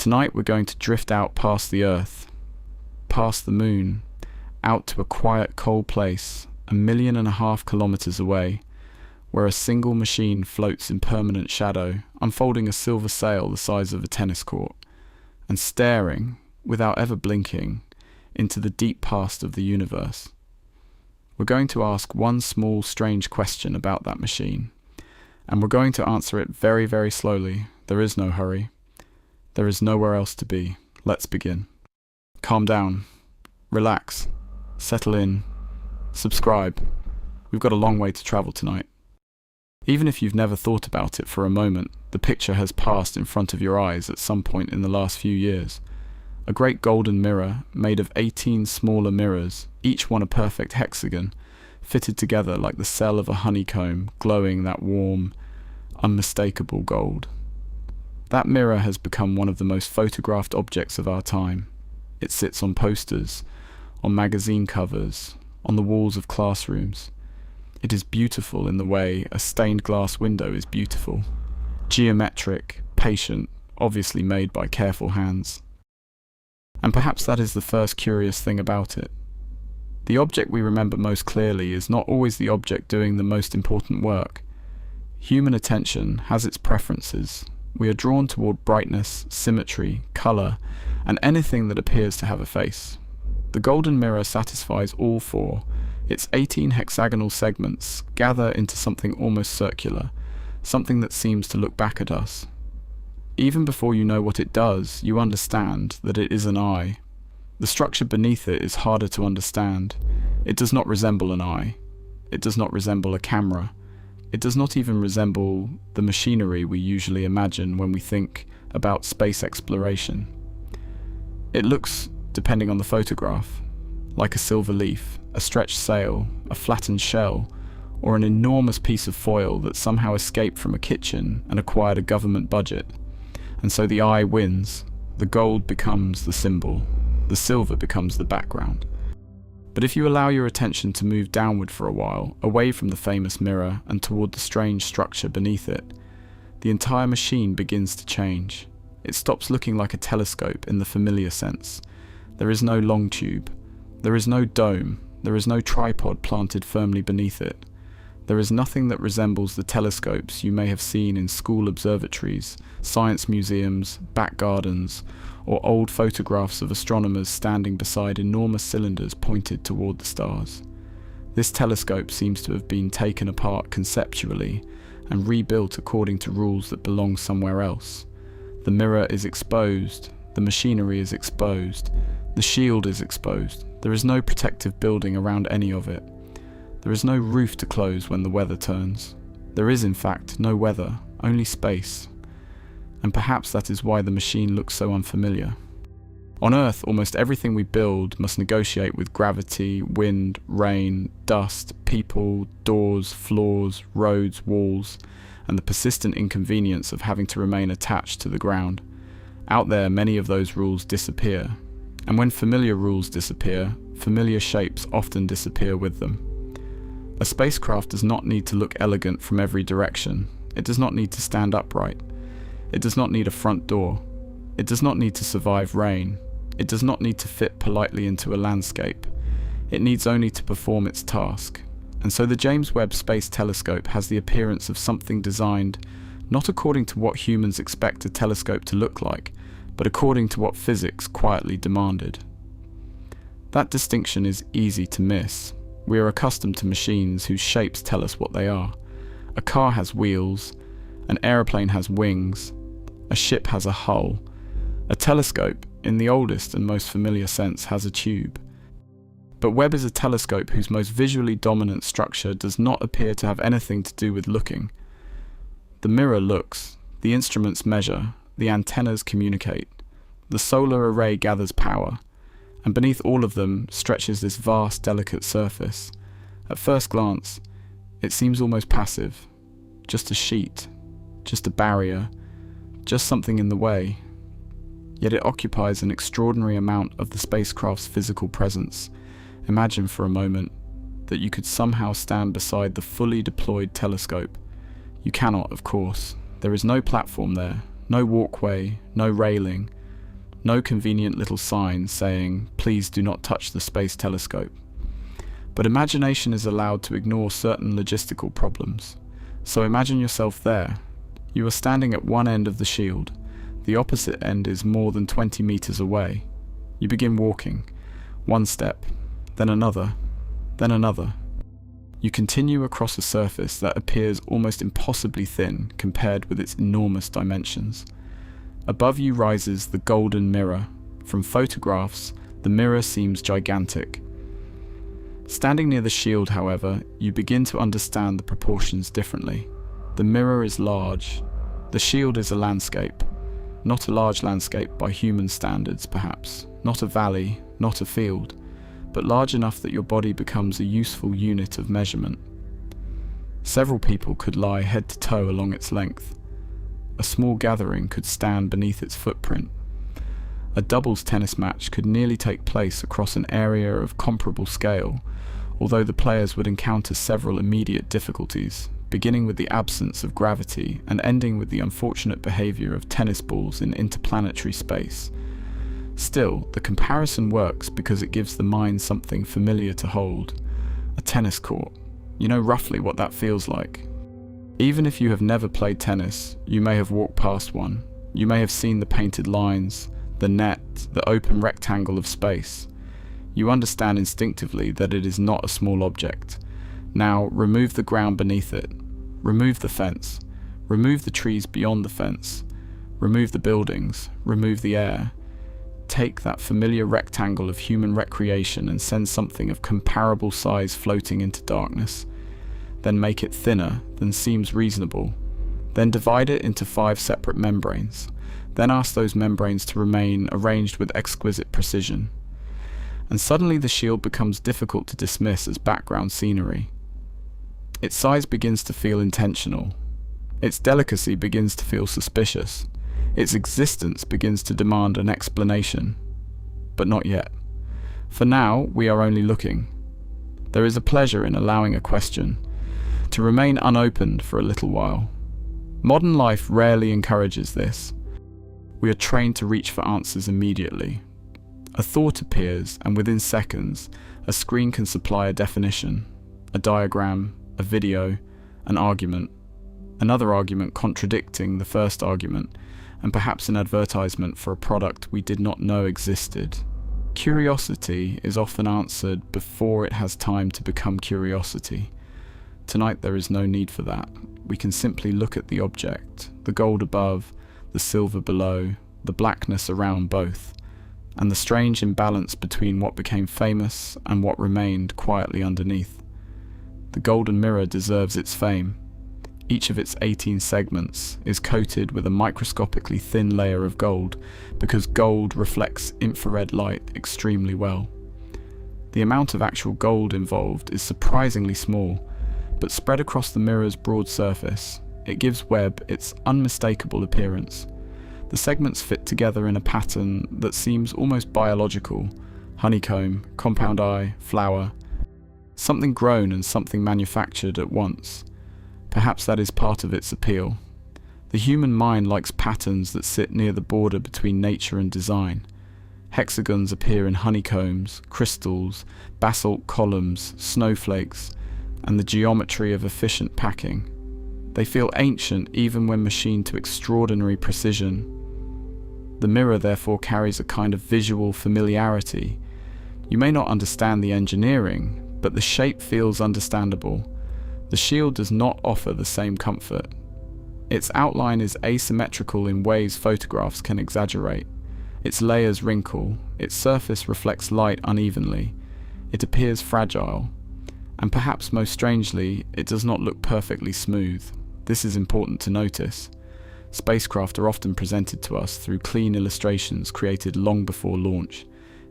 Tonight we're going to drift out past the Earth, past the Moon, out to a quiet, cold place 1.5 million kilometers away, where a single machine floats in permanent shadow, unfolding a silver sail the size of a tennis court, and staring, without ever blinking, into the deep past of the universe. We're going to ask one small, strange question about that machine, and we're going to answer it very, very slowly. There is no hurry. There is nowhere else to be. Let's begin. Calm down. Relax. Settle in. Subscribe. We've got a long way to travel tonight. Even if you've never thought about it for a moment, the picture has passed in front of your eyes at some point in the last few years. A great golden mirror made of 18 smaller mirrors, each one a perfect hexagon, fitted together like the cell of a honeycomb, glowing that warm, unmistakable gold. That mirror has become one of the most photographed objects of our time. It sits on posters, on magazine covers, on the walls of classrooms. It is beautiful in the way a stained glass window is beautiful. Geometric, patient, obviously made by careful hands. And perhaps that is the first curious thing about it. The object we remember most clearly is not always the object doing the most important work. Human attention has its preferences. We are drawn toward brightness, symmetry, colour, and anything that appears to have a face. The golden mirror satisfies all four. Its 18 hexagonal segments gather into something almost circular, something that seems to look back at us. Even before you know what it does, you understand that it is an eye. The structure beneath it is harder to understand. It does not resemble an eye. It does not resemble a camera. It does not even resemble the machinery we usually imagine when we think about space exploration. It looks, depending on the photograph, like a silver leaf, a stretched sail, a flattened shell, or an enormous piece of foil that somehow escaped from a kitchen and acquired a government budget. And so the eye wins. The gold becomes the symbol. The silver becomes the background. But if you allow your attention to move downward for a while, away from the famous mirror and toward the strange structure beneath it, the entire machine begins to change. It stops looking like a telescope in the familiar sense. There is no long tube. There is no dome. There is no tripod planted firmly beneath it. There is nothing that resembles the telescopes you may have seen in school observatories, science museums, back gardens, or old photographs of astronomers standing beside enormous cylinders pointed toward the stars. This telescope seems to have been taken apart conceptually and rebuilt according to rules that belong somewhere else. The mirror is exposed, the machinery is exposed, the shield is exposed. There is no protective building around any of it. There is no roof to close when the weather turns. There is, in fact, no weather, only space. And perhaps that is why the machine looks so unfamiliar. On Earth, almost everything we build must negotiate with gravity, wind, rain, dust, people, doors, floors, roads, walls, and the persistent inconvenience of having to remain attached to the ground. Out there, many of those rules disappear. And when familiar rules disappear, familiar shapes often disappear with them. A spacecraft does not need to look elegant from every direction. It does not need to stand upright. It does not need a front door. It does not need to survive rain. It does not need to fit politely into a landscape. It needs only to perform its task. And so the James Webb Space Telescope has the appearance of something designed not according to what humans expect a telescope to look like, but according to what physics quietly demanded. That distinction is easy to miss. We are accustomed to machines whose shapes tell us what they are. A car has wheels, an aeroplane has wings, a ship has a hull. A telescope, in the oldest and most familiar sense, has a tube. But Webb is a telescope whose most visually dominant structure does not appear to have anything to do with looking. The mirror looks, the instruments measure, the antennas communicate, the solar array gathers power, and beneath all of them stretches this vast, delicate surface. At first glance, it seems almost passive, just a sheet, just a barrier, just something in the way. Yet it occupies an extraordinary amount of the spacecraft's physical presence. Imagine for a moment that you could somehow stand beside the fully deployed telescope. You cannot, of course. There is no platform there, no walkway, no railing, No convenient little sign saying, "Please do not touch the space telescope." But imagination is allowed to ignore certain logistical problems. So imagine yourself there. You are standing at one end of the shield. The opposite end is more than 20 meters away. You begin walking. One step, then another, then another. You continue across a surface that appears almost impossibly thin compared with its enormous dimensions. Above you rises the golden mirror. From photographs, the mirror seems gigantic. Standing near the shield, however, you begin to understand the proportions differently. The mirror is large. The shield is a landscape. Not a large landscape by human standards, perhaps. Not a valley, not a field, but large enough that your body becomes a useful unit of measurement. Several people could lie head to toe along its length. A small gathering could stand beneath its footprint. A doubles tennis match could nearly take place across an area of comparable scale, although the players would encounter several immediate difficulties, beginning with the absence of gravity and ending with the unfortunate behavior of tennis balls in interplanetary space. Still, the comparison works because it gives the mind something familiar to hold. A tennis court. You know roughly what that feels like. Even if you have never played tennis, you may have walked past one. You may have seen the painted lines, the net, the open rectangle of space. You understand instinctively that it is not a small object. Now, remove the ground beneath it. Remove the fence. Remove the trees beyond the fence. Remove the buildings. Remove the air. Take that familiar rectangle of human recreation and send something of comparable size floating into darkness. Then make it thinner than seems reasonable. Then divide it into 5 separate membranes. Then ask those membranes to remain arranged with exquisite precision. And suddenly the shield becomes difficult to dismiss as background scenery. Its size begins to feel intentional. Its delicacy begins to feel suspicious. Its existence begins to demand an explanation. But not yet. For now, we are only looking. There is a pleasure in allowing a question to remain unopened for a little while. Modern life rarely encourages this. We are trained to reach for answers immediately. A thought appears, and within seconds, a screen can supply a definition, a diagram, a video, an argument, another argument contradicting the first argument, and perhaps an advertisement for a product we did not know existed. Curiosity is often answered before it has time to become curiosity. Tonight there is no need for that. We can simply look at the object, the gold above, the silver below, the blackness around both, and the strange imbalance between what became famous and what remained quietly underneath. The golden mirror deserves its fame. Each of its 18 segments is coated with a microscopically thin layer of gold because gold reflects infrared light extremely well. The amount of actual gold involved is surprisingly small, but spread across the mirror's broad surface, it gives Webb its unmistakable appearance. The segments fit together in a pattern that seems almost biological: honeycomb, compound eye, flower, something grown and something manufactured at once. Perhaps that is part of its appeal. The human mind likes patterns that sit near the border between nature and design. Hexagons appear in honeycombs, crystals, basalt columns, snowflakes, and the geometry of efficient packing. They feel ancient even when machined to extraordinary precision. The mirror therefore carries a kind of visual familiarity. You may not understand the engineering, but the shape feels understandable. The shield does not offer the same comfort. Its outline is asymmetrical in ways photographs can exaggerate. Its layers wrinkle, its surface reflects light unevenly. It appears fragile. And perhaps most strangely, it does not look perfectly smooth. This is important to notice. Spacecraft are often presented to us through clean illustrations created long before launch.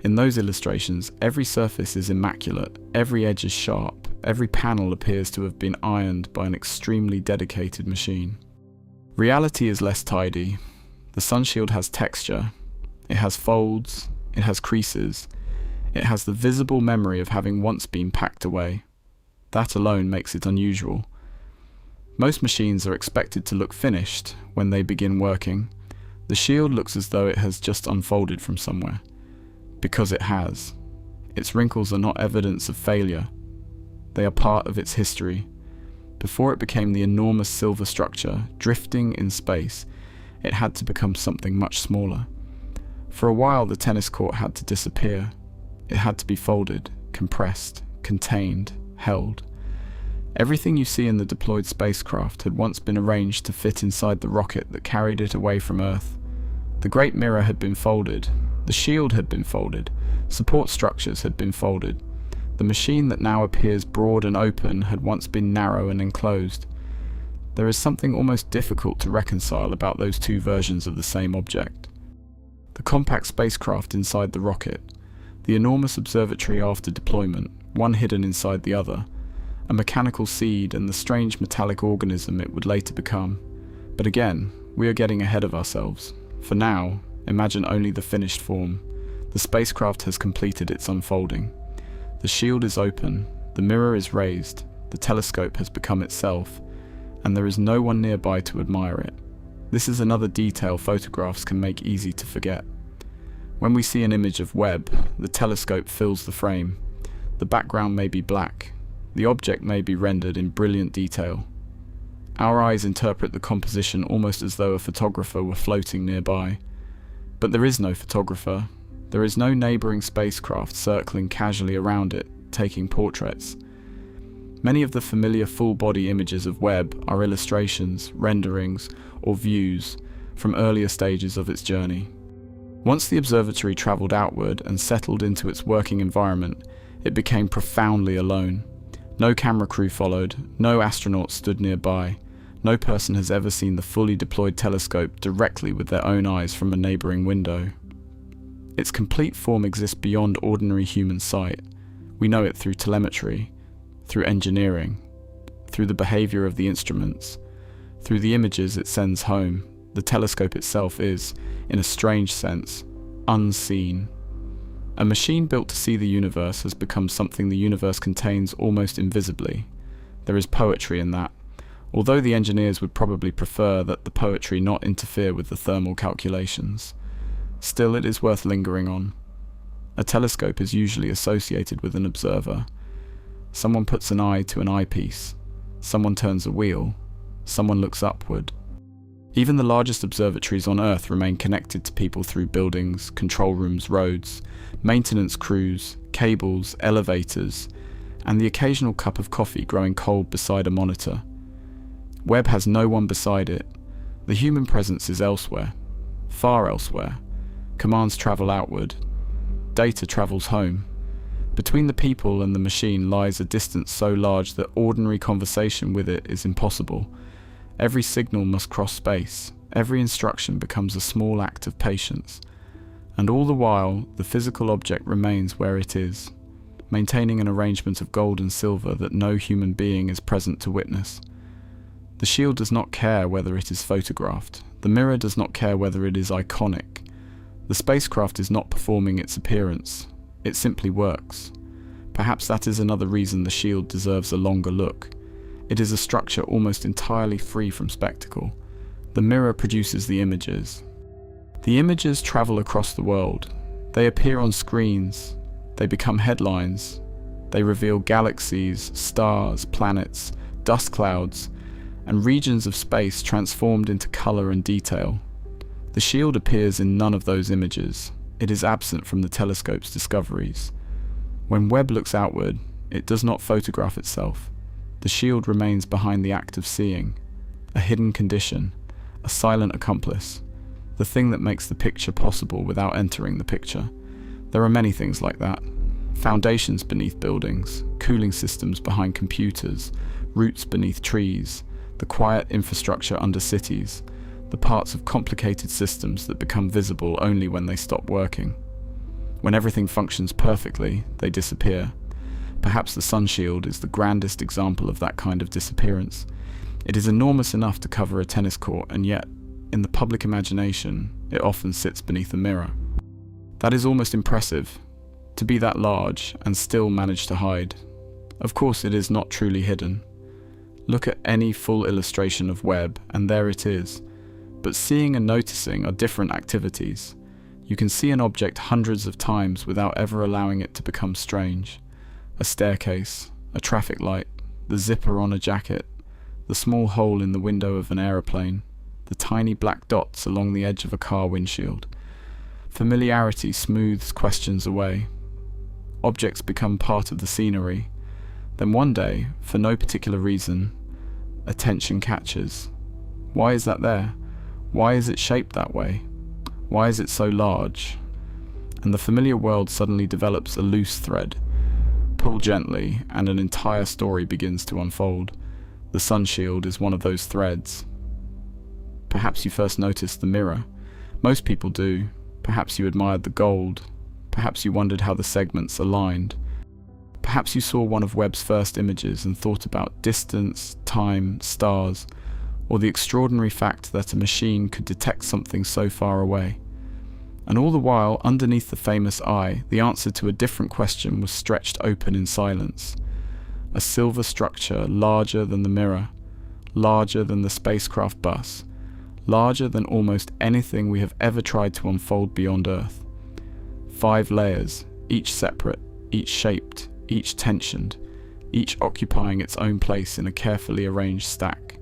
In those illustrations, every surface is immaculate, every edge is sharp, every panel appears to have been ironed by an extremely dedicated machine. Reality is less tidy. The Sunshield has texture. It has folds. It has creases. It has the visible memory of having once been packed away. That alone makes it unusual. Most machines are expected to look finished when they begin working. The shield looks as though it has just unfolded from somewhere. Because it has. Its wrinkles are not evidence of failure. They are part of its history. Before it became the enormous silver structure drifting in space, it had to become something much smaller. For a while, the tennis court had to disappear. It had to be folded, compressed, contained, held. Everything you see in the deployed spacecraft had once been arranged to fit inside the rocket that carried it away from Earth. The great mirror had been folded. The shield had been folded. Support structures had been folded. The machine that now appears broad and open had once been narrow and enclosed. There is something almost difficult to reconcile about those two versions of the same object. The compact spacecraft inside the rocket, the enormous observatory after deployment, one hidden inside the other, a mechanical seed and the strange metallic organism it would later become. But again, we are getting ahead of ourselves. For now, imagine only the finished form. The spacecraft has completed its unfolding. The shield is open, the mirror is raised, the telescope has become itself, and there is no one nearby to admire it. This is another detail photographs can make easy to forget. When we see an image of Webb, the telescope fills the frame. The background may be black. The object may be rendered in brilliant detail. Our eyes interpret the composition almost as though a photographer were floating nearby. But there is no photographer. There is no neighbouring spacecraft circling casually around it, taking portraits. Many of the familiar full-body images of Webb are illustrations, renderings, or views from earlier stages of its journey. Once the observatory travelled outward and settled into its working environment, it became profoundly alone. No camera crew followed, no astronauts stood nearby, no person has ever seen the fully deployed telescope directly with their own eyes from a neighbouring window. Its complete form exists beyond ordinary human sight. We know it through telemetry, through engineering, through the behaviour of the instruments, through the images it sends home. The telescope itself is, in a strange sense, unseen. A machine built to see the universe has become something the universe contains almost invisibly. There is poetry in that, although the engineers would probably prefer that the poetry not interfere with the thermal calculations. Still, it is worth lingering on. A telescope is usually associated with an observer. Someone puts an eye to an eyepiece. Someone turns a wheel. Someone looks upward. Even the largest observatories on Earth remain connected to people through buildings, control rooms, roads, maintenance crews, cables, elevators, and the occasional cup of coffee growing cold beside a monitor. Webb has no one beside it. The human presence is elsewhere, far elsewhere. Commands travel outward. Data travels home. Between the people and the machine lies a distance so large that ordinary conversation with it is impossible. Every signal must cross space. Every instruction becomes a small act of patience. And all the while, the physical object remains where it is, maintaining an arrangement of gold and silver that no human being is present to witness. The shield does not care whether it is photographed. The mirror does not care whether it is iconic. The spacecraft is not performing its appearance. It simply works. Perhaps that is another reason the shield deserves a longer look. It is a structure almost entirely free from spectacle. The mirror produces the images. The images travel across the world. They appear on screens. They become headlines. They reveal galaxies, stars, planets, dust clouds, and regions of space transformed into colour and detail. The shield appears in none of those images. It is absent from the telescope's discoveries. When Webb looks outward, it does not photograph itself. The shield remains behind the act of seeing, a hidden condition, a silent accomplice, the thing that makes the picture possible without entering the picture. There are many things like that. Foundations beneath buildings, cooling systems behind computers, roots beneath trees, the quiet infrastructure under cities, the parts of complicated systems that become visible only when they stop working. When everything functions perfectly, they disappear. Perhaps the Sunshield is the grandest example of that kind of disappearance. It is enormous enough to cover a tennis court, and yet, in the public imagination, it often sits beneath a mirror. That is almost impressive, to be that large and still manage to hide. Of course, it is not truly hidden. Look at any full illustration of Webb, and there it is. But seeing and noticing are different activities. You can see an object hundreds of times without ever allowing it to become strange. A staircase, a traffic light, the zipper on a jacket, the small hole in the window of an aeroplane, the tiny black dots along the edge of a car windshield. Familiarity smooths questions away. Objects become part of the scenery. Then one day, for no particular reason, attention catches. Why is that there? Why is it shaped that way? Why is it so large? And the familiar world suddenly develops a loose thread. Pull gently, and an entire story begins to unfold. The Sunshield is one of those threads. Perhaps you first noticed the mirror. Most people do. Perhaps you admired the gold. Perhaps you wondered how the segments aligned. Perhaps you saw one of Webb's first images and thought about distance, time, stars, or the extraordinary fact that a machine could detect something so far away. And all the while, underneath the famous eye, the answer to a different question was stretched open in silence. A silver structure larger than the mirror, larger than the spacecraft bus, larger than almost anything we have ever tried to unfold beyond Earth. 5 layers, each separate, each shaped, each tensioned, each occupying its own place in a carefully arranged stack.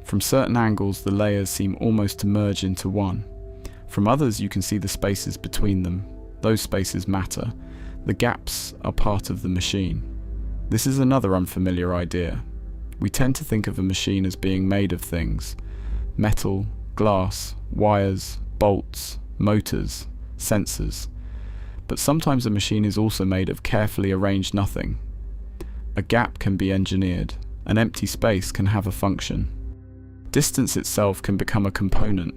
From certain angles, the layers seem almost to merge into one. From others, you can see the spaces between them. Those spaces matter. The gaps are part of the machine. This is another unfamiliar idea. We tend to think of a machine as being made of things: metal, glass, wires, bolts, motors, sensors. But sometimes a machine is also made of carefully arranged nothing. A gap can be engineered. An empty space can have a function. Distance itself can become a component.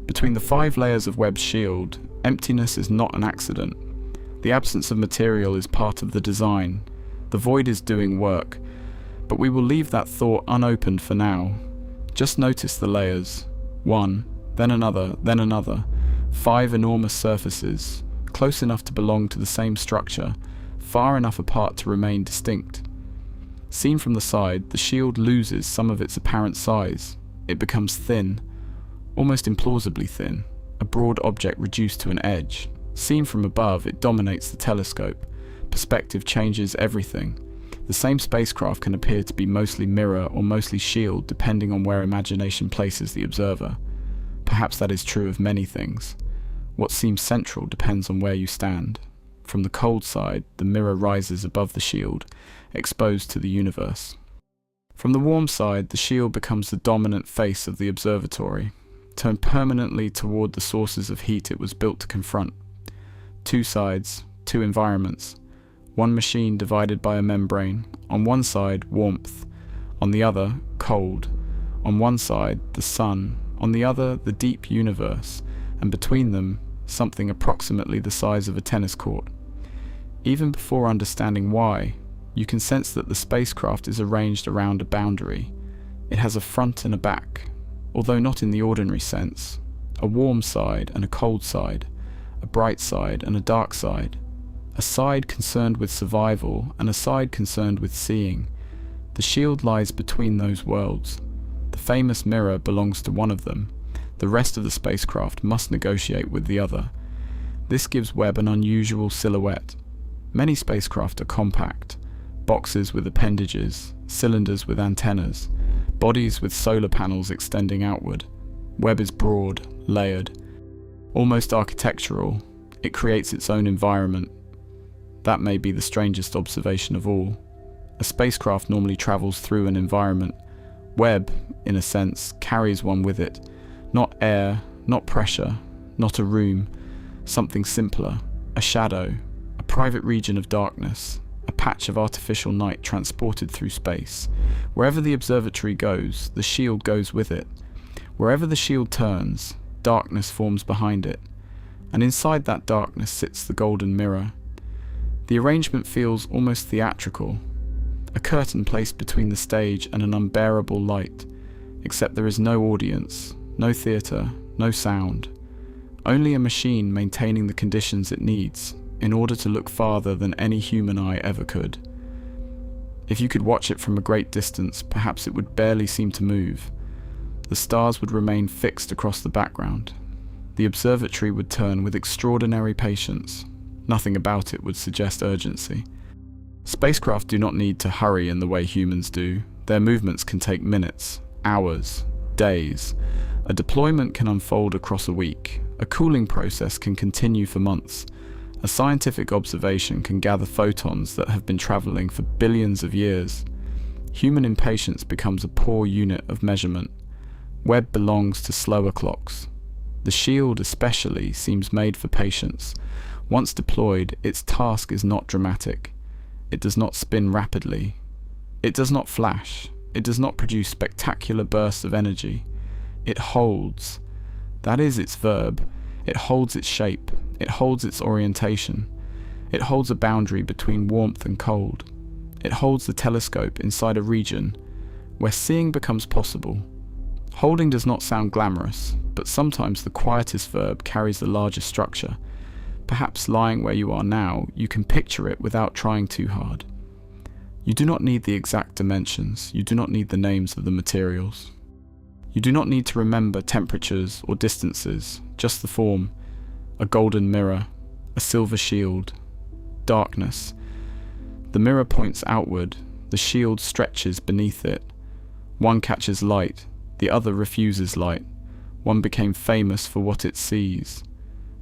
Between the 5 layers of Webb's shield, emptiness is not an accident. The absence of material is part of the design. The void is doing work. But we will leave that thought unopened for now. Just notice the layers. 1, then another, then another. 5 enormous surfaces, close enough to belong to the same structure, far enough apart to remain distinct. Seen from the side, the shield loses some of its apparent size. It becomes thin, almost implausibly thin, a broad object reduced to an edge. Seen from above, it dominates the telescope. Perspective changes everything. The same spacecraft can appear to be mostly mirror or mostly shield depending on where imagination places the observer. Perhaps that is true of many things. What seems central depends on where you stand. From the cold side, the mirror rises above the shield, exposed to the universe. From the warm side, the shield becomes the dominant face of the observatory, turned permanently toward the sources of heat it was built to confront. 2 sides, 2 environments. One machine divided by a membrane. On one side, warmth. On the other, cold. On one side, the sun. On the other, the deep universe. And between them, something approximately the size of a tennis court. Even before understanding why, you can sense that the spacecraft is arranged around a boundary. It has a front and a back, although not in the ordinary sense. A warm side and a cold side, a bright side and a dark side. A side concerned with survival and a side concerned with seeing. The shield lies between those worlds. The famous mirror belongs to one of them. The rest of the spacecraft must negotiate with the other. This gives Webb an unusual silhouette. Many spacecraft are compact. Boxes with appendages, cylinders with antennas, bodies with solar panels extending outward. Webb is broad, layered, almost architectural. It creates its own environment. That may be the strangest observation of all. A spacecraft normally travels through an environment. Webb, in a sense, carries one with it. Not air, not pressure, not a room. Something simpler. A shadow. A private region of darkness. A patch of artificial night transported through space. Wherever the observatory goes, the shield goes with it. Wherever the shield turns, darkness forms behind it. And inside that darkness sits the golden mirror. The arrangement feels almost theatrical. A curtain placed between the stage and an unbearable light, except there is no audience, no theatre, no sound. Only a machine maintaining the conditions it needs in order to look farther than any human eye ever could. If you could watch it from a great distance, perhaps it would barely seem to move. the stars would remain fixed across the background. The observatory would turn with extraordinary patience. Nothing about it would suggest urgency. Spacecraft do not need to hurry in the way humans do. Their movements can take minutes, hours, days. A deployment can unfold across a week. A cooling process can continue for months. A scientific observation can gather photons that have been traveling for billions of years. Human impatience becomes a poor unit of measurement. Webb belongs to slower clocks. The shield especially seems made for patience. Once deployed, its task is not dramatic. It does not spin rapidly. It does not flash. It does not produce spectacular bursts of energy. It holds. That is its verb. It holds its shape. It holds its orientation. It holds a boundary between warmth and cold. It holds the telescope inside a region where seeing becomes possible. Holding does not sound glamorous, but sometimes the quietest verb carries the largest structure. Perhaps lying where you are now, you can picture it without trying too hard. You do not need the exact dimensions. You do not need the names of the materials. You do not need to remember temperatures or distances, just the form: a golden mirror, a silver shield, darkness. The mirror points outward, the shield stretches beneath it. One catches light, the other refuses light. One became famous for what it sees.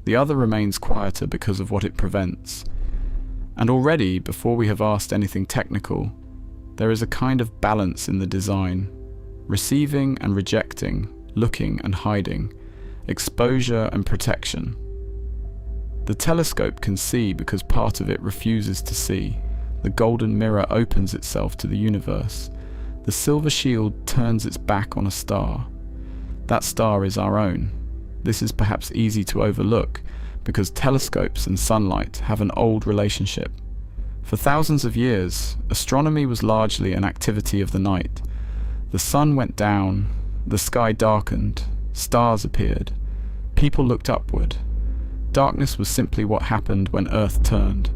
The other remains quieter because of what it prevents. And already, before we have asked anything technical, there is a kind of balance in the design. Receiving and rejecting, looking and hiding, exposure and protection. The telescope can see because part of it refuses to see. The golden mirror opens itself to the universe. The silver shield turns its back on a star. That star is our own. This is perhaps easy to overlook because telescopes and sunlight have an old relationship. For thousands of years, astronomy was largely an activity of the night. The sun went down, the sky darkened, stars appeared, people looked upward. Darkness was simply what happened when Earth turned.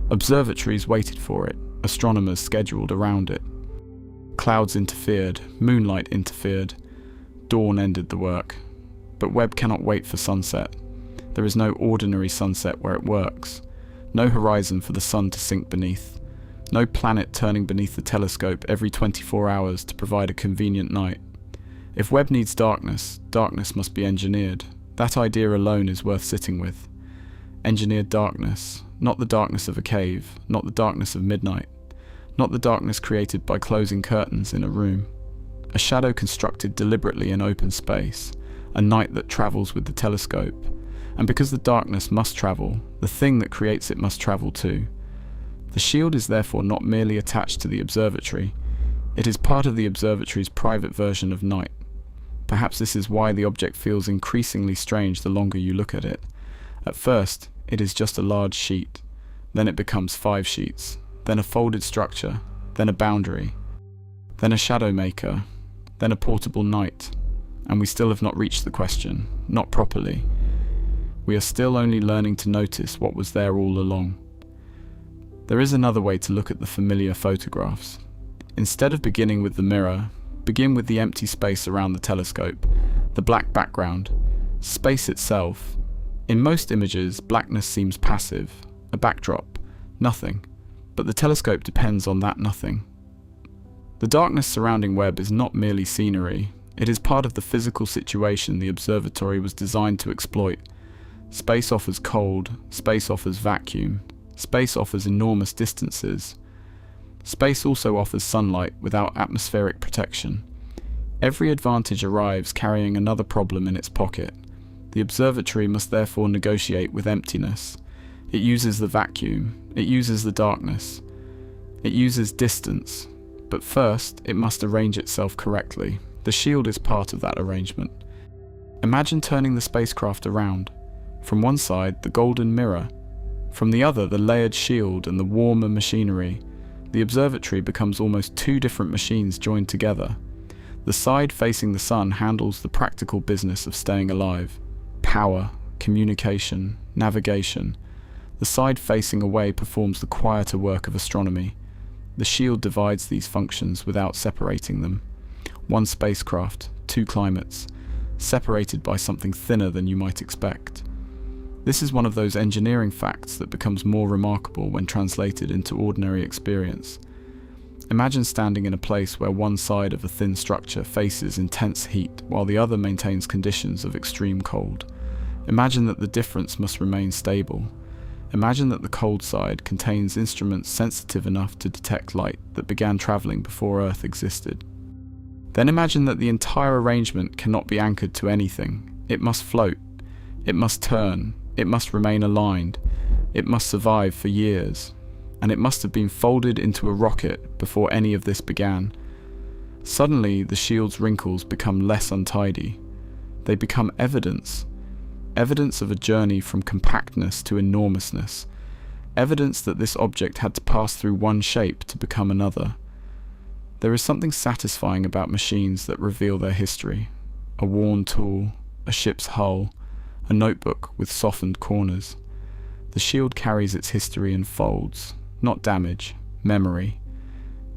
Observatories waited for it, astronomers scheduled around it. Clouds interfered, moonlight interfered. Dawn ended the work. But Webb cannot wait for sunset. There is no ordinary sunset where it works. No horizon for the sun to sink beneath. No planet turning beneath the telescope every 24 hours to provide a convenient night. If Webb needs darkness, darkness must be engineered. That idea alone is worth sitting with. Engineered darkness, not the darkness of a cave, not the darkness of midnight, not the darkness created by closing curtains in a room. A shadow constructed deliberately in open space, a night that travels with the telescope. And because the darkness must travel, the thing that creates it must travel too. The shield is therefore not merely attached to the observatory, it is part of the observatory's private version of night. Perhaps this is why the object feels increasingly strange the longer you look at it. At first, it is just a large sheet, then it becomes 5 sheets, then a folded structure, then a boundary, then a shadow maker, then a portable night, and we still have not reached the question, not properly. We are still only learning to notice what was there all along. There is another way to look at the familiar photographs. Instead of beginning with the mirror, begin with the empty space around the telescope, the black background, space itself. In most images, blackness seems passive, a backdrop, nothing, but the telescope depends on that nothing. The darkness surrounding Webb is not merely scenery, it is part of the physical situation the observatory was designed to exploit. Space offers cold, space offers vacuum, space offers enormous distances. Space also offers sunlight without atmospheric protection. Every advantage arrives carrying another problem in its pocket. The observatory must therefore negotiate with emptiness. It uses the vacuum, it uses the darkness, it uses distance, but first it must arrange itself correctly. The shield is part of that arrangement. Imagine turning the spacecraft around. From one side, the golden mirror. From the other, the layered shield and the warmer machinery. The observatory becomes almost 2 different machines joined together. The side facing the sun handles the practical business of staying alive. Power, communication, navigation. The side facing away performs the quieter work of astronomy. The shield divides these functions without separating them. One spacecraft, two climates, separated by something thinner than you might expect. This is one of those engineering facts that becomes more remarkable when translated into ordinary experience. Imagine standing in a place where one side of a thin structure faces intense heat while the other maintains conditions of extreme cold. Imagine that the difference must remain stable. Imagine that the cold side contains instruments sensitive enough to detect light that began traveling before Earth existed. Then imagine that the entire arrangement cannot be anchored to anything. It must float. It must turn. It must remain aligned. It must survive for years. And it must have been folded into a rocket before any of this began. Suddenly, the shield's wrinkles become less untidy. They become evidence. Evidence of a journey from compactness to enormousness. Evidence that this object had to pass through one shape to become another. There is something satisfying about machines that reveal their history. A worn tool, a ship's hull, a notebook with softened corners. The shield carries its history in folds, not damage, memory.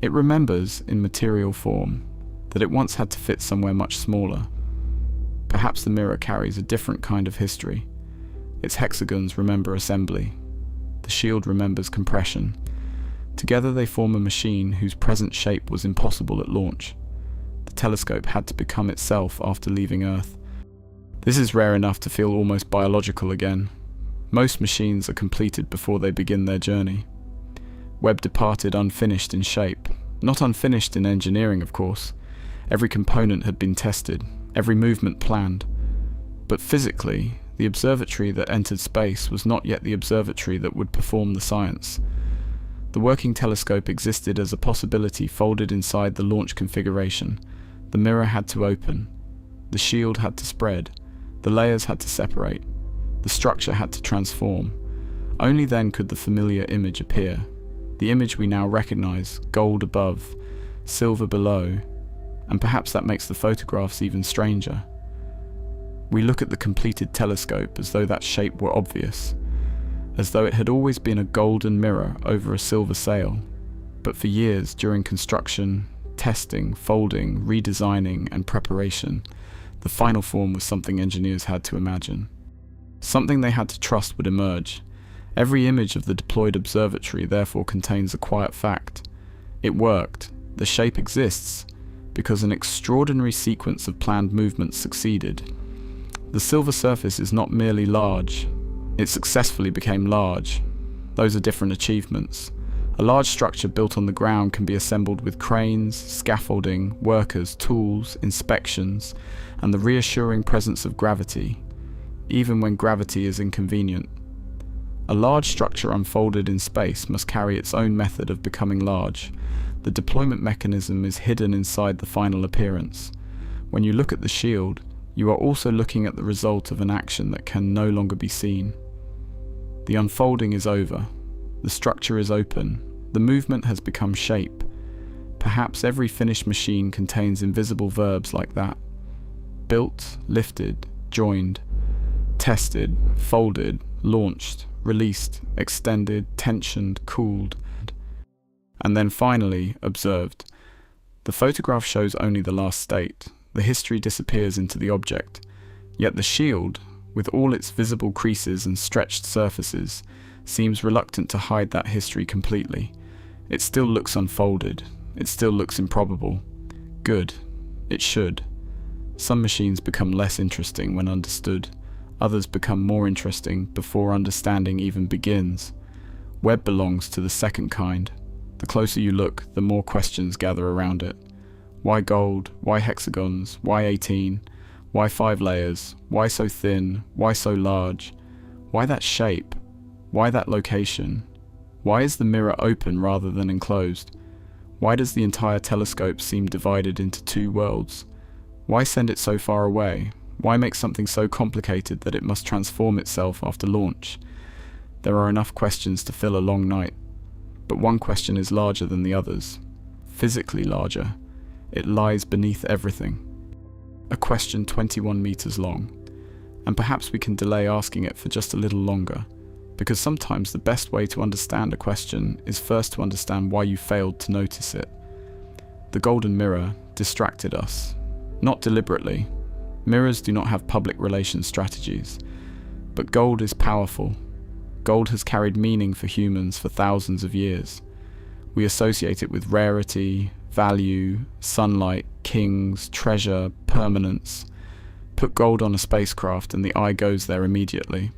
It remembers, in material form, that it once had to fit somewhere much smaller. Perhaps the mirror carries a different kind of history. Its hexagons remember assembly. The shield remembers compression. Together they form a machine whose present shape was impossible at launch. The telescope had to become itself after leaving Earth. This is rare enough to feel almost biological again. Most machines are completed before they begin their journey. Webb departed unfinished in shape. Not unfinished in engineering, of course. Every component had been tested, every movement planned. But physically, the observatory that entered space was not yet the observatory that would perform the science. The working telescope existed as a possibility folded inside the launch configuration. The mirror had to open. The shield had to spread. The layers had to separate. The structure had to transform. Only then could the familiar image appear. The image we now recognize, gold above, silver below, and perhaps that makes the photographs even stranger. We look at the completed telescope as though that shape were obvious, as though it had always been a golden mirror over a silver sail. But for years, during construction, testing, folding, redesigning, and preparation, the final form was something engineers had to imagine. Something they had to trust would emerge. Every image of the deployed observatory therefore contains a quiet fact. It worked. The shape exists, because an extraordinary sequence of planned movements succeeded. The silver surface is not merely large. It successfully became large. Those are different achievements. A large structure built on the ground can be assembled with cranes, scaffolding, workers, tools, inspections, and the reassuring presence of gravity, even when gravity is inconvenient. A large structure unfolded in space must carry its own method of becoming large. The deployment mechanism is hidden inside the final appearance. When you look at the shield, you are also looking at the result of an action that can no longer be seen. The unfolding is over. The structure is open. The movement has become shape. Perhaps every finished machine contains invisible verbs like that. Built, lifted, joined, tested, folded, launched, released, extended, tensioned, cooled, and then finally observed. The photograph shows only the last state. The history disappears into the object. Yet the shield, with all its visible creases and stretched surfaces, seems reluctant to hide that history completely. It still looks unfolded. It still looks improbable. Good. It should. Some machines become less interesting when understood. Others become more interesting before understanding even begins. Webb belongs to the second kind. The closer you look, the more questions gather around it. Why gold? Why hexagons? Why 18? Why 5 layers? Why so thin? Why so large? Why that shape? Why that location? Why is the mirror open rather than enclosed? Why does the entire telescope seem divided into two worlds? Why send it so far away? Why make something so complicated that it must transform itself after launch? There are enough questions to fill a long night. But one question is larger than the others. Physically larger. It lies beneath everything. A question 21 meters long. And perhaps we can delay asking it for just a little longer, because sometimes the best way to understand a question is first to understand why you failed to notice it. The golden mirror distracted us. not deliberately. Mirrors do not have public relations strategies. But gold is powerful. Gold has carried meaning for humans for thousands of years. We associate it with rarity, value, sunlight, kings, treasure, permanence. Put gold on a spacecraft and the eye goes there immediately.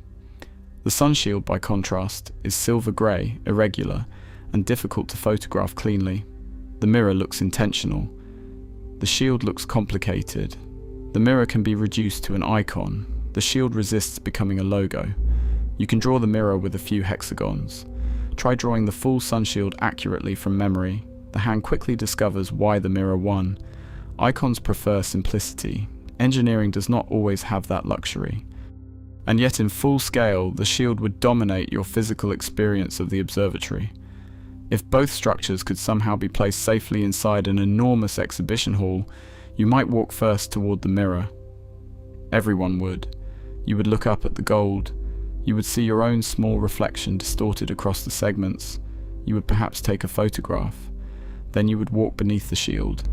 The Sunshield, by contrast, is silver-grey, irregular, and difficult to photograph cleanly. The mirror looks intentional. The shield looks complicated. The mirror can be reduced to an icon. The shield resists becoming a logo. You can draw the mirror with a few hexagons. Try drawing the full Sunshield accurately from memory. The hand quickly discovers why the mirror won. Icons prefer simplicity. Engineering does not always have that luxury. And yet in full scale, the shield would dominate your physical experience of the observatory. If both structures could somehow be placed safely inside an enormous exhibition hall, you might walk first toward the mirror. Everyone would. You would look up at the gold. You would see your own small reflection distorted across the segments. You would perhaps take a photograph. Then you would walk beneath the shield.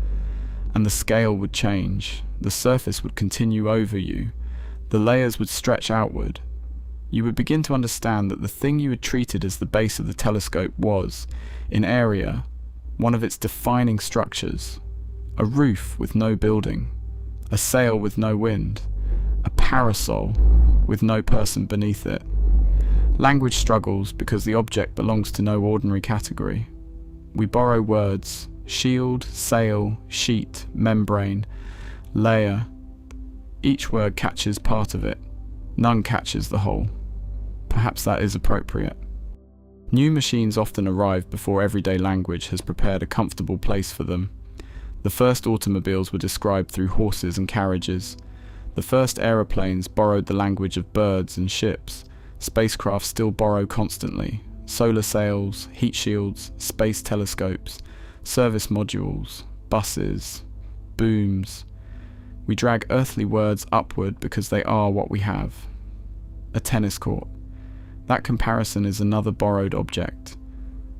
And the scale would change. The surface would continue over you. The layers would stretch outward. You would begin to understand that the thing you had treated as the base of the telescope was, in area, one of its defining structures. A roof with no building. A sail with no wind. A parasol with no person beneath it. Language struggles because the object belongs to no ordinary category. We borrow words: shield, sail, sheet, membrane, layer. Each word catches part of it. None catches the whole. Perhaps that is appropriate. New machines often arrive before everyday language has prepared a comfortable place for them. The first automobiles were described through horses and carriages. The first aeroplanes borrowed the language of birds and ships. Spacecraft still borrow constantly. Solar sails, heat shields, space telescopes, service modules, buses, booms. We drag earthly words upward because they are what we have. A tennis court. That comparison is another borrowed object.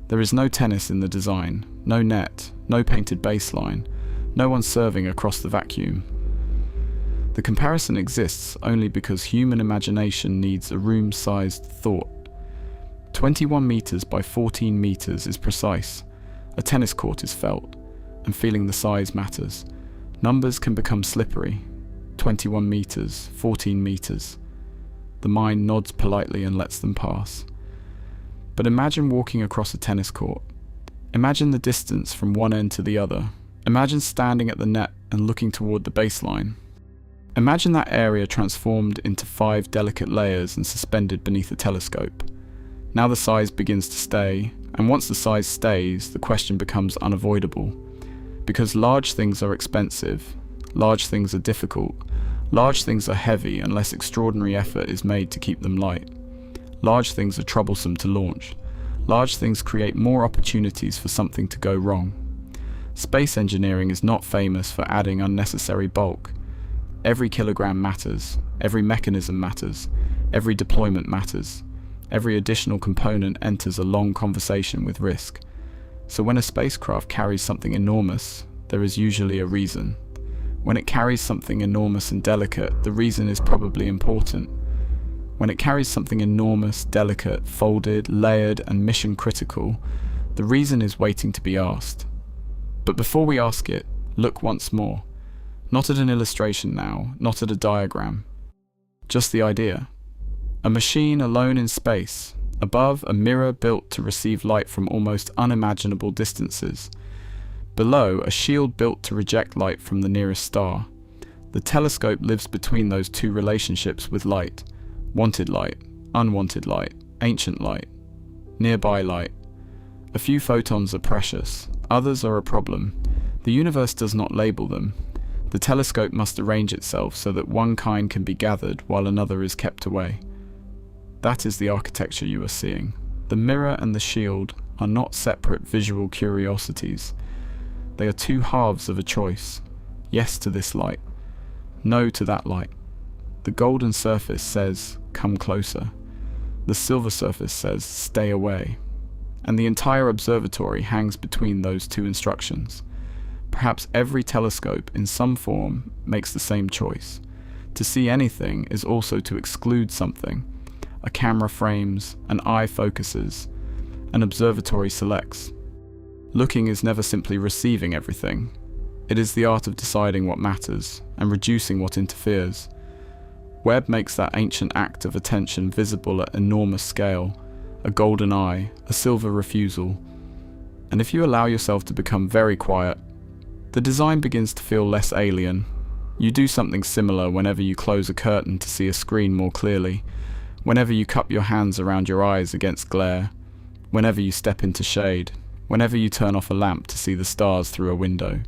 There is no tennis in the design, no net, no painted baseline, no one serving across the vacuum. The comparison exists only because human imagination needs a room-sized thought. 21 meters by 14 meters is precise. A tennis court is felt, and feeling the size matters. Numbers can become slippery. 21 meters, 14 meters. The mind nods politely and lets them pass. But imagine walking across a tennis court. Imagine the distance from one end to the other. Imagine standing at the net and looking toward the baseline. Imagine that area transformed into 5 delicate layers and suspended beneath a telescope. Now the size begins to stay, and once the size stays, the question becomes unavoidable. Because large things are expensive, large things are difficult, large things are heavy unless extraordinary effort is made to keep them light. Large things are troublesome to launch. Large things create more opportunities for something to go wrong. Space engineering is not famous for adding unnecessary bulk. Every kilogram matters, every mechanism matters, every deployment matters. Every additional component enters a long conversation with risk. So when a spacecraft carries something enormous, there is usually a reason. When it carries something enormous and delicate, the reason is probably important. When it carries something enormous, delicate, folded, layered, and mission critical, the reason is waiting to be asked. But before we ask it, look once more. Not at an illustration now, not at a diagram. Just the idea. A machine alone in space, above a mirror built to receive light from almost unimaginable distances. Below, a shield built to reject light from the nearest star. The telescope lives between those two relationships with light. Wanted light, unwanted light, ancient light, nearby light. A few photons are precious, others are a problem. The universe does not label them. The telescope must arrange itself so that one kind can be gathered while another is kept away. That is the architecture you are seeing. The mirror and the shield are not separate visual curiosities. They are two halves of a choice. Yes to this light. No to that light. The golden surface says, come closer. The silver surface says, stay away. And the entire observatory hangs between those two instructions. Perhaps every telescope in some form makes the same choice. To see anything is also to exclude something. A camera frames, an eye focuses, an observatory selects. Looking is never simply receiving everything. It is the art of deciding what matters and reducing what interferes. Webb makes that ancient act of attention visible at enormous scale, a golden eye, a silver refusal. And if you allow yourself to become very quiet, the design begins to feel less alien. You do something similar whenever you close a curtain to see a screen more clearly, whenever you cup your hands around your eyes against glare, whenever you step into shade, whenever you turn off a lamp to see the stars through a window.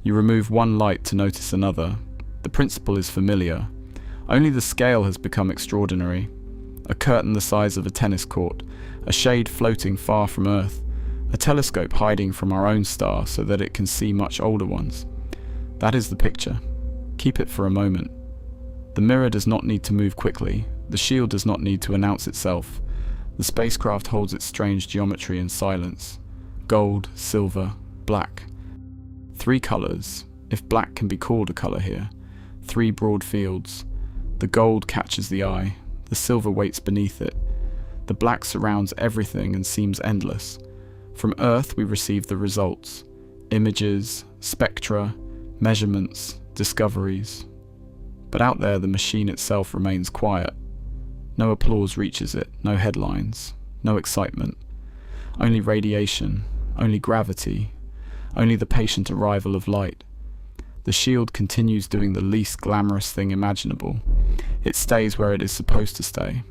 You remove one light to notice another. The principle is familiar. Only the scale has become extraordinary. A curtain the size of a tennis court, a shade floating far from Earth, a telescope hiding from our own star so that it can see much older ones. That is the picture. Keep it for a moment. The mirror does not need to move quickly. The shield does not need to announce itself. The spacecraft holds its strange geometry in silence. Gold, silver, black. 3 colors, if black can be called a color here. 3 broad fields. The gold catches the eye. The silver waits beneath it. The black surrounds everything and seems endless. From Earth we receive the results. Images, spectra, measurements, discoveries. But out there the machine itself remains quiet. No applause reaches it, no headlines, no excitement. Only radiation, only gravity, only the patient arrival of light. The shield continues doing the least glamorous thing imaginable. It stays where it is supposed to stay.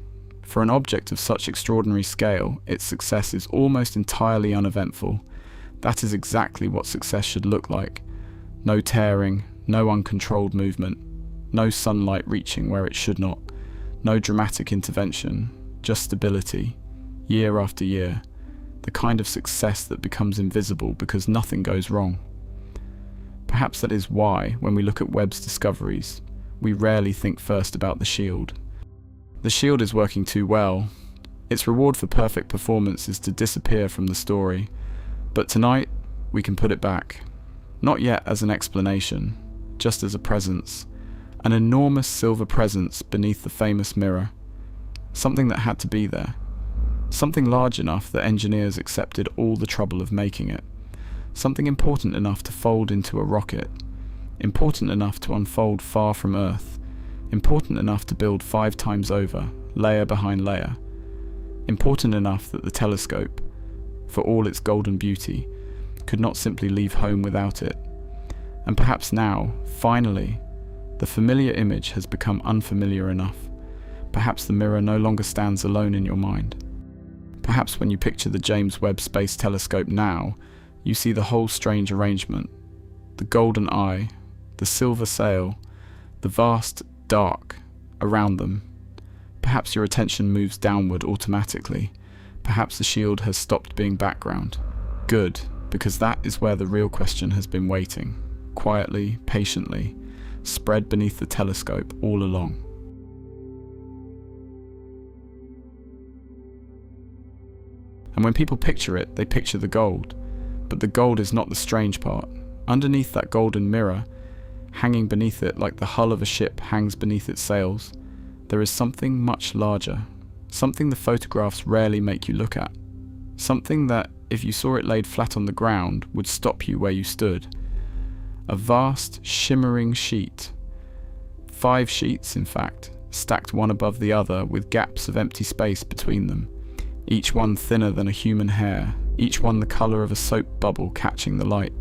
For an object of such extraordinary scale, its success is almost entirely uneventful. That is exactly what success should look like. No tearing, no uncontrolled movement, no sunlight reaching where it should not, no dramatic intervention, just stability, year after year, the kind of success that becomes invisible because nothing goes wrong. Perhaps that is why, when we look at Webb's discoveries, we rarely think first about the shield. The shield is working too well. Its reward for perfect performance is to disappear from the story. But tonight, we can put it back. Not yet as an explanation, just as a presence. An enormous silver presence beneath the famous mirror. Something that had to be there. Something large enough that engineers accepted all the trouble of making it. Something important enough to fold into a rocket. Important enough to unfold far from Earth. Important enough to build 5 times over, layer behind layer. Important enough that the telescope, for all its golden beauty, could not simply leave home without it. And perhaps now, finally, the familiar image has become unfamiliar enough. Perhaps the mirror no longer stands alone in your mind. Perhaps when you picture the James Webb Space Telescope now, you see the whole strange arrangement. The golden eye, the silver sail, the vast dark around them. Perhaps your attention moves downward automatically. Perhaps the shield has stopped being background. Good, because that is where the real question has been waiting, quietly, patiently, spread beneath the telescope all along. And when people picture it, they picture the gold. But the gold is not the strange part. Underneath that golden mirror, hanging beneath it like the hull of a ship hangs beneath its sails, there is something much larger. Something the photographs rarely make you look at. Something that, if you saw it laid flat on the ground, would stop you where you stood. A vast, shimmering sheet. 5 sheets, in fact, stacked one above the other with gaps of empty space between them. Each one thinner than a human hair, each one the colour of a soap bubble catching the light.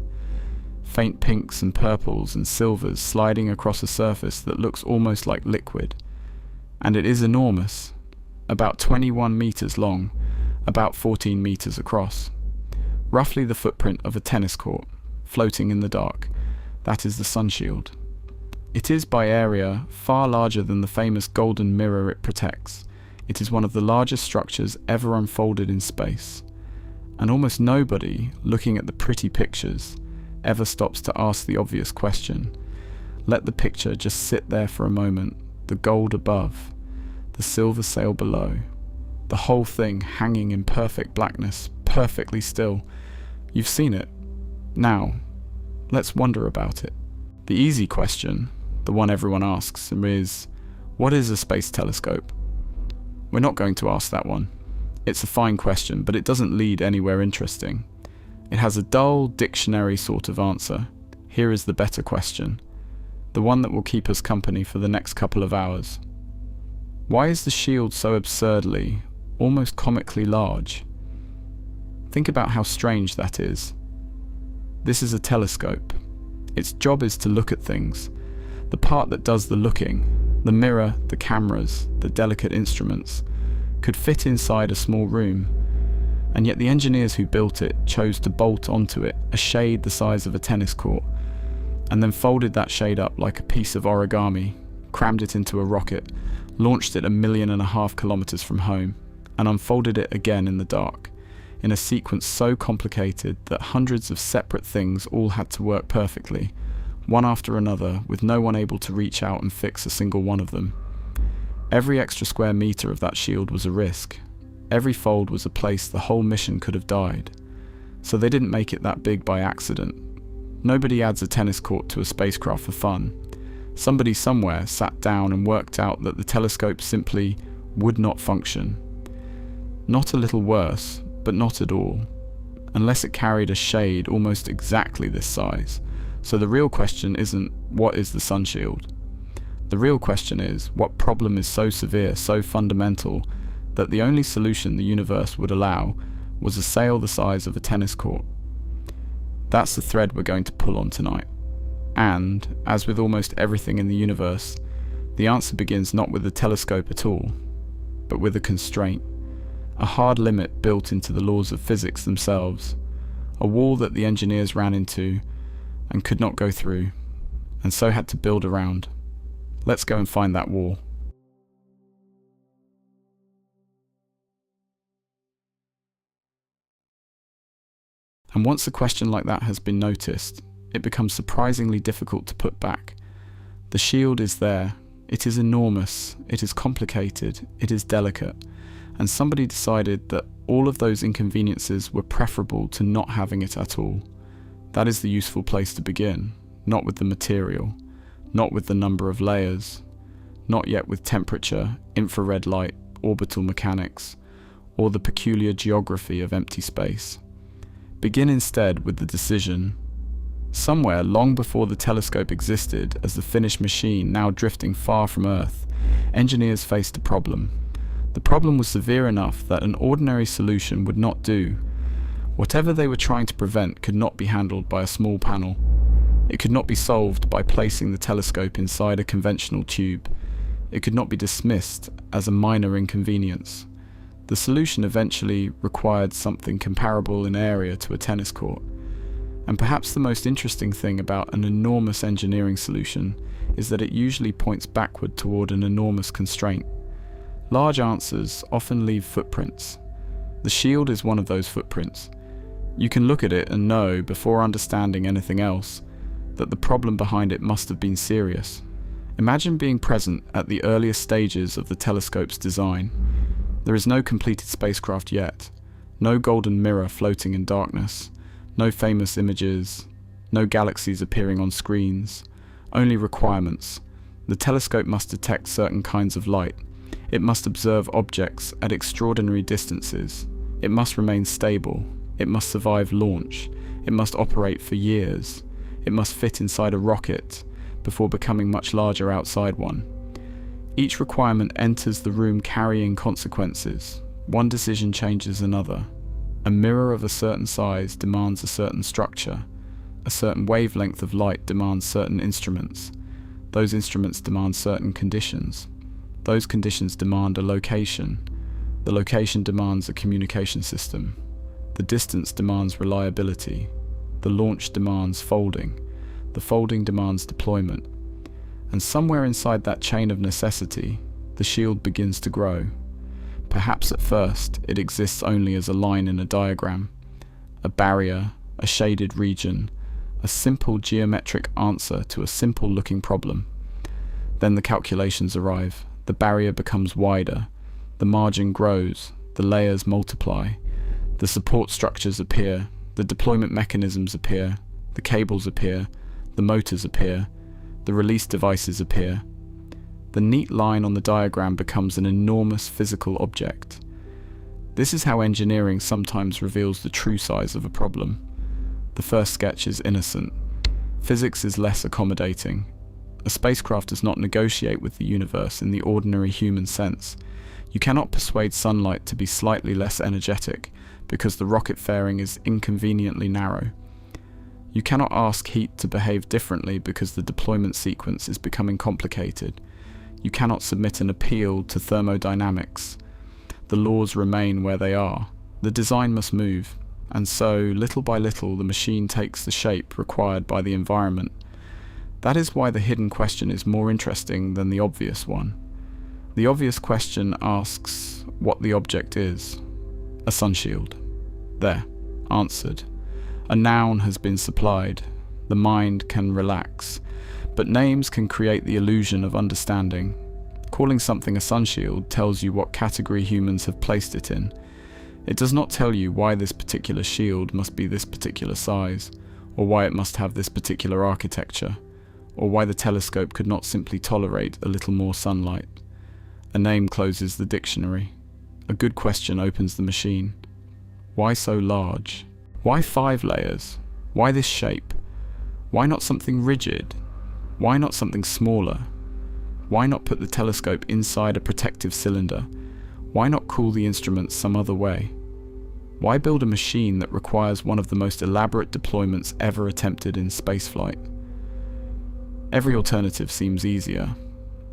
Faint pinks and purples and silvers sliding across a surface that looks almost like liquid. And it is enormous, about 21 metres long, about 14 metres across. Roughly the footprint of a tennis court, floating in the dark. That is the Sunshield. It is by area far larger than the famous golden mirror it protects. It is one of the largest structures ever unfolded in space. And almost nobody, looking at the pretty pictures, ever stops to ask the obvious question. Let the picture just sit there for a moment, the gold above, the silver sail below, the whole thing hanging in perfect blackness, perfectly still. You've seen it. Now, Let's wonder about it. The easy question, the one everyone asks, is, what is a space telescope? We're not going to ask that one. It's a fine question, but it doesn't lead anywhere interesting. It has a dull, dictionary sort of answer. Here is the better question, the one that will keep us company for the next couple of hours. Why is the shield so absurdly, almost comically large? Think about how strange that is. This is a telescope. Its job is to look at things. The part that does the looking, the mirror, the cameras, the delicate instruments, could fit inside a small room, and yet the engineers who built it chose to bolt onto it a shade the size of a tennis court, and then folded that shade up like a piece of origami, crammed it into a rocket, launched it 1.5 million kilometers from home, and unfolded it again in the dark, in a sequence so complicated that hundreds of separate things all had to work perfectly, one after another, with no one able to reach out and fix a single one of them. Every extra square meter of that shield was a risk. Every fold was a place the whole mission could have died. So they didn't make it that big by accident. Nobody adds a tennis court to a spacecraft for fun. Somebody somewhere sat down and worked out that the telescope simply would not function. Not a little worse, but not at all, unless it carried a shade almost exactly this size. So the real question isn't, what is the Sunshield? The real question is, what problem is so severe, so fundamental, that the only solution the universe would allow was a sail the size of a tennis court? That's the thread we're going to pull on tonight. And, as with almost everything in the universe, the answer begins not with the telescope at all, but with a constraint, a hard limit built into the laws of physics themselves, a wall that the engineers ran into and could not go through, and so had to build around. Let's go and find that wall. And once a question like that has been noticed, it becomes surprisingly difficult to put back. The shield is there. It is enormous. It is complicated. It is delicate. And somebody decided that all of those inconveniences were preferable to not having it at all. That is the useful place to begin, not with the material, not with the number of layers, not yet with temperature, infrared light, orbital mechanics, or the peculiar geography of empty space. Begin instead with the decision. Somewhere long before the telescope existed as the finished machine now drifting far from Earth, engineers faced a problem. The problem was severe enough that an ordinary solution would not do. Whatever they were trying to prevent could not be handled by a small panel. It could not be solved by placing the telescope inside a conventional tube. It could not be dismissed as a minor inconvenience. The solution eventually required something comparable in area to a tennis court. And perhaps the most interesting thing about an enormous engineering solution is that it usually points backward toward an enormous constraint. Large answers often leave footprints. The shield is one of those footprints. You can look at it and know, before understanding anything else, that the problem behind it must have been serious. Imagine being present at the earliest stages of the telescope's design. There is no completed spacecraft yet, no golden mirror floating in darkness, no famous images, no galaxies appearing on screens, only requirements. The telescope must detect certain kinds of light. It must observe objects at extraordinary distances. It must remain stable. It must survive launch. It must operate for years. It must fit inside a rocket before becoming much larger outside one. Each requirement enters the room carrying consequences. One decision changes another. A mirror of a certain size demands a certain structure. A certain wavelength of light demands certain instruments. Those instruments demand certain conditions. Those conditions demand a location. The location demands a communication system. The distance demands reliability. The launch demands folding. The folding demands deployment. And somewhere inside that chain of necessity, the shield begins to grow. Perhaps at first it exists only as a line in a diagram, a barrier, a shaded region, a simple geometric answer to a simple looking problem. Then the calculations arrive. The barrier becomes wider, the margin grows, the layers multiply, the support structures appear, the deployment mechanisms appear, The cables appear, the motors appear, the release devices appear. The neat line on the diagram becomes an enormous physical object. This is how engineering sometimes reveals the true size of a problem. The first sketch is innocent. Physics is less accommodating. A spacecraft does not negotiate with the universe in the ordinary human sense. You cannot persuade sunlight to be slightly less energetic because the rocket fairing is inconveniently narrow. You cannot ask heat to behave differently because the deployment sequence is becoming complicated. You cannot submit an appeal to thermodynamics. The laws remain where they are. The design must move, and so, little by little, the machine takes the shape required by the environment. That is why the hidden question is more interesting than the obvious one. The obvious question asks what the object is. A sunshield. There, answered. A noun has been supplied. The mind can relax. But names can create the illusion of understanding. Calling something a sunshield tells you what category humans have placed it in. It does not tell you why this particular shield must be this particular size, or why it must have this particular architecture, or why the telescope could not simply tolerate a little more sunlight. A name closes the dictionary. A good question opens the machine. Why so large? Why 5 layers? Why this shape? Why not something rigid? Why not something smaller? Why not put the telescope inside a protective cylinder? Why not cool the instruments some other way? Why build a machine that requires one of the most elaborate deployments ever attempted in spaceflight? Every alternative seems easier,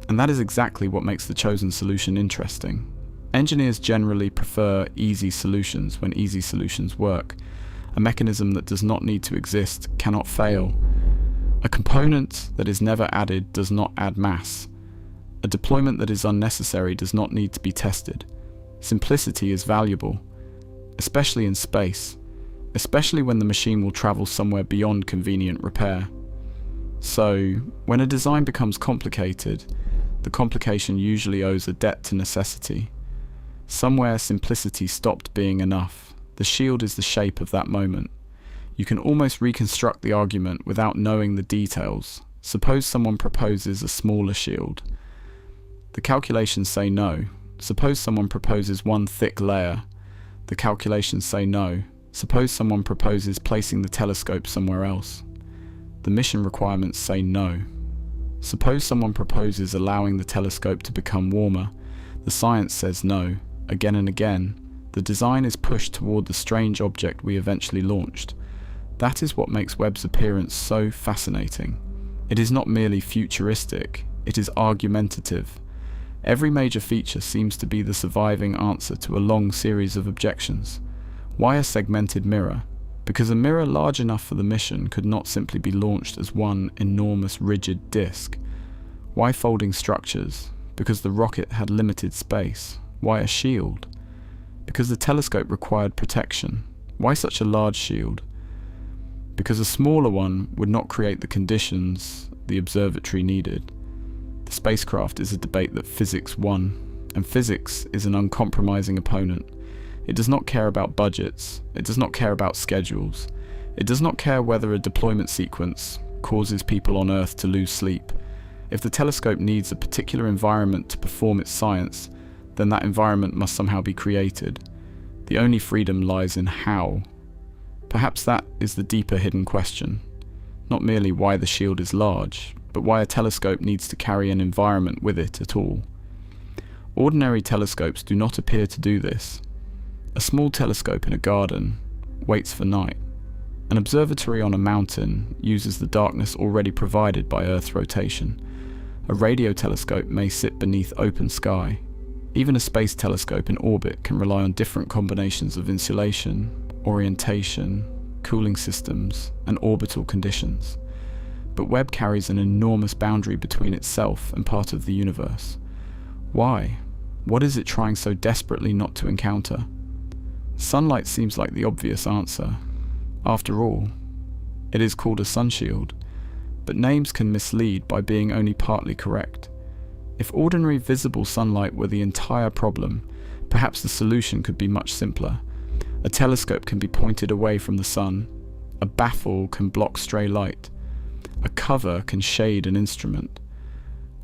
and that is exactly what makes the chosen solution interesting. Engineers generally prefer easy solutions when easy solutions work. A mechanism that does not need to exist cannot fail. A component that is never added does not add mass. A deployment that is unnecessary does not need to be tested. Simplicity is valuable, especially in space, especially when the machine will travel somewhere beyond convenient repair. So, when a design becomes complicated, the complication usually owes a debt to necessity. Somewhere simplicity stopped being enough. The shield is the shape of that moment. You can almost reconstruct the argument without knowing the details. Suppose someone proposes a smaller shield. The calculations say no. Suppose someone proposes one thick layer. The calculations say no. Suppose someone proposes placing the telescope somewhere else. The mission requirements say no. Suppose someone proposes allowing the telescope to become warmer. The science says no. Again and again, the design is pushed toward the strange object we eventually launched. That is what makes Webb's appearance so fascinating. It is not merely futuristic, it is argumentative. Every major feature seems to be the surviving answer to a long series of objections. Why a segmented mirror? Because a mirror large enough for the mission could not simply be launched as one enormous rigid disk. Why folding structures? Because the rocket had limited space. Why a shield? Because the telescope required protection. Why such a large shield? Because a smaller one would not create the conditions the observatory needed. The spacecraft is a debate that physics won, and physics is an uncompromising opponent. It does not care about budgets, it does not care about schedules, it does not care whether a deployment sequence causes people on Earth to lose sleep. If the telescope needs a particular environment to perform its science, then that environment must somehow be created. The only freedom lies in how. Perhaps that is the deeper hidden question. Not merely why the shield is large, but why a telescope needs to carry an environment with it at all. Ordinary telescopes do not appear to do this. A small telescope in a garden waits for night. An observatory on a mountain uses the darkness already provided by Earth's rotation. A radio telescope may sit beneath open sky. Even a space telescope in orbit can rely on different combinations of insulation, orientation, cooling systems, and orbital conditions. But Webb carries an enormous boundary between itself and part of the universe. Why? What is it trying so desperately not to encounter? Sunlight seems like the obvious answer. After all, it is called a sunshield, but names can mislead by being only partly correct. If ordinary visible sunlight were the entire problem, perhaps the solution could be much simpler. A telescope can be pointed away from the sun. A baffle can block stray light. A cover can shade an instrument.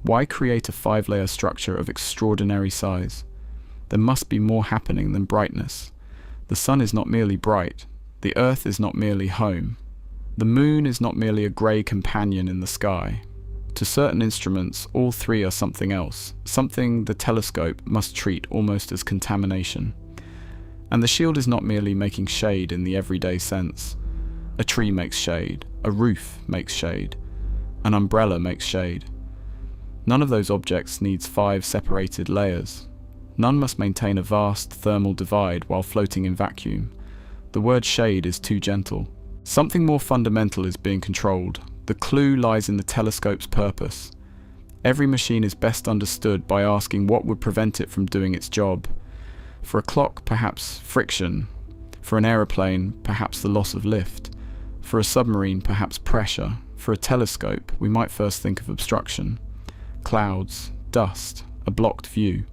Why create a 5-layer structure of extraordinary size? There must be more happening than brightness. The sun is not merely bright. The earth is not merely home. The moon is not merely a grey companion in the sky. To certain instruments, all three are something else, something the telescope must treat almost as contamination. And the shield is not merely making shade in the everyday sense. A tree makes shade, a roof makes shade, an umbrella makes shade. None of those objects needs 5 separated layers. None must maintain a vast thermal divide while floating in vacuum. The word shade is too gentle. Something more fundamental is being controlled. The clue lies in the telescope's purpose. Every machine is best understood by asking what would prevent it from doing its job. For a clock, perhaps friction. For an aeroplane, perhaps the loss of lift. For a submarine, perhaps pressure. For a telescope, we might first think of obstruction. Clouds, dust, a blocked view.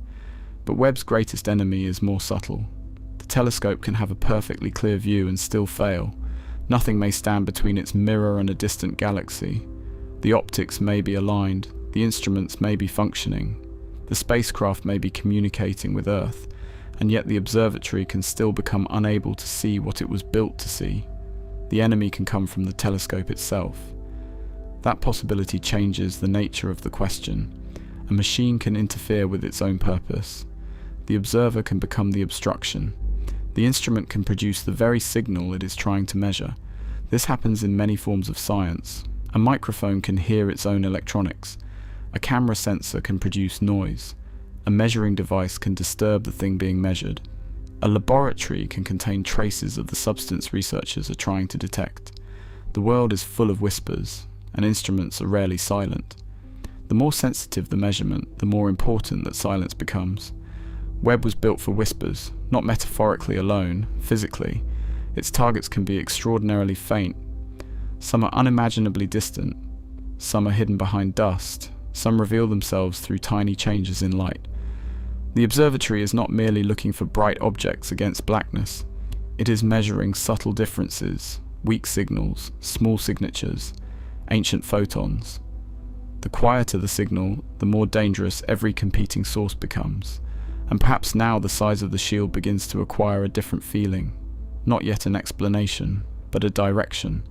But Webb's greatest enemy is more subtle. The telescope can have a perfectly clear view and still fail. Nothing may stand between its mirror and a distant galaxy. The optics may be aligned, the instruments may be functioning, the spacecraft may be communicating with Earth, and yet the observatory can still become unable to see what it was built to see. The enemy can come from the telescope itself. That possibility changes the nature of the question. A machine can interfere with its own purpose. The observer can become the obstruction. The instrument can produce the very signal it is trying to measure. This happens in many forms of science. A microphone can hear its own electronics. A camera sensor can produce noise. A measuring device can disturb the thing being measured. A laboratory can contain traces of the substance researchers are trying to detect. The world is full of whispers, and instruments are rarely silent. The more sensitive the measurement, the more important that silence becomes. Webb was built for whispers, not metaphorically alone, physically. Its targets can be extraordinarily faint. Some are unimaginably distant. Some are hidden behind dust. Some reveal themselves through tiny changes in light. The observatory is not merely looking for bright objects against blackness. It is measuring subtle differences, weak signals, small signatures, ancient photons. The quieter the signal, the more dangerous every competing source becomes. And perhaps now the size of the shield begins to acquire a different feeling. Not yet an explanation, but a direction.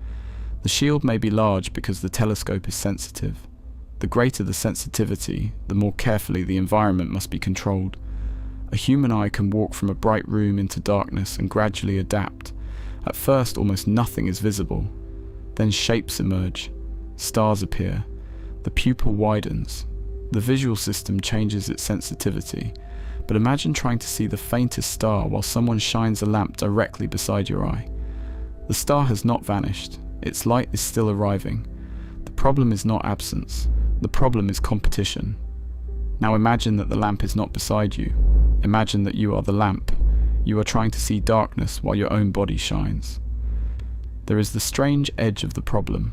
The shield may be large because the telescope is sensitive. The greater the sensitivity, the more carefully the environment must be controlled. A human eye can walk from a bright room into darkness and gradually adapt. At first, almost nothing is visible. Then shapes emerge. Stars appear. The pupil widens. The visual system changes its sensitivity. But imagine trying to see the faintest star while someone shines a lamp directly beside your eye. The star has not vanished. Its light is still arriving. The problem is not absence. The problem is competition. Now imagine that the lamp is not beside you. Imagine that you are the lamp. You are trying to see darkness while your own body shines. There is the strange edge of the problem.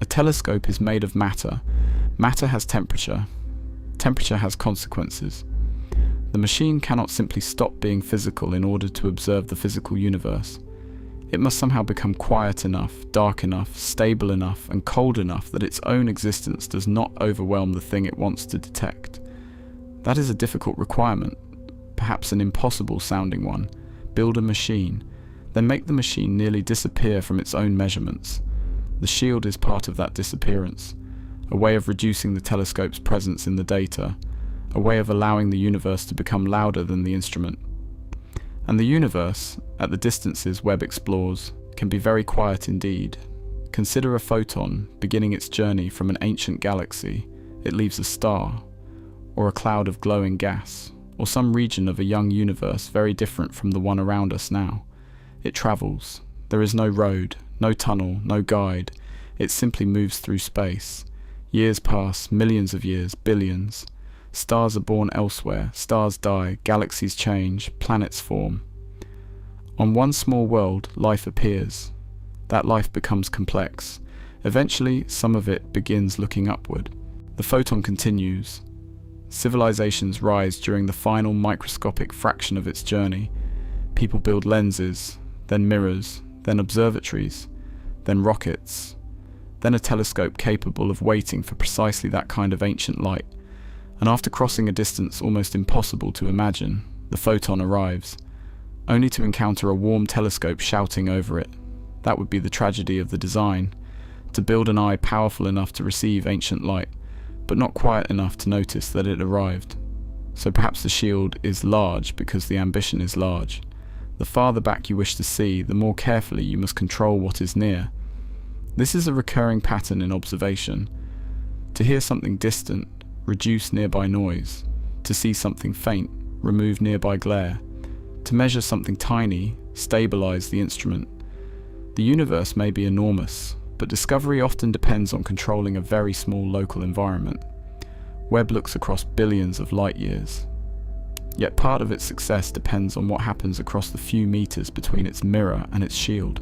A telescope is made of matter. Matter has temperature. Temperature has consequences. The machine cannot simply stop being physical in order to observe the physical universe. It must somehow become quiet enough, dark enough, stable enough, and cold enough that its own existence does not overwhelm the thing it wants to detect. That is a difficult requirement, perhaps an impossible sounding one. Build a machine, then make the machine nearly disappear from its own measurements. The shield is part of that disappearance, a way of reducing the telescope's presence in the data, a way of allowing the universe to become louder than the instrument. And the universe, at the distances Webb explores, can be very quiet indeed. Consider a photon beginning its journey from an ancient galaxy. It leaves a star, or a cloud of glowing gas, or some region of a young universe very different from the one around us now. It travels. There is no road, no tunnel, no guide. It simply moves through space. Years pass, millions of years, billions. Stars are born elsewhere, stars die, galaxies change, planets form. On one small world, life appears. That life becomes complex. Eventually, some of it begins looking upward. The photon continues. Civilizations rise during the final microscopic fraction of its journey. People build lenses, then mirrors, then observatories. then rockets, then a telescope capable of waiting for precisely that kind of ancient light, and after crossing a distance almost impossible to imagine, the photon arrives, only to encounter a warm telescope shouting over it. That would be the tragedy of the design, to build an eye powerful enough to receive ancient light, but not quiet enough to notice that it arrived. So perhaps the shield is large because the ambition is large. The farther back you wish to see, the more carefully you must control what is near. This is a recurring pattern in observation. To hear something distant, reduce nearby noise. To see something faint, remove nearby glare. To measure something tiny, stabilize the instrument. The universe may be enormous, but discovery often depends on controlling a very small local environment. Webb looks across billions of light years. Yet part of its success depends on what happens across the few meters between its mirror and its shield.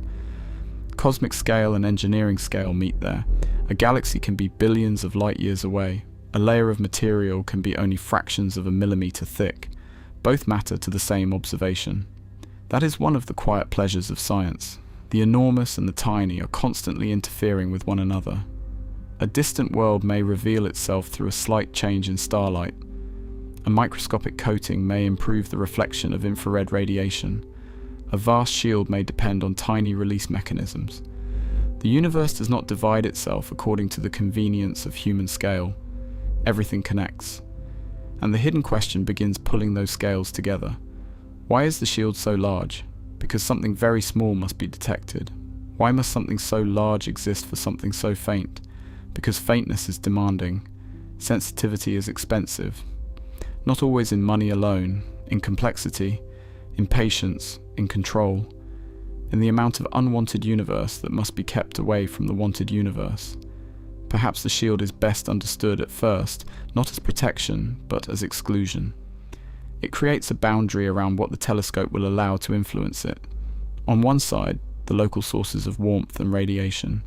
Cosmic scale and engineering scale meet there. A galaxy can be billions of light years away. A layer of material can be only fractions of a millimeter thick. Both matter to the same observation. That is one of the quiet pleasures of science. The enormous and the tiny are constantly interfering with one another. A distant world may reveal itself through a slight change in starlight. A microscopic coating may improve the reflection of infrared radiation. A vast shield may depend on tiny release mechanisms. The universe does not divide itself according to the convenience of human scale. Everything connects. And the hidden question begins pulling those scales together. Why is the shield so large? Because something very small must be detected. Why must something so large exist for something so faint? Because faintness is demanding. Sensitivity is expensive. Not always in money alone, in complexity, in patience, in control, in the amount of unwanted universe that must be kept away from the wanted universe. Perhaps the shield is best understood at first, not as protection, but as exclusion. It creates a boundary around what the telescope will allow to influence it. On one side, the local sources of warmth and radiation.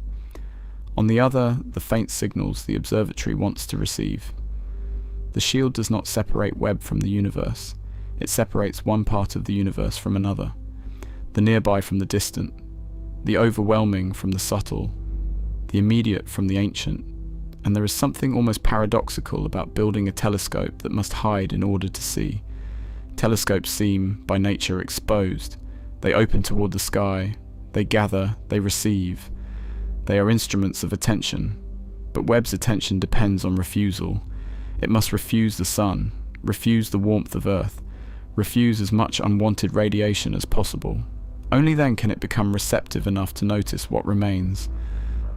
On the other, the faint signals the observatory wants to receive. The shield does not separate Webb from the universe. It separates one part of the universe from another. The nearby from the distant. The overwhelming from the subtle. The immediate from the ancient. And there is something almost paradoxical about building a telescope that must hide in order to see. Telescopes seem, by nature, exposed. They open toward the sky. They gather. They receive. They are instruments of attention. But Webb's attention depends on refusal. It must refuse the sun, refuse the warmth of Earth, refuse as much unwanted radiation as possible. Only then can it become receptive enough to notice what remains.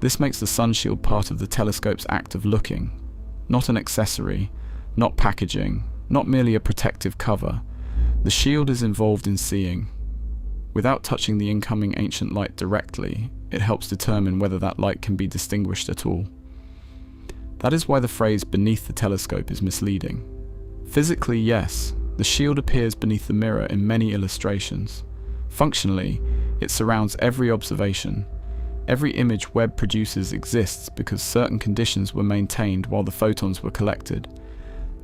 This makes the sunshield part of the telescope's act of looking, not an accessory, not packaging, not merely a protective cover. The shield is involved in seeing. Without touching the incoming ancient light directly, it helps determine whether that light can be distinguished at all. That is why the phrase beneath the telescope is misleading. Physically, yes, the shield appears beneath the mirror in many illustrations. Functionally, it surrounds every observation. Every image Webb produces exists because certain conditions were maintained while the photons were collected.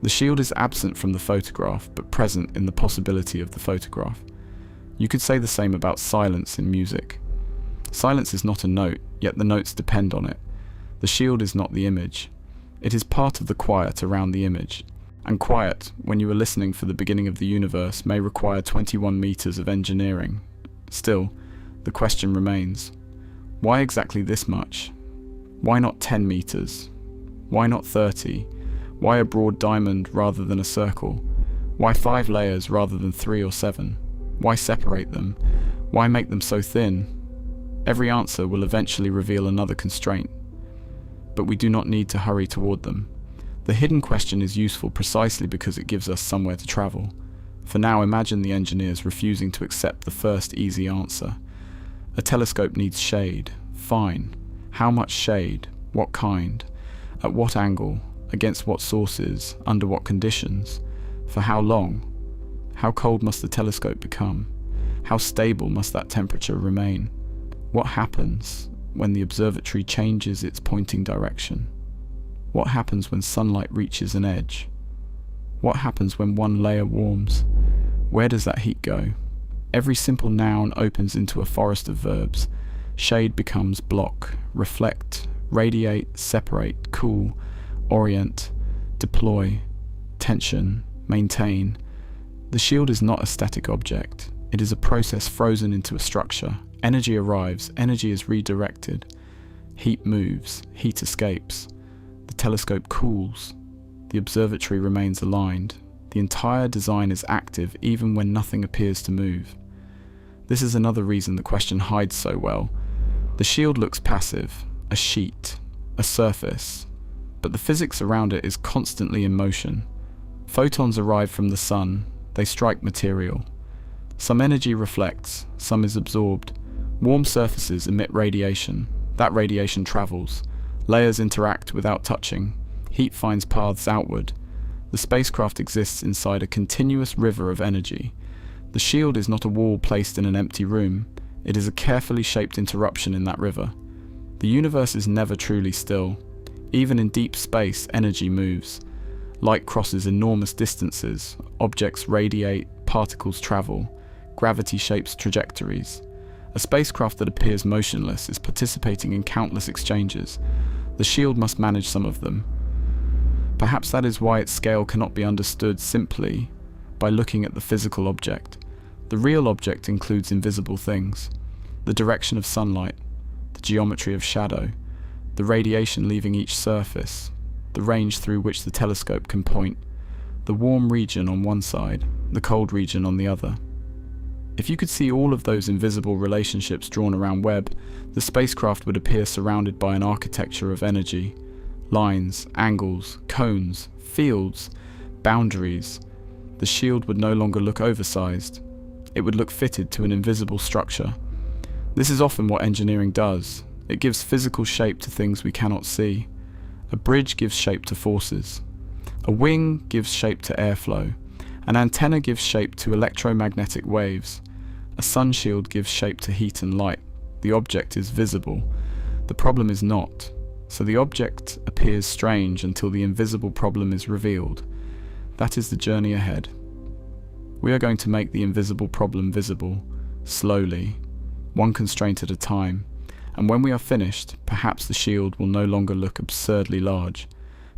The shield is absent from the photograph, but present in the possibility of the photograph. You could say the same about silence in music. Silence is not a note, yet the notes depend on it. The shield is not the image. It is part of the quiet around the image. And quiet, when you are listening for the beginning of the universe, may require 21 meters of engineering. Still, the question remains. Why exactly this much? Why not 10 meters? Why not 30? Why a broad diamond rather than a circle? Why 5 layers rather than 3 or 7? Why separate them? Why make them so thin? Every answer will eventually reveal another constraint. But we do not need to hurry toward them. The hidden question is useful precisely because it gives us somewhere to travel. For now, imagine the engineers refusing to accept the first easy answer. A telescope needs shade. Fine. How much shade? What kind? At what angle? Against what sources? Under what conditions? For how long? How cold must the telescope become? How stable must that temperature remain? What happens when the observatory changes its pointing direction? What happens when sunlight reaches an edge? What happens when one layer warms? Where does that heat go? Every simple noun opens into a forest of verbs. Shade becomes block, reflect, radiate, separate, cool, orient, deploy, tension, maintain. The shield is not a static object. It is a process frozen into a structure. Energy arrives, energy is redirected. Heat moves, heat escapes. The telescope cools. The observatory remains aligned. The entire design is active even when nothing appears to move. This is another reason the question hides so well. The shield looks passive, a sheet, a surface, but the physics around it is constantly in motion. Photons arrive from the sun, they strike material. Some energy reflects, some is absorbed. Warm surfaces emit radiation. That radiation travels. Layers interact without touching. Heat finds paths outward. The spacecraft exists inside a continuous river of energy. The shield is not a wall placed in an empty room. It is a carefully shaped interruption in that river. The universe is never truly still. Even in deep space, energy moves. Light crosses enormous distances. Objects radiate, particles travel. Gravity shapes trajectories. A spacecraft that appears motionless is participating in countless exchanges. The shield must manage some of them. Perhaps that is why its scale cannot be understood simply by looking at the physical object. The real object includes invisible things: the direction of sunlight, the geometry of shadow, the radiation leaving each surface, the range through which the telescope can point, the warm region on one side, the cold region on the other. If you could see all of those invisible relationships drawn around Webb, the spacecraft would appear surrounded by an architecture of energy: lines, angles, cones, fields, boundaries. The shield would no longer look oversized. It would look fitted to an invisible structure. This is often what engineering does. It gives physical shape to things we cannot see. A bridge gives shape to forces. A wing gives shape to airflow. An antenna gives shape to electromagnetic waves. A sunshield gives shape to heat and light. The object is visible. The problem is not. So the object appears strange until the invisible problem is revealed. That is the journey ahead. We are going to make the invisible problem visible, slowly, one constraint at a time, and when we are finished, perhaps the shield will no longer look absurdly large.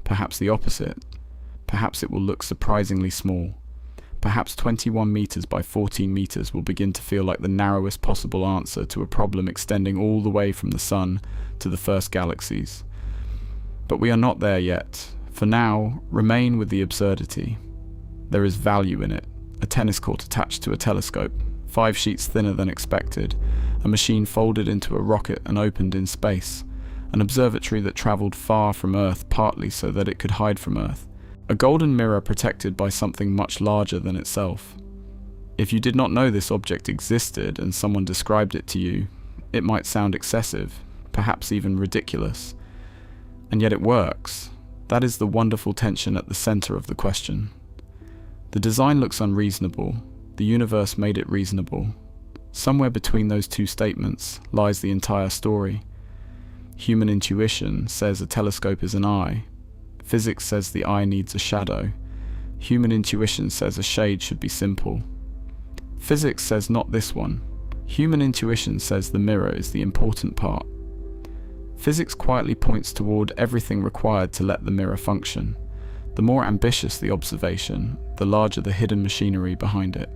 Perhaps the opposite. Perhaps it will look surprisingly small. Perhaps 21 meters by 14 meters will begin to feel like the narrowest possible answer to a problem extending all the way from the sun to the first galaxies. But we are not there yet. For now, remain with the absurdity. There is value in it. A tennis court attached to a telescope, 5 sheets thinner than expected, a machine folded into a rocket and opened in space, an observatory that travelled far from Earth partly so that it could hide from Earth, a golden mirror protected by something much larger than itself. If you did not know this object existed and someone described it to you, it might sound excessive, perhaps even ridiculous. And yet it works. That is the wonderful tension at the centre of the question. The design looks unreasonable. The universe made it reasonable. Somewhere between those two statements lies the entire story. Human intuition says a telescope is an eye. Physics says the eye needs a shadow. Human intuition says a shade should be simple. Physics says not this one. Human intuition says the mirror is the important part. Physics quietly points toward everything required to let the mirror function. The more ambitious the observation, the larger the hidden machinery behind it.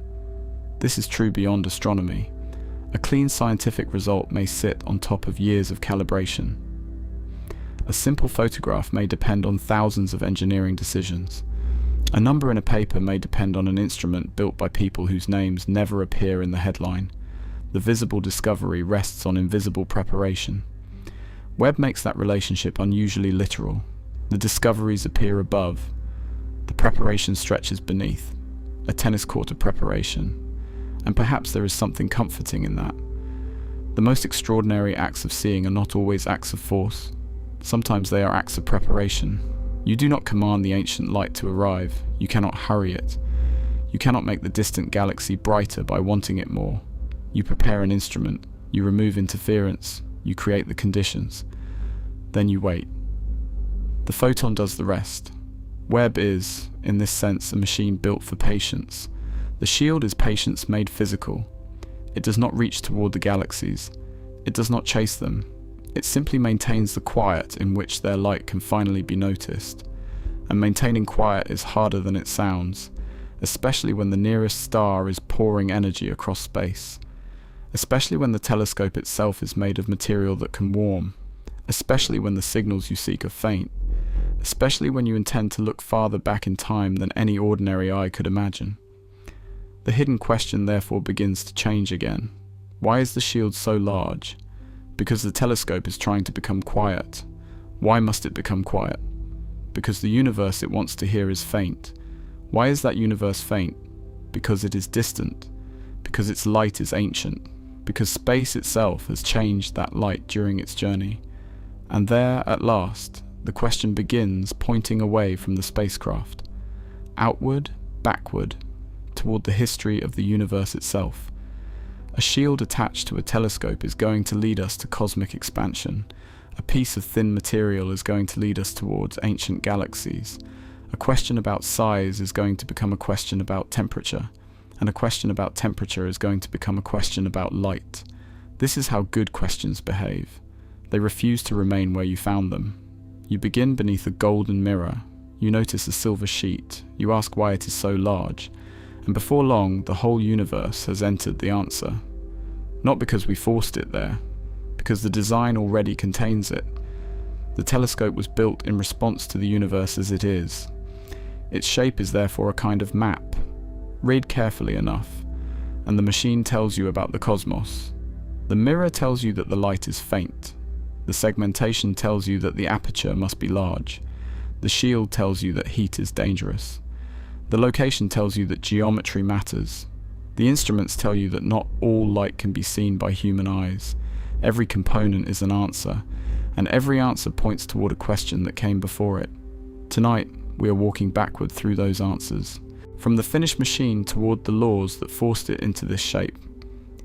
This is true beyond astronomy. A clean scientific result may sit on top of years of calibration. A simple photograph may depend on thousands of engineering decisions. A number in a paper may depend on an instrument built by people whose names never appear in the headline. The visible discovery rests on invisible preparation. Webb makes that relationship unusually literal. The discoveries appear above. The preparation stretches beneath. A tennis court of preparation. And perhaps there is something comforting in that. The most extraordinary acts of seeing are not always acts of force. Sometimes they are acts of preparation. You do not command the ancient light to arrive. You cannot hurry it. You cannot make the distant galaxy brighter by wanting it more. You prepare an instrument. You remove interference. You create the conditions. Then you wait. The photon does the rest. Webb is, in this sense, a machine built for patience. The shield is patience made physical. It does not reach toward the galaxies. It does not chase them. It simply maintains the quiet in which their light can finally be noticed. And maintaining quiet is harder than it sounds, especially when the nearest star is pouring energy across space. Especially when the telescope itself is made of material that can warm. Especially when the signals you seek are faint. Especially when you intend to look farther back in time than any ordinary eye could imagine. The hidden question therefore begins to change again. Why is the shield so large? Because the telescope is trying to become quiet. Why must it become quiet? Because the universe it wants to hear is faint. Why is that universe faint? Because it is distant. Because its light is ancient. Because space itself has changed that light during its journey. And there, at last, the question begins pointing away from the spacecraft. Outward, backward, toward the history of the universe itself. A shield attached to a telescope is going to lead us to cosmic expansion. A piece of thin material is going to lead us towards ancient galaxies. A question about size is going to become a question about temperature, and a question about temperature is going to become a question about light. This is how good questions behave. They refuse to remain where you found them. You begin beneath a golden mirror. You notice a silver sheet. You ask why it is so large. And before long, the whole universe has entered the answer. Not because we forced it there, because the design already contains it. The telescope was built in response to the universe as it is. Its shape is therefore a kind of map. Read carefully enough, and the machine tells you about the cosmos. The mirror tells you that the light is faint. The segmentation tells you that the aperture must be large. The shield tells you that heat is dangerous. The location tells you that geometry matters. The instruments tell you that not all light can be seen by human eyes. Every component is an answer, and every answer points toward a question that came before it. Tonight, we are walking backward through those answers, from the finished machine toward the laws that forced it into this shape.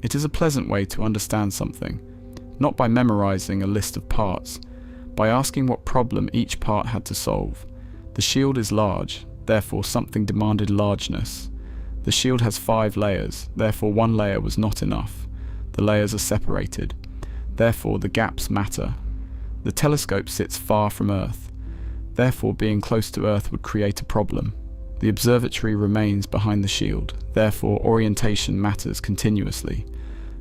It is a pleasant way to understand something, not by memorizing a list of parts, by asking what problem each part had to solve. The shield is large, therefore something demanded largeness. The shield has 5 layers, therefore one layer was not enough. The layers are separated, therefore the gaps matter. The telescope sits far from Earth, therefore being close to Earth would create a problem. The observatory remains behind the shield, therefore orientation matters continuously.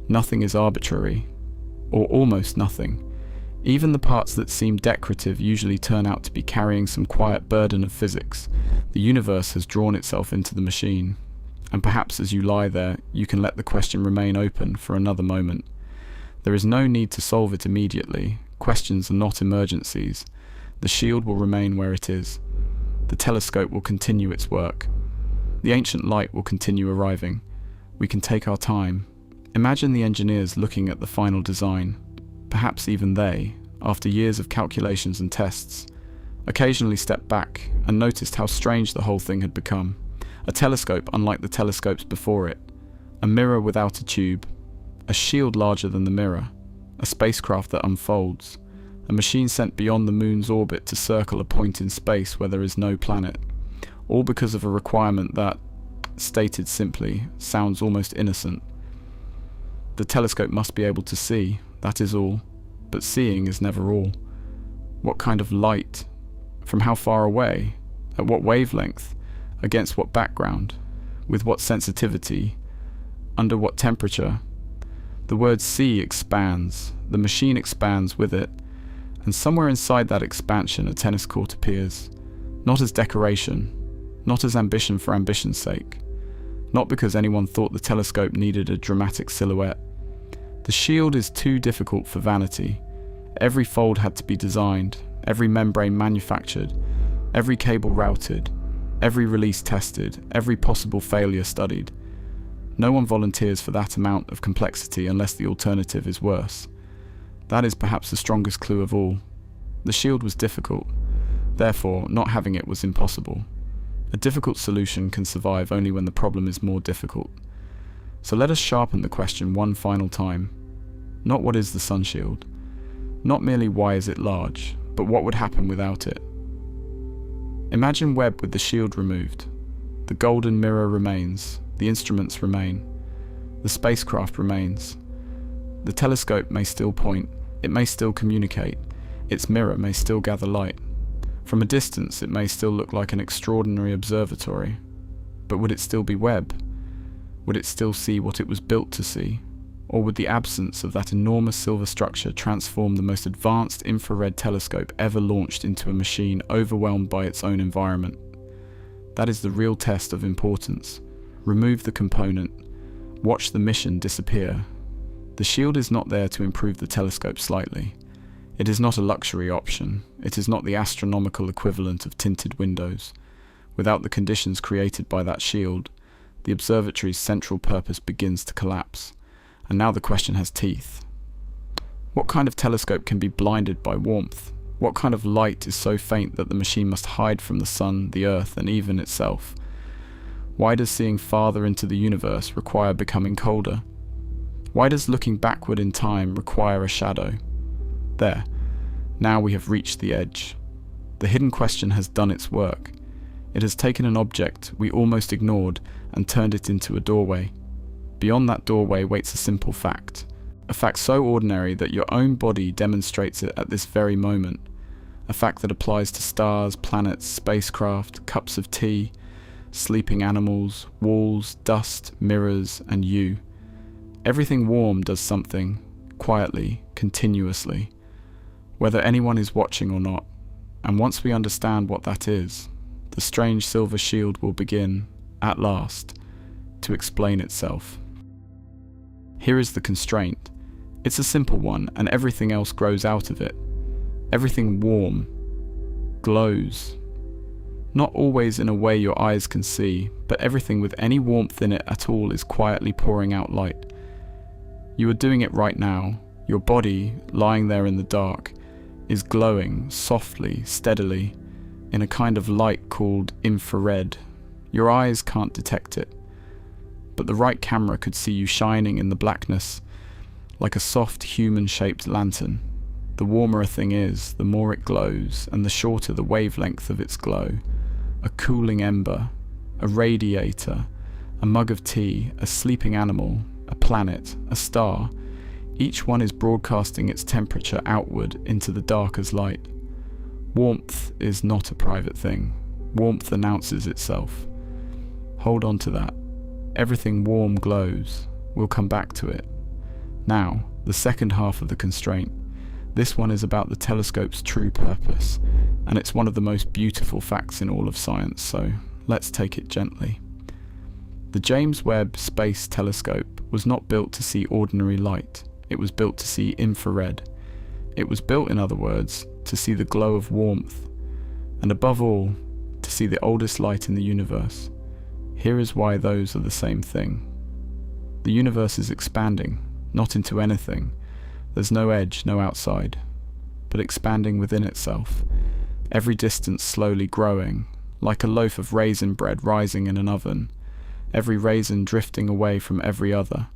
Nothing is arbitrary, or almost nothing. Even the parts that seem decorative usually turn out to be carrying some quiet burden of physics. The universe has drawn itself into the machine, and perhaps as you lie there, you can let the question remain open for another moment. There is no need to solve it immediately. Questions are not emergencies. The shield will remain where it is. The telescope will continue its work. The ancient light will continue arriving. We can take our time. Imagine the engineers looking at the final design. Perhaps even they, after years of calculations and tests, occasionally stepped back and noticed how strange the whole thing had become. A telescope unlike the telescopes before it. A mirror without a tube. A shield larger than the mirror. A spacecraft that unfolds. A machine sent beyond the moon's orbit to circle a point in space where there is no planet. All because of a requirement that, stated simply, sounds almost innocent. The telescope must be able to see, that is all. But seeing is never all. What kind of light? From how far away? At what wavelength? Against what background? With what sensitivity? Under what temperature? The word see expands. The machine expands with it. And somewhere inside that expansion a tennis court appears. Not as decoration. Not as ambition for ambition's sake. Not because anyone thought the telescope needed a dramatic silhouette. The shield is too difficult for vanity. Every fold had to be designed, every membrane manufactured, every cable routed, every release tested, every possible failure studied. No one volunteers for that amount of complexity unless the alternative is worse. That is perhaps the strongest clue of all. The shield was difficult, therefore not having it was impossible. A difficult solution can survive only when the problem is more difficult. So let us sharpen the question one final time. Not what is the Sunshield? Not merely why is it large, but what would happen without it? Imagine Webb with the shield removed. The golden mirror remains, the instruments remain, the spacecraft remains. The telescope may still point, it may still communicate, its mirror may still gather light. From a distance it may still look like an extraordinary observatory. But would it still be Webb? Would it still see what it was built to see? Or would the absence of that enormous silver structure transform the most advanced infrared telescope ever launched into a machine overwhelmed by its own environment? That is the real test of importance. Remove the component. Watch the mission disappear. The shield is not there to improve the telescope slightly. It is not a luxury option. It is not the astronomical equivalent of tinted windows. Without the conditions created by that shield, the observatory's central purpose begins to collapse. And now the question has teeth. What kind of telescope can be blinded by warmth? What kind of light is so faint that the machine must hide from the sun, the earth, and even itself? Why does seeing farther into the universe require becoming colder? Why does looking backward in time require a shadow? There. Now we have reached the edge. The hidden question has done its work. It has taken an object we almost ignored and turned it into a doorway. Beyond that doorway waits a simple fact. A fact so ordinary that your own body demonstrates it at this very moment. A fact that applies to stars, planets, spacecraft, cups of tea, sleeping animals, walls, dust, mirrors, and you. Everything warm does something, quietly, continuously, whether anyone is watching or not. And once we understand what that is, the strange silver shield will begin, at last, to explain itself. Here is the constraint. It's a simple one, and everything else grows out of it. Everything warm, glows. Not always in a way your eyes can see, but everything with any warmth in it at all is quietly pouring out light. You are doing it right now. Your body, lying there in the dark, is glowing softly, steadily, in a kind of light called infrared. Your eyes can't detect it, but the right camera could see you shining in the blackness, like a soft human-shaped lantern. The warmer a thing is, the more it glows, and the shorter the wavelength of its glow. A cooling ember, a radiator, a mug of tea, a sleeping animal, a planet, a star. Each one is broadcasting its temperature outward into the dark as light. Warmth is not a private thing. Warmth announces itself. Hold on to that. Everything warm glows. We'll come back to it. Now, the second half of the constraint. This one is about the telescope's true purpose, and it's one of the most beautiful facts in all of science, so let's take it gently. The James Webb Space Telescope was not built to see ordinary light. It was built to see infrared. It was built, in other words, to see the glow of warmth, and above all, to see the oldest light in the universe. Here is why those are the same thing. The universe is expanding, not into anything. There's no edge, no outside, but expanding within itself, every distance slowly growing, like a loaf of raisin bread rising in an oven, every raisin drifting away from every other.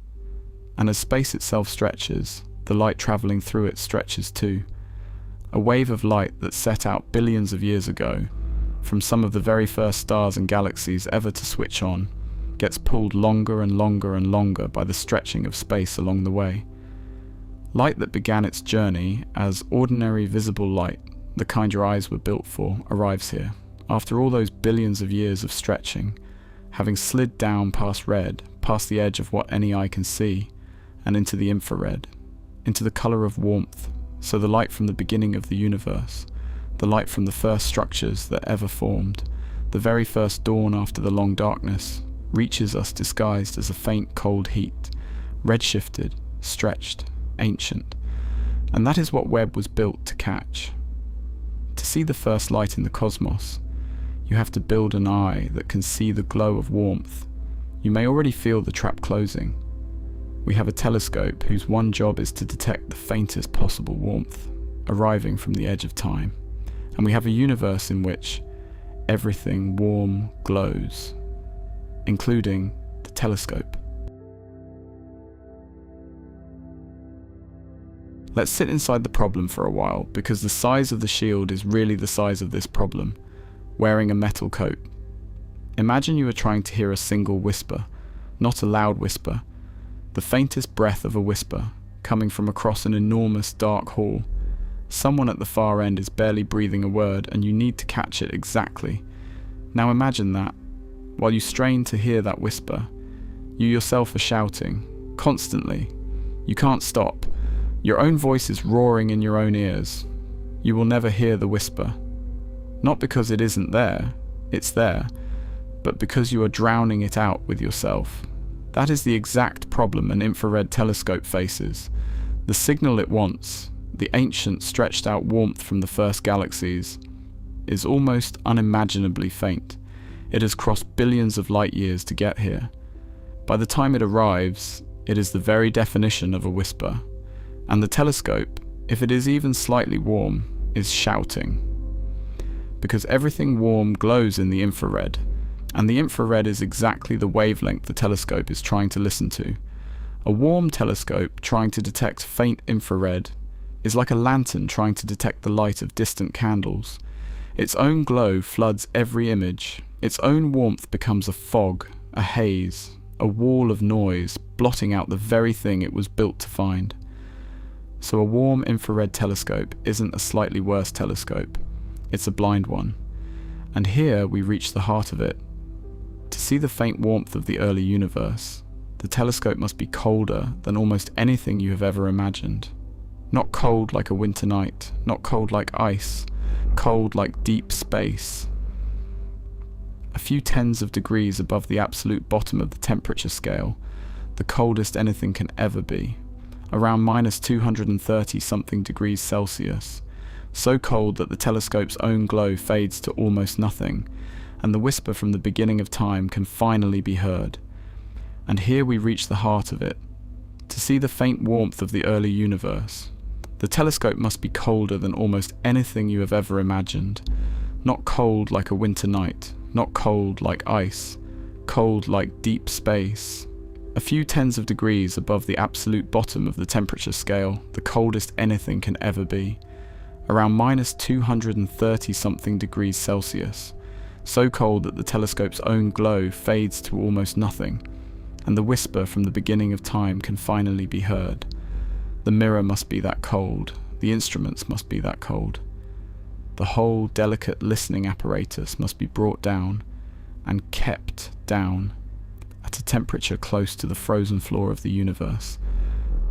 And as space itself stretches, the light travelling through it stretches too. A wave of light that set out billions of years ago, from some of the very first stars and galaxies ever to switch on, gets pulled longer and longer and longer by the stretching of space along the way. Light that began its journey as ordinary visible light, the kind your eyes were built for, arrives here, after all those billions of years of stretching, having slid down past red, past the edge of what any eye can see, and into the infrared, into the colour of warmth. So the light from the beginning of the universe, the light from the first structures that ever formed, the very first dawn after the long darkness, reaches us disguised as a faint cold heat, redshifted, stretched, ancient. And that is what Webb was built to catch. To see the first light in the cosmos, you have to build an eye that can see the glow of warmth. You may already feel the trap closing. We have a telescope whose one job is to detect the faintest possible warmth, arriving from the edge of time. And we have a universe in which everything warm glows, including the telescope. Let's sit inside the problem for a while, because the size of the shield is really the size of this problem, wearing a metal coat. Imagine you are trying to hear a single whisper, not a loud whisper, the faintest breath of a whisper, coming from across an enormous dark hall. Someone at the far end is barely breathing a word, and you need to catch it exactly. Now imagine that. While you strain to hear that whisper, you yourself are shouting, constantly. You can't stop. Your own voice is roaring in your own ears. You will never hear the whisper. Not because it isn't there, it's there, but because you are drowning it out with yourself. That is the exact problem an infrared telescope faces. The signal it wants, the ancient stretched out warmth from the first galaxies, is almost unimaginably faint. It has crossed billions of light years to get here. By the time it arrives, it is the very definition of a whisper. And the telescope, if it is even slightly warm, is shouting. Because everything warm glows in the infrared, and the infrared is exactly the wavelength the telescope is trying to listen to. A warm telescope trying to detect faint infrared is like a lantern trying to detect the light of distant candles. Its own glow floods every image. Its own warmth becomes a fog, a haze, a wall of noise, blotting out the very thing it was built to find. So a warm infrared telescope isn't a slightly worse telescope. It's a blind one. And here we reach the heart of it. To see the faint warmth of the early universe, the telescope must be colder than almost anything you have ever imagined. Not cold like a winter night, not cold like ice, cold like deep space. A few tens of degrees above the absolute bottom of the temperature scale, the coldest anything can ever be, around minus 230 something degrees Celsius, so cold that the telescope's own glow fades to almost nothing, and the whisper from the beginning of time can finally be heard. And here we reach the heart of it. To see the faint warmth of the early universe, the telescope must be colder than almost anything you have ever imagined. Not cold like a winter night, not cold like ice, cold like deep space. A few tens of degrees above the absolute bottom of the temperature scale, the coldest anything can ever be, around minus 230 something degrees Celsius, so cold that the telescope's own glow fades to almost nothing, and the whisper from the beginning of time can finally be heard. The mirror must be that cold, the instruments must be that cold. The whole delicate listening apparatus must be brought down, and kept down, at a temperature close to the frozen floor of the universe.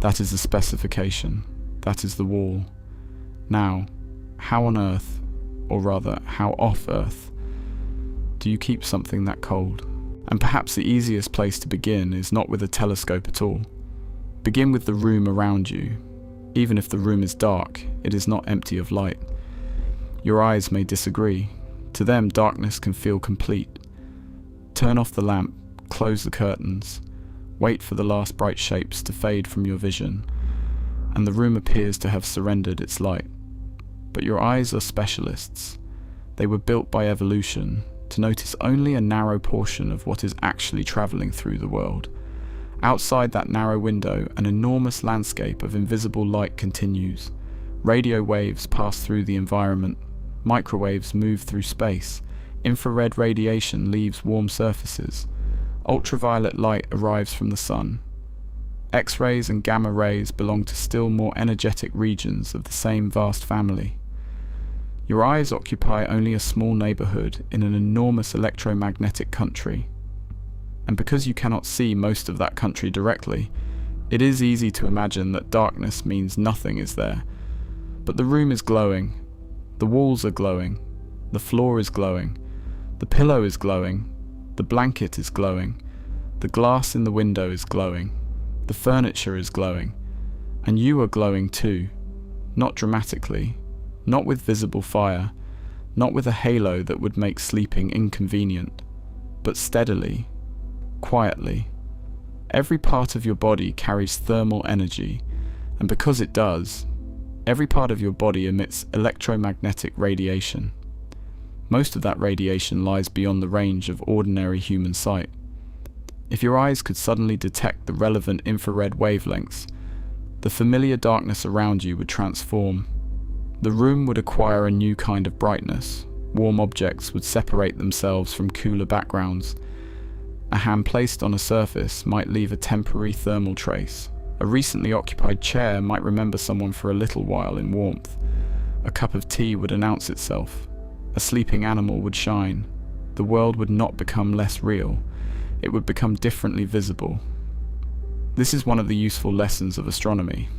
That is the specification, that is the wall. Now, how on earth, or rather, how off Earth, do you keep something that cold? And perhaps the easiest place to begin is not with a telescope at all. Begin with the room around you. Even if the room is dark, it is not empty of light. Your eyes may disagree. To them, darkness can feel complete. Turn off the lamp, close the curtains, wait for the last bright shapes to fade from your vision, and the room appears to have surrendered its light. But your eyes are specialists. They were built by evolution to notice only a narrow portion of what is actually travelling through the world. Outside that narrow window, an enormous landscape of invisible light continues. Radio waves pass through the environment. Microwaves move through space. Infrared radiation leaves warm surfaces. Ultraviolet light arrives from the sun. X-rays and gamma rays belong to still more energetic regions of the same vast family. Your eyes occupy only a small neighborhood in an enormous electromagnetic country. And because you cannot see most of that country directly, it is easy to imagine that darkness means nothing is there. But the room is glowing. The walls are glowing. The floor is glowing. The pillow is glowing. The blanket is glowing. The glass in the window is glowing. The furniture is glowing. And you are glowing too. Not dramatically. Not with visible fire. Not with a halo that would make sleeping inconvenient. But steadily. Quietly. Every part of your body carries thermal energy, and because it does, every part of your body emits electromagnetic radiation. Most of that radiation lies beyond the range of ordinary human sight. If your eyes could suddenly detect the relevant infrared wavelengths, the familiar darkness around you would transform. The room would acquire a new kind of brightness. Warm objects would separate themselves from cooler backgrounds. A hand placed on a surface might leave a temporary thermal trace, A recently occupied chair might remember someone for a little while in warmth. A cup of tea would announce itself. A sleeping animal would shine. The world would not become less real. It would become differently visible. This is one of the useful lessons of astronomy.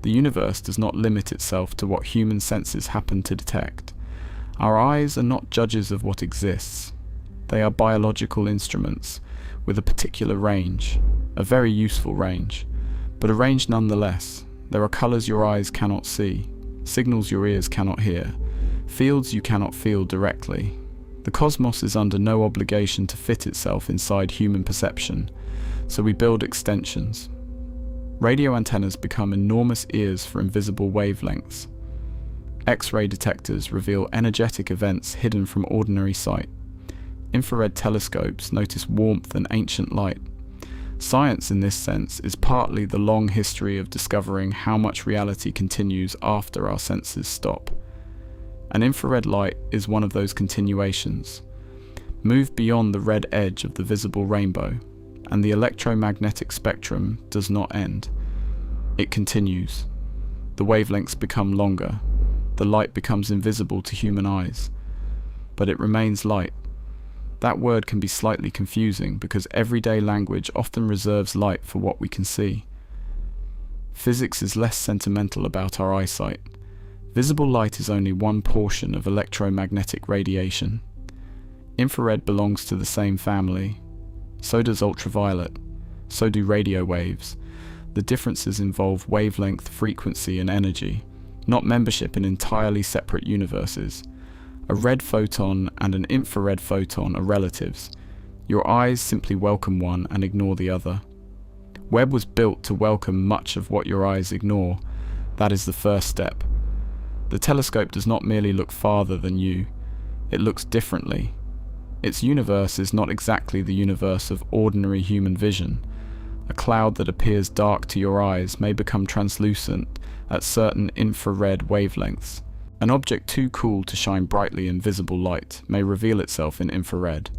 The universe does not limit itself to what human senses happen to detect. Our eyes are not judges of what exists. They are biological instruments with a particular range, a very useful range, but a range nonetheless. There are colors your eyes cannot see, signals your ears cannot hear, fields you cannot feel directly. The cosmos is under no obligation to fit itself inside human perception, so we build extensions. Radio antennas become enormous ears for invisible wavelengths. X-ray detectors reveal energetic events hidden from ordinary sight. Infrared telescopes notice warmth and ancient light. Science, in this sense, is partly the long history of discovering how much reality continues after our senses stop. And infrared light is one of those continuations. Move beyond the red edge of the visible rainbow, and the electromagnetic spectrum does not end. It continues. The wavelengths become longer. The light becomes invisible to human eyes. But it remains light. That word can be slightly confusing because everyday language often reserves light for what we can see. Physics is less sentimental about our eyesight. Visible light is only one portion of electromagnetic radiation. Infrared belongs to the same family. So does ultraviolet. So do radio waves. The differences involve wavelength, frequency, and energy, not membership in entirely separate universes. A red photon and an infrared photon are relatives. Your eyes simply welcome one and ignore the other. Webb was built to welcome much of what your eyes ignore. That is the first step. The telescope does not merely look farther than you. It looks differently. Its universe is not exactly the universe of ordinary human vision. A cloud that appears dark to your eyes may become translucent at certain infrared wavelengths. An object too cool to shine brightly in visible light may reveal itself in infrared.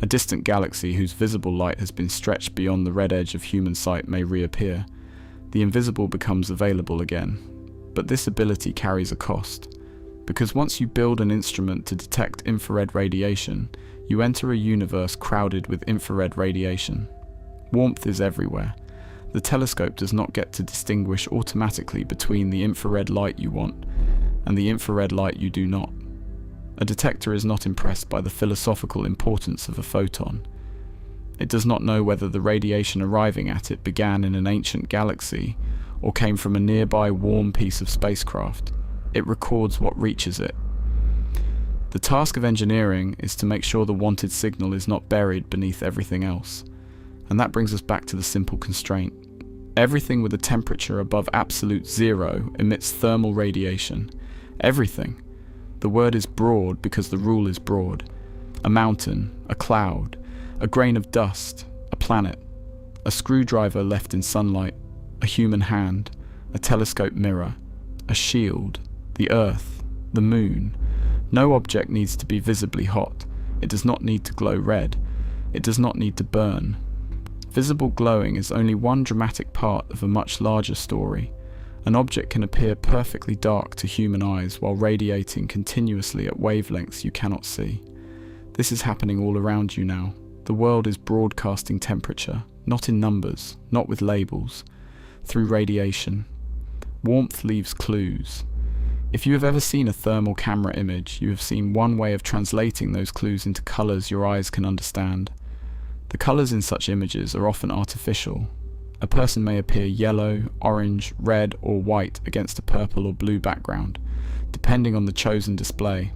A distant galaxy whose visible light has been stretched beyond the red edge of human sight may reappear. The invisible becomes available again. But this ability carries a cost, because once you build an instrument to detect infrared radiation, you enter a universe crowded with infrared radiation. Warmth is everywhere. The telescope does not get to distinguish automatically between the infrared light you want and the infrared light you do not. A detector is not impressed by the philosophical importance of a photon. It does not know whether the radiation arriving at it began in an ancient galaxy or came from a nearby warm piece of spacecraft. It records what reaches it. The task of engineering is to make sure the wanted signal is not buried beneath everything else. And that brings us back to the simple constraint. Everything with a temperature above absolute zero emits thermal radiation. Everything. The word is broad because the rule is broad. A mountain, a cloud, a grain of dust, a planet, a screwdriver left in sunlight, a human hand, a telescope mirror, a shield, the earth, the moon. No object needs to be visibly hot. It does not need to glow red. It does not need to burn. Visible glowing is only one dramatic part of a much larger story. An object can appear perfectly dark to human eyes while radiating continuously at wavelengths you cannot see. This is happening all around you now. The world is broadcasting temperature, not in numbers, not with labels, through radiation. Warmth leaves clues. If you have ever seen a thermal camera image, you have seen one way of translating those clues into colours your eyes can understand. The colours in such images are often artificial. A person may appear yellow, orange, red, or white against a purple or blue background, depending on the chosen display.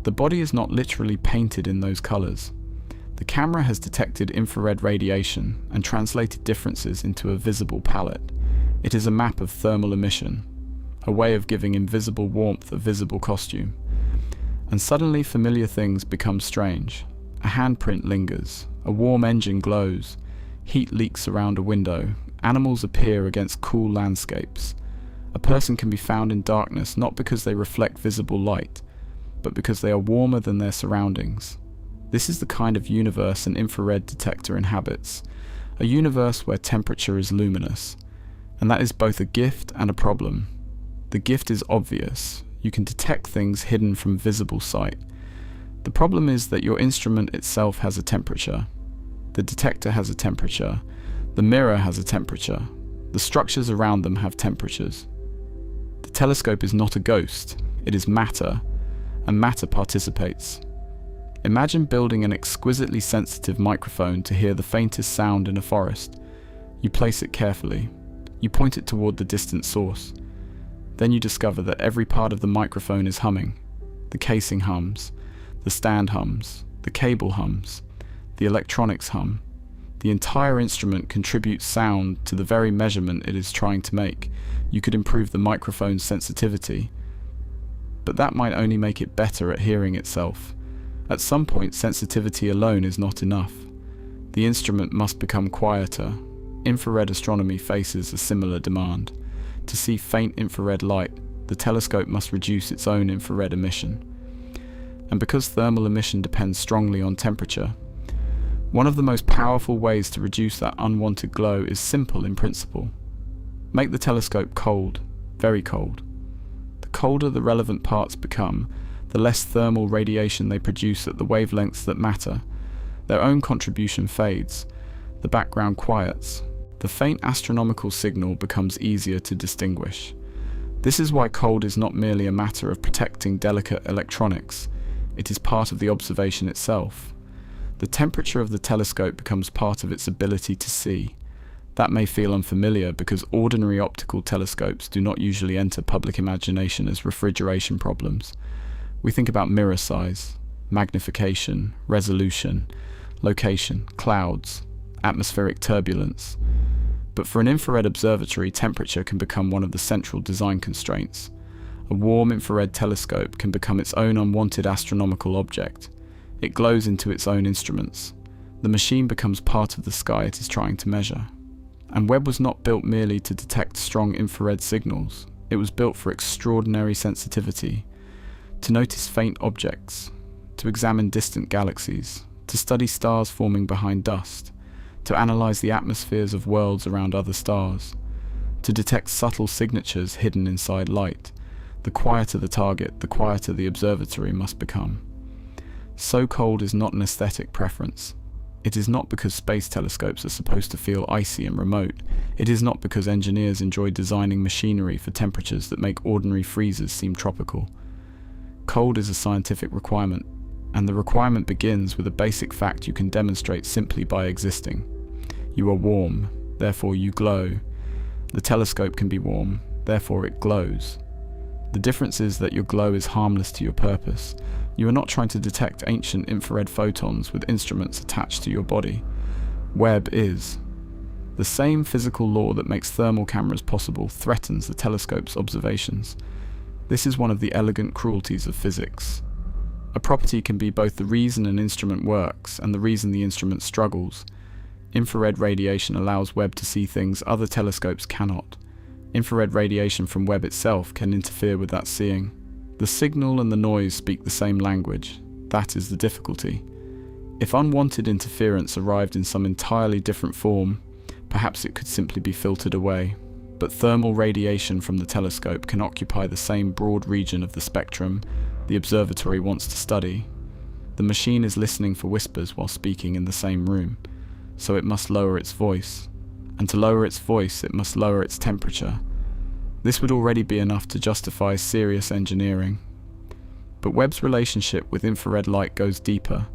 The body is not literally painted in those colours. The camera has detected infrared radiation and translated differences into a visible palette. It is a map of thermal emission, a way of giving invisible warmth a visible costume. And suddenly familiar things become strange. A handprint lingers, a warm engine glows, heat leaks around a window, animals appear against cool landscapes. A person can be found in darkness not because they reflect visible light, but because they are warmer than their surroundings. This is the kind of universe an infrared detector inhabits, a universe where temperature is luminous. And that is both a gift and a problem. The gift is obvious. You can detect things hidden from visible sight. The problem is that your instrument itself has a temperature. The detector has a temperature. The mirror has a temperature. The structures around them have temperatures. The telescope is not a ghost. It is matter, and matter participates. Imagine building an exquisitely sensitive microphone to hear the faintest sound in a forest. You place it carefully. You point it toward the distant source. Then you discover that every part of the microphone is humming. The casing hums. The stand hums. The cable hums. The electronics hum. The entire instrument contributes sound to the very measurement it is trying to make. You could improve the microphone's sensitivity, but that might only make it better at hearing itself. At some point, sensitivity alone is not enough. The instrument must become quieter. Infrared astronomy faces a similar demand. To see faint infrared light, the telescope must reduce its own infrared emission. And because thermal emission depends strongly on temperature, one of the most powerful ways to reduce that unwanted glow is simple in principle. Make the telescope cold, very cold. The colder the relevant parts become, the less thermal radiation they produce at the wavelengths that matter. Their own contribution fades. The background quiets. The faint astronomical signal becomes easier to distinguish. This is why cold is not merely a matter of protecting delicate electronics. It is part of the observation itself. The temperature of the telescope becomes part of its ability to see. That may feel unfamiliar because ordinary optical telescopes do not usually enter public imagination as refrigeration problems. We think about mirror size, magnification, resolution, location, clouds, atmospheric turbulence. But for an infrared observatory, temperature can become one of the central design constraints. A warm infrared telescope can become its own unwanted astronomical object. It glows into its own instruments. The machine becomes part of the sky it is trying to measure. And Webb was not built merely to detect strong infrared signals. It was built for extraordinary sensitivity, to notice faint objects, to examine distant galaxies, to study stars forming behind dust, to analyze the atmospheres of worlds around other stars, to detect subtle signatures hidden inside light. The quieter the target, the quieter the observatory must become. So cold is not an aesthetic preference. It is not because space telescopes are supposed to feel icy and remote. It is not because engineers enjoy designing machinery for temperatures that make ordinary freezers seem tropical. Cold is a scientific requirement, and the requirement begins with a basic fact you can demonstrate simply by existing. You are warm, therefore you glow. The telescope can be warm, therefore it glows. The difference is that your glow is harmless to your purpose. You are not trying to detect ancient infrared photons with instruments attached to your body. Webb is. The same physical law that makes thermal cameras possible threatens the telescope's observations. This is one of the elegant cruelties of physics. A property can be both the reason an instrument works and the reason the instrument struggles. Infrared radiation allows Webb to see things other telescopes cannot. Infrared radiation from Webb itself can interfere with that seeing. The signal and the noise speak the same language. That is the difficulty. If unwanted interference arrived in some entirely different form, perhaps it could simply be filtered away. But thermal radiation from the telescope can occupy the same broad region of the spectrum the observatory wants to study. The machine is listening for whispers while speaking in the same room, so it must lower its voice. And to lower its voice, it must lower its temperature. This would already be enough to justify serious engineering. But Webb's relationship with infrared light goes deeper.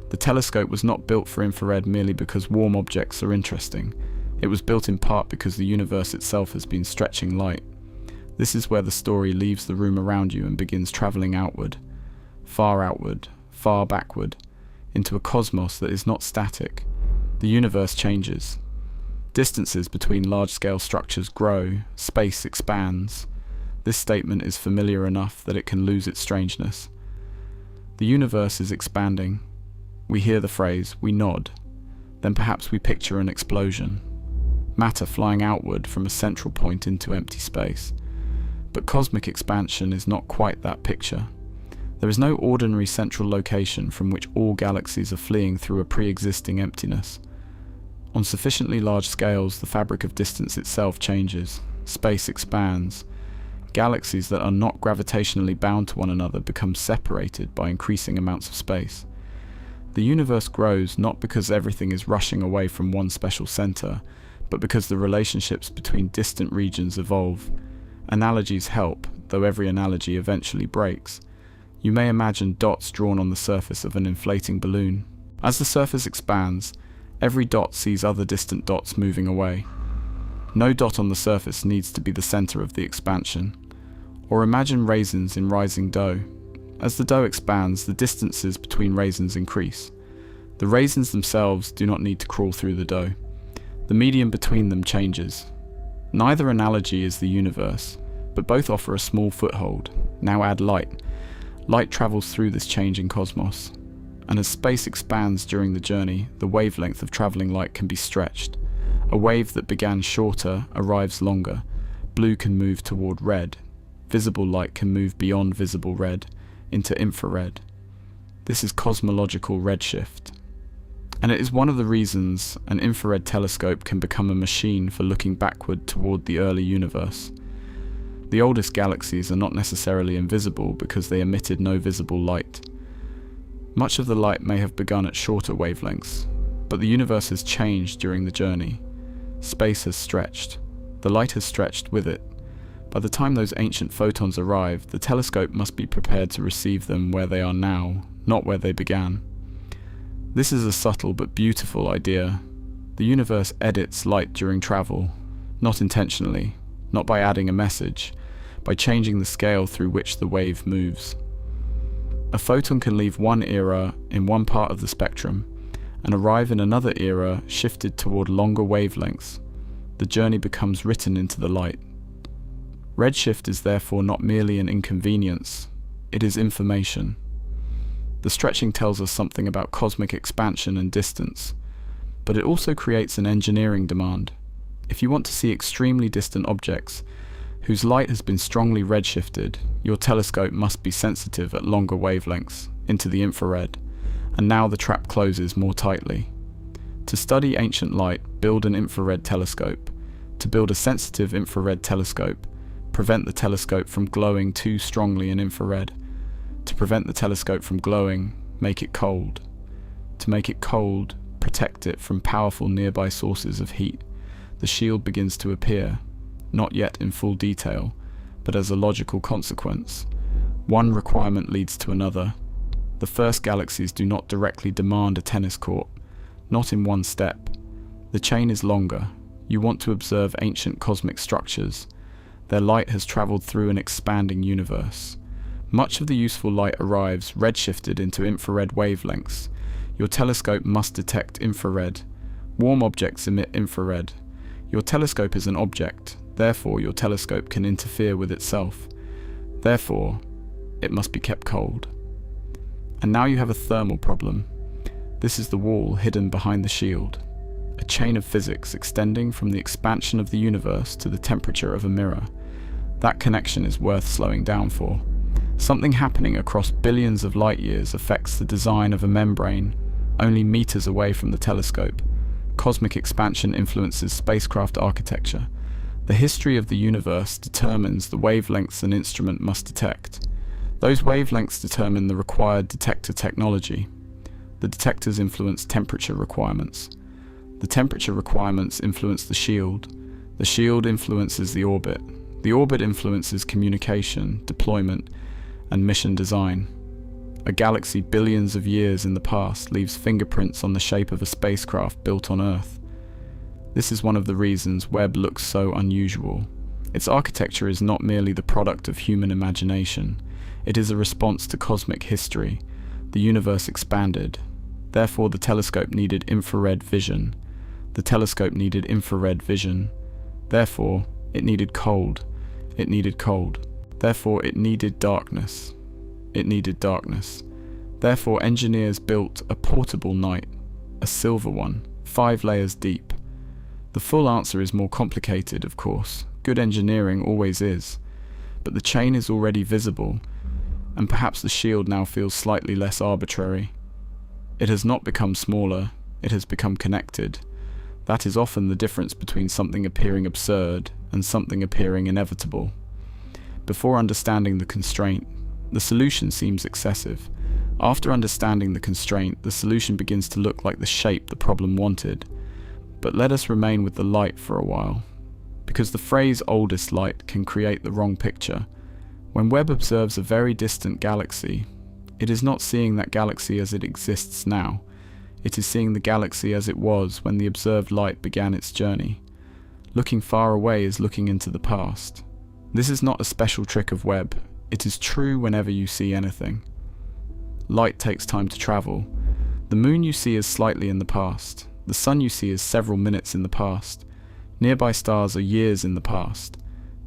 The telescope was not built for infrared merely because warm objects are interesting. It was built in part because the universe itself has been stretching light. This is where the story leaves the room around you and begins traveling outward, far backward, into a cosmos that is not static. The universe changes. Distances between large-scale structures grow, space expands. This statement is familiar enough that it can lose its strangeness. The universe is expanding. We hear the phrase, we nod. Then perhaps we picture an explosion. Matter flying outward from a central point into empty space. But cosmic expansion is not quite that picture. There is no ordinary central location from which all galaxies are fleeing through a pre-existing emptiness. On sufficiently large scales, the fabric of distance itself changes. Space expands. Galaxies that are not gravitationally bound to one another become separated by increasing amounts of space. The universe grows not because everything is rushing away from one special center, but because the relationships between distant regions evolve. Analogies help, though every analogy eventually breaks. You may imagine dots drawn on the surface of an inflating balloon. As the surface expands, every dot sees other distant dots moving away. No dot on the surface needs to be the center of the expansion. Or imagine raisins in rising dough. As the dough expands, the distances between raisins increase. The raisins themselves do not need to crawl through the dough. The medium between them changes. Neither analogy is the universe, but both offer a small foothold. Now add light. Light travels through this changing cosmos. And as space expands during the journey, the wavelength of traveling light can be stretched. A wave that began shorter arrives longer. Blue can move toward red. Visible light can move beyond visible red into infrared. This is cosmological redshift. And it is one of the reasons an infrared telescope can become a machine for looking backward toward the early universe. The oldest galaxies are not necessarily invisible because they emitted no visible light. Much of the light may have begun at shorter wavelengths, but the universe has changed during the journey. Space has stretched. The light has stretched with it. By the time those ancient photons arrive, the telescope must be prepared to receive them where they are now, not where they began. This is a subtle but beautiful idea. The universe edits light during travel, not intentionally, not by adding a message, by changing the scale through which the wave moves. A photon can leave one era in one part of the spectrum and arrive in another era shifted toward longer wavelengths. The journey becomes written into the light. Redshift is therefore not merely an inconvenience, it is information. The stretching tells us something about cosmic expansion and distance, but it also creates an engineering demand. If you want to see extremely distant objects whose light has been strongly redshifted, your telescope must be sensitive at longer wavelengths, into the infrared, and now the trap closes more tightly. To study ancient light, build an infrared telescope. To build a sensitive infrared telescope, prevent the telescope from glowing too strongly in infrared. To prevent the telescope from glowing, make it cold. To make it cold, protect it from powerful nearby sources of heat. The shield begins to appear, not yet in full detail, but as a logical consequence. One requirement leads to another. The first galaxies do not directly demand a tennis court, not in one step. The chain is longer. You want to observe ancient cosmic structures. Their light has traveled through an expanding universe. Much of the useful light arrives redshifted into infrared wavelengths. Your telescope must detect infrared. Warm objects emit infrared. Your telescope is an object, therefore your telescope can interfere with itself. Therefore, it must be kept cold. And now you have a thermal problem. This is the wall hidden behind the shield. A chain of physics extending from the expansion of the universe to the temperature of a mirror. That connection is worth slowing down for. Something happening across billions of light years affects the design of a membrane, only meters away from the telescope. Cosmic expansion influences spacecraft architecture. The history of the universe determines the wavelengths an instrument must detect. Those wavelengths determine the required detector technology. The detectors influence temperature requirements. The temperature requirements influence the shield. The shield influences the orbit. The orbit influences communication, deployment, and mission design. A galaxy billions of years in the past leaves fingerprints on the shape of a spacecraft built on Earth. This is one of the reasons Webb looks so unusual. Its architecture is not merely the product of human imagination. It is a response to cosmic history. The universe expanded. Therefore, the telescope needed infrared vision. The telescope needed infrared vision. Therefore, it needed cold. It needed cold. Therefore, it needed darkness. It needed darkness. Therefore, engineers built a portable night, a silver one, 5 layers deep. The full answer is more complicated, of course. Good engineering always is. But the chain is already visible, and perhaps the shield now feels slightly less arbitrary. It has not become smaller, it has become connected. That is often the difference between something appearing absurd and something appearing inevitable. Before understanding the constraint, the solution seems excessive. After understanding the constraint, the solution begins to look like the shape the problem wanted. But let us remain with the light for a while, because the phrase oldest light can create the wrong picture. When Webb observes a very distant galaxy, it is not seeing that galaxy as it exists now. It is seeing the galaxy as it was when the observed light began its journey. Looking far away is looking into the past. This is not a special trick of Webb. It is true whenever you see anything. Light takes time to travel. The moon you see is slightly in the past. The sun you see is several minutes in the past. Nearby stars are years in the past.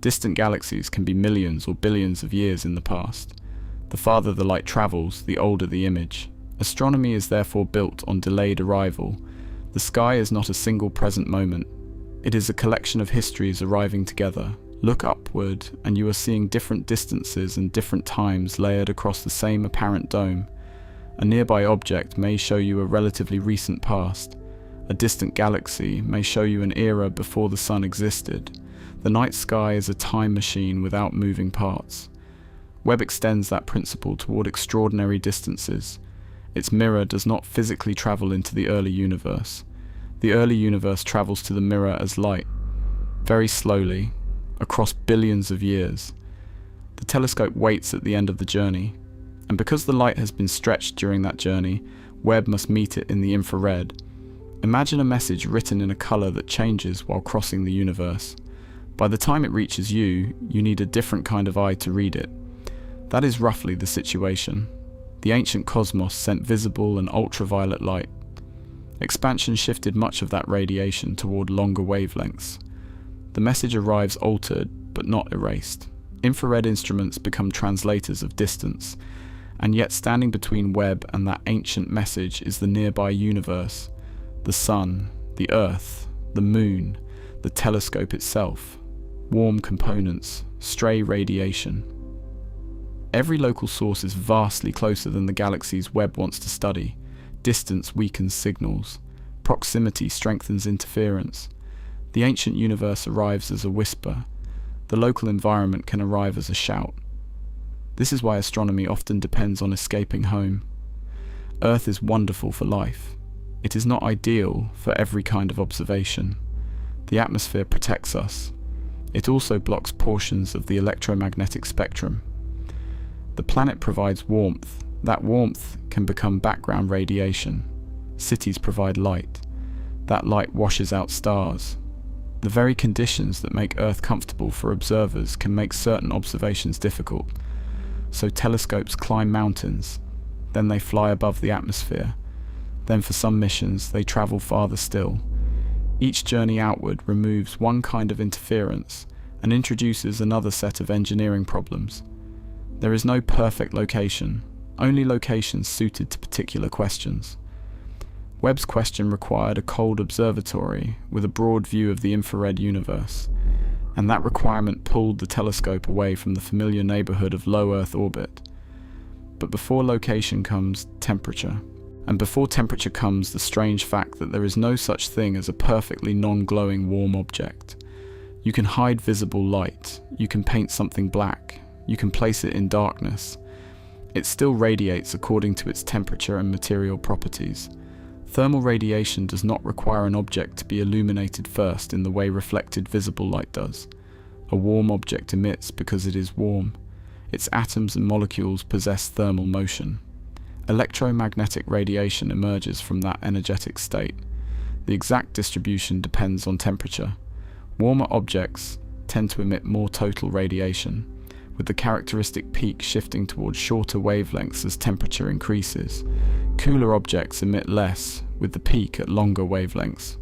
Distant galaxies can be millions or billions of years in the past. The farther the light travels, the older the image. Astronomy is therefore built on delayed arrival. The sky is not a single present moment. It is a collection of histories arriving together. Look upward, and you are seeing different distances and different times layered across the same apparent dome. A nearby object may show you a relatively recent past. A distant galaxy may show you an era before the sun existed. The night sky is a time machine without moving parts. Webb extends that principle toward extraordinary distances. Its mirror does not physically travel into the early universe. The early universe travels to the mirror as light, very slowly, across billions of years. The telescope waits at the end of the journey, and because the light has been stretched during that journey, Webb must meet it in the infrared. Imagine a message written in a color that changes while crossing the universe. By the time it reaches you, you need a different kind of eye to read it. That is roughly the situation. The ancient cosmos sent visible and ultraviolet light. Expansion shifted much of that radiation toward longer wavelengths. The message arrives altered, but not erased. Infrared instruments become translators of distance, and yet standing between Webb and that ancient message is the nearby universe, the sun, the earth, the moon, the telescope itself, warm components, stray radiation. Every local source is vastly closer than the galaxies Webb wants to study. Distance weakens signals. Proximity strengthens interference. The ancient universe arrives as a whisper. The local environment can arrive as a shout. This is why astronomy often depends on escaping home. Earth is wonderful for life. It is not ideal for every kind of observation. The atmosphere protects us. It also blocks portions of the electromagnetic spectrum. The planet provides warmth. That warmth can become background radiation. Cities provide light. That light washes out stars. The very conditions that make Earth comfortable for observers can make certain observations difficult. So telescopes climb mountains. Then they fly above the atmosphere. Then for some missions they travel farther still. Each journey outward removes one kind of interference and introduces another set of engineering problems. There is no perfect location, only locations suited to particular questions. Webb's question required a cold observatory with a broad view of the infrared universe, and that requirement pulled the telescope away from the familiar neighborhood of low Earth orbit. But before location comes temperature, and before temperature comes the strange fact that there is no such thing as a perfectly non-glowing warm object. You can hide visible light, you can paint something black, you can place it in darkness. It still radiates according to its temperature and material properties. Thermal radiation does not require an object to be illuminated first in the way reflected visible light does. A warm object emits because it is warm. Its atoms and molecules possess thermal motion. Electromagnetic radiation emerges from that energetic state. The exact distribution depends on temperature. Warmer objects tend to emit more total radiation, with the characteristic peak shifting towards shorter wavelengths as temperature increases. Cooler objects emit less, with the peak at longer wavelengths.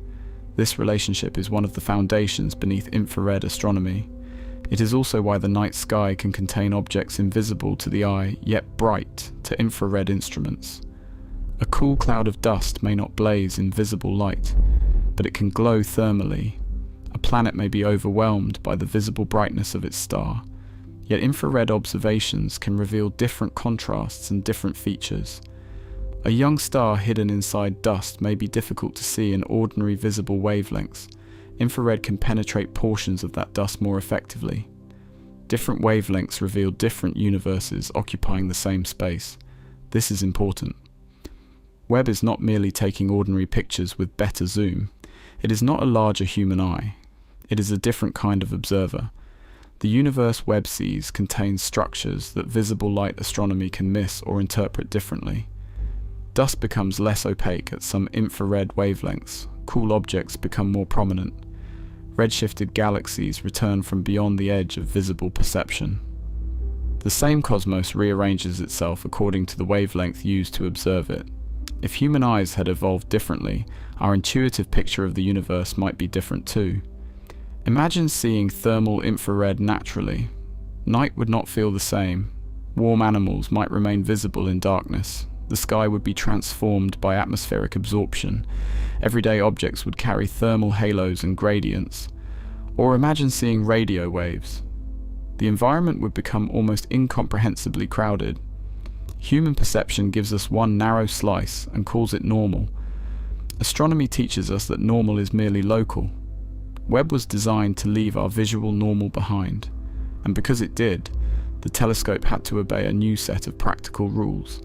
This relationship is one of the foundations beneath infrared astronomy. It is also why the night sky can contain objects invisible to the eye, yet bright to infrared instruments. A cool cloud of dust may not blaze in visible light, but it can glow thermally. A planet may be overwhelmed by the visible brightness of its star. Yet infrared observations can reveal different contrasts and different features. A young star hidden inside dust may be difficult to see in ordinary visible wavelengths. Infrared can penetrate portions of that dust more effectively. Different wavelengths reveal different universes occupying the same space. This is important. Webb is not merely taking ordinary pictures with better zoom. It is not a larger human eye. It is a different kind of observer. The universe Webb sees contains structures that visible light astronomy can miss or interpret differently. Dust becomes less opaque at some infrared wavelengths. Cool objects become more prominent. Redshifted galaxies return from beyond the edge of visible perception. The same cosmos rearranges itself according to the wavelength used to observe it. If human eyes had evolved differently, our intuitive picture of the universe might be different too. Imagine seeing thermal infrared naturally. Night would not feel the same. Warm animals might remain visible in darkness. The sky would be transformed by atmospheric absorption. Everyday objects would carry thermal halos and gradients. Or imagine seeing radio waves. The environment would become almost incomprehensibly crowded. Human perception gives us one narrow slice and calls it normal. Astronomy teaches us that normal is merely local. Webb was designed to leave our visual normal behind, and because it did, the telescope had to obey a new set of practical rules.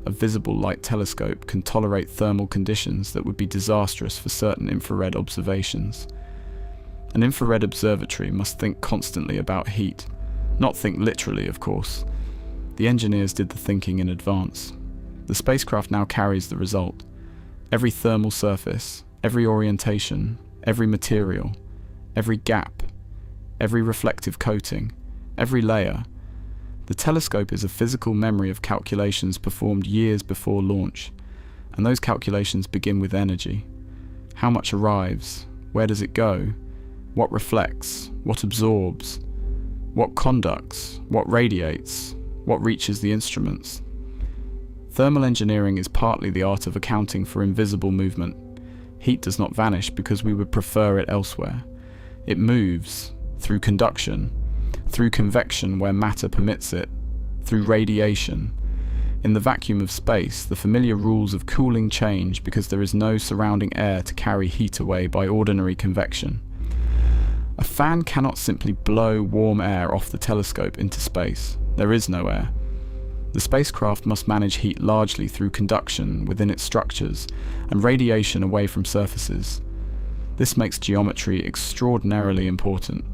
A visible light telescope can tolerate thermal conditions that would be disastrous for certain infrared observations. An infrared observatory must think constantly about heat, not think literally, of course. The engineers did the thinking in advance. The spacecraft now carries the result. Every thermal surface, every orientation, every material, every gap, every reflective coating, every layer. The telescope is a physical memory of calculations performed years before launch, and those calculations begin with energy. How much arrives? Where does it go? What reflects? What absorbs? What conducts? What radiates? What reaches the instruments? Thermal engineering is partly the art of accounting for invisible movement. Heat does not vanish because we would prefer it elsewhere. It moves through conduction, through convection where matter permits it, through radiation. In the vacuum of space, the familiar rules of cooling change because there is no surrounding air to carry heat away by ordinary convection. A fan cannot simply blow warm air off the telescope into space. There is no air. The spacecraft must manage heat largely through conduction within its structures and radiation away from surfaces. This makes geometry extraordinarily important.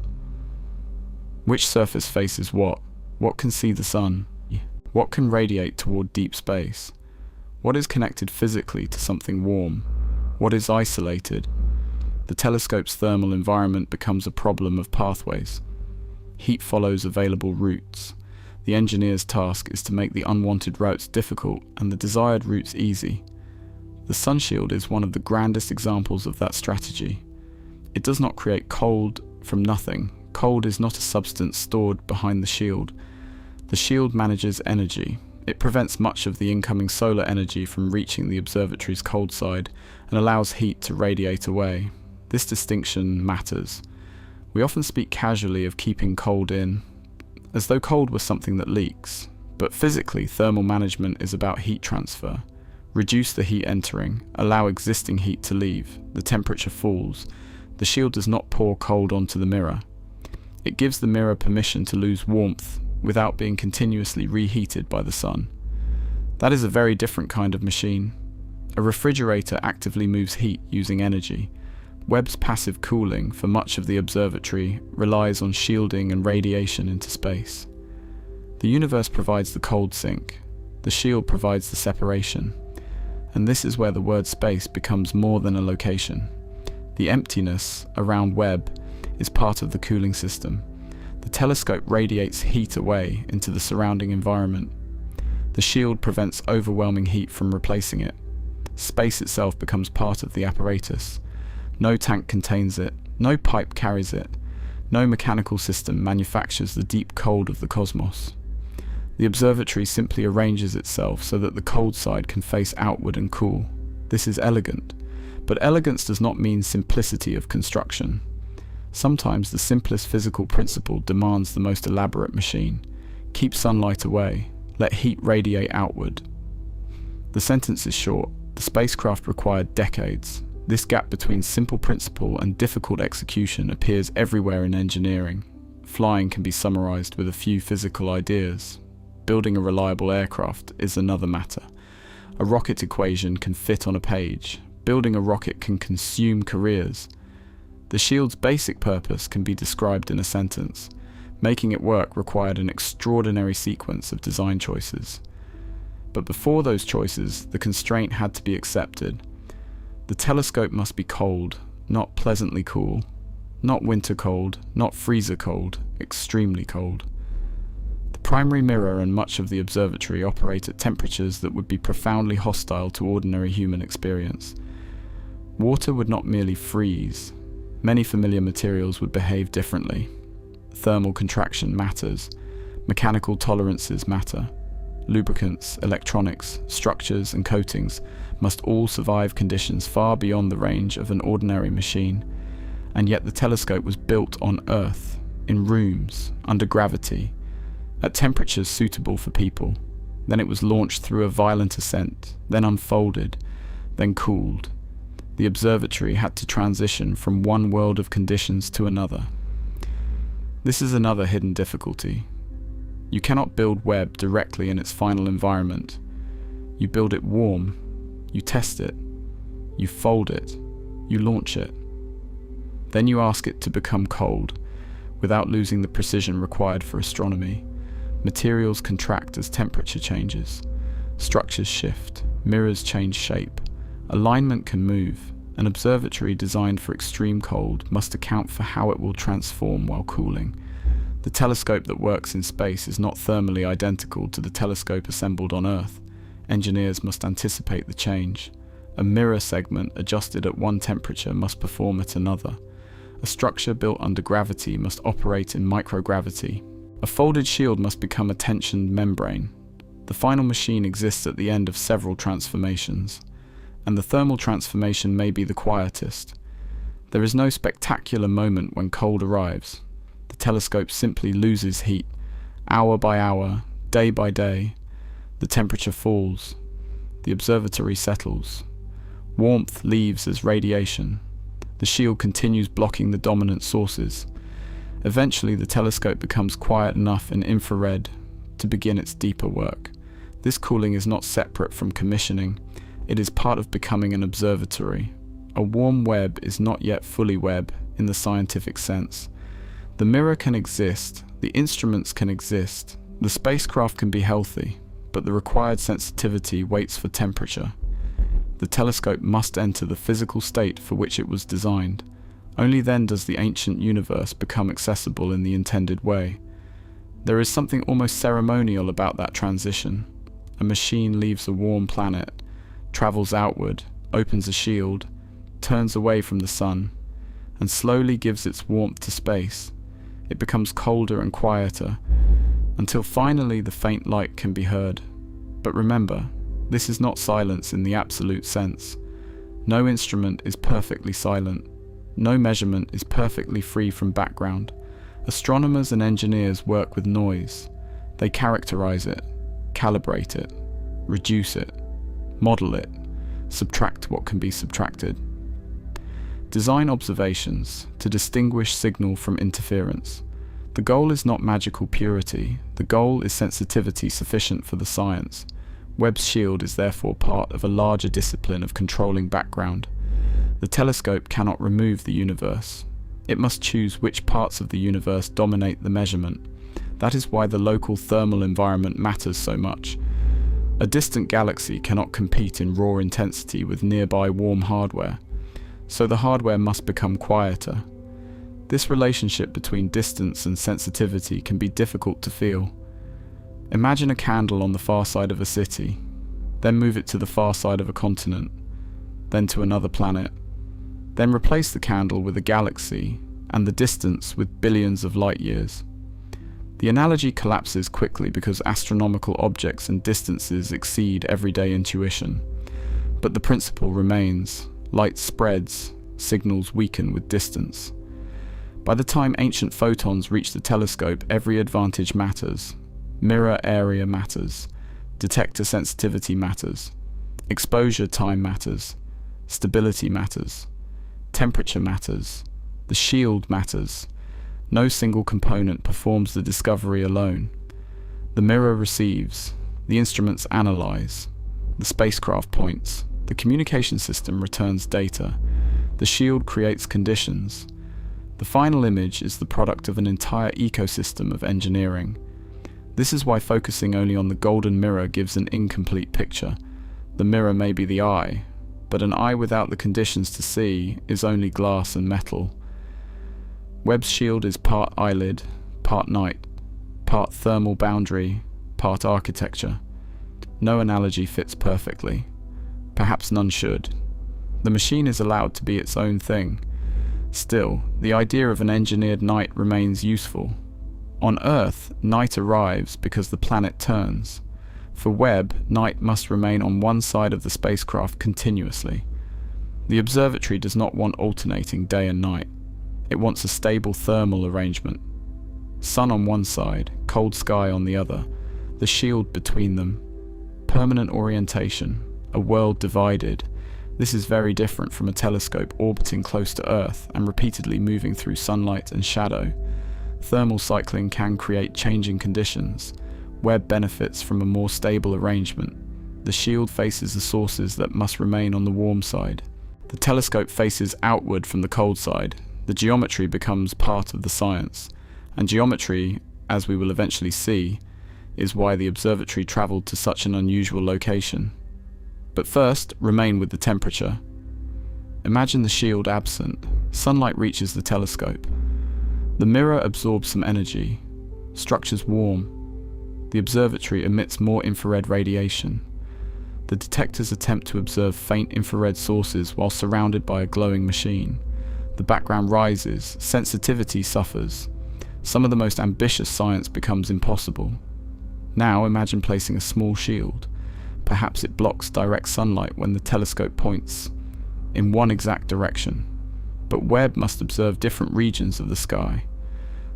Which surface faces what? What can see the sun? What can radiate toward deep space? What is connected physically to something warm? What is isolated? The telescope's thermal environment becomes a problem of pathways. Heat follows available routes. The engineer's task is to make the unwanted routes difficult and the desired routes easy. The Sunshield is one of the grandest examples of that strategy. It does not create cold from nothing. Cold is not a substance stored behind the shield. The shield manages energy. It prevents much of the incoming solar energy from reaching the observatory's cold side and allows heat to radiate away. This distinction matters. We often speak casually of keeping cold in, as though cold was something that leaks. But physically, thermal management is about heat transfer. Reduce the heat entering, allow existing heat to leave. The temperature falls. The shield does not pour cold onto the mirror. It gives the mirror permission to lose warmth without being continuously reheated by the sun. That is a very different kind of machine. A refrigerator actively moves heat using energy. Webb's passive cooling for much of the observatory relies on shielding and radiation into space. The universe provides the cold sink. The shield provides the separation. And this is where the word space becomes more than a location. The emptiness around Webb is part of the cooling system. The telescope radiates heat away into the surrounding environment. The shield prevents overwhelming heat from replacing it. Space itself becomes part of the apparatus. No tank contains it, no pipe carries it, no mechanical system manufactures the deep cold of the cosmos. The observatory simply arranges itself so that the cold side can face outward and cool. This is elegant, but elegance does not mean simplicity of construction. Sometimes the simplest physical principle demands the most elaborate machine. Keep sunlight away, let heat radiate outward. The sentence is short. The spacecraft required decades. This gap between simple principle and difficult execution appears everywhere in engineering. Flying can be summarized with a few physical ideas. Building a reliable aircraft is another matter. A rocket equation can fit on a page. Building a rocket can consume careers. The shield's basic purpose can be described in a sentence. Making it work required an extraordinary sequence of design choices. But before those choices, the constraint had to be accepted. The telescope must be cold, not pleasantly cool, not winter cold, not freezer cold, extremely cold. The primary mirror and much of the observatory operate at temperatures that would be profoundly hostile to ordinary human experience. Water would not merely freeze. Many familiar materials would behave differently. Thermal contraction matters. Mechanical tolerances matter. Lubricants, electronics, structures, and coatings must all survive conditions far beyond the range of an ordinary machine. And yet the telescope was built on Earth, in rooms, under gravity, at temperatures suitable for people. Then it was launched through a violent ascent, then unfolded, then cooled. The observatory had to transition from one world of conditions to another. This is another hidden difficulty. You cannot build Webb directly in its final environment. You build it warm, you test it, you fold it, you launch it. Then you ask it to become cold, without losing the precision required for astronomy. Materials contract as temperature changes. Structures shift, mirrors change shape. Alignment can move. An observatory designed for extreme cold must account for how it will transform while cooling. The telescope that works in space is not thermally identical to the telescope assembled on Earth. Engineers must anticipate the change. A mirror segment adjusted at one temperature must perform at another. A structure built under gravity must operate in microgravity. A folded shield must become a tensioned membrane. The final machine exists at the end of several transformations, and the thermal transformation may be the quietest. There is no spectacular moment when cold arrives. The telescope simply loses heat. Hour by hour, day by day, the temperature falls. The observatory settles. Warmth leaves as radiation. The shield continues blocking the dominant sources. Eventually, the telescope becomes quiet enough in infrared to begin its deeper work. This cooling is not separate from commissioning. It is part of becoming an observatory. A warm Webb is not yet fully Webb in the scientific sense. The mirror can exist, the instruments can exist, the spacecraft can be healthy, but the required sensitivity waits for temperature. The telescope must enter the physical state for which it was designed. Only then does the ancient universe become accessible in the intended way. There is something almost ceremonial about that transition. A machine leaves a warm planet, travels outward, opens a shield, turns away from the sun, and slowly gives its warmth to space. It becomes colder and quieter, until finally the faint light can be heard. But remember, this is not silence in the absolute sense. No instrument is perfectly silent. No measurement is perfectly free from background. Astronomers and engineers work with noise. They characterize it, calibrate it, reduce it, model it, subtract what can be subtracted. Design observations to distinguish signal from interference. The goal is not magical purity. The goal is sensitivity sufficient for the science. Webb's shield is therefore part of a larger discipline of controlling background. The telescope cannot remove the universe. It must choose which parts of the universe dominate the measurement. That is why the local thermal environment matters so much. A distant galaxy cannot compete in raw intensity with nearby warm hardware, so the hardware must become quieter. This relationship between distance and sensitivity can be difficult to feel. Imagine a candle on the far side of a city, then move it to the far side of a continent, then to another planet. Then replace the candle with a galaxy and the distance with billions of light years. The analogy collapses quickly because astronomical objects and distances exceed everyday intuition. But the principle remains. Light spreads, signals weaken with distance. By the time ancient photons reach the telescope, every advantage matters. Mirror area matters. Detector sensitivity matters. Exposure time matters, stability matters, temperature matters, the shield matters. No single component performs the discovery alone. The mirror receives, the instruments analyze, the spacecraft points, the communication system returns data, the shield creates conditions. The final image is the product of an entire ecosystem of engineering. This is why focusing only on the golden mirror gives an incomplete picture. The mirror may be the eye, but an eye without the conditions to see is only glass and metal. Webb's shield is part eyelid, part night, part thermal boundary, part architecture. No analogy fits perfectly. Perhaps none should. The machine is allowed to be its own thing. Still, the idea of an engineered night remains useful. On Earth, night arrives because the planet turns. For Webb, night must remain on one side of the spacecraft continuously. The observatory does not want alternating day and night. It wants a stable thermal arrangement. Sun on one side, cold sky on the other, the shield between them. Permanent orientation, a world divided. This is very different from a telescope orbiting close to Earth and repeatedly moving through sunlight and shadow. Thermal cycling can create changing conditions. Webb benefits from a more stable arrangement. The shield faces the sources that must remain on the warm side. The telescope faces outward from the cold side. The geometry becomes part of the science. And geometry, as we will eventually see, is why the observatory travelled to such an unusual location. But first, remain with the temperature. Imagine the shield absent. Sunlight reaches the telescope. The mirror absorbs some energy. Structures warm. The observatory emits more infrared radiation. The detectors attempt to observe faint infrared sources while surrounded by a glowing machine. The background rises, sensitivity suffers. Some of the most ambitious science becomes impossible. Now imagine placing a small shield. Perhaps it blocks direct sunlight when the telescope points in one exact direction. But Webb must observe different regions of the sky.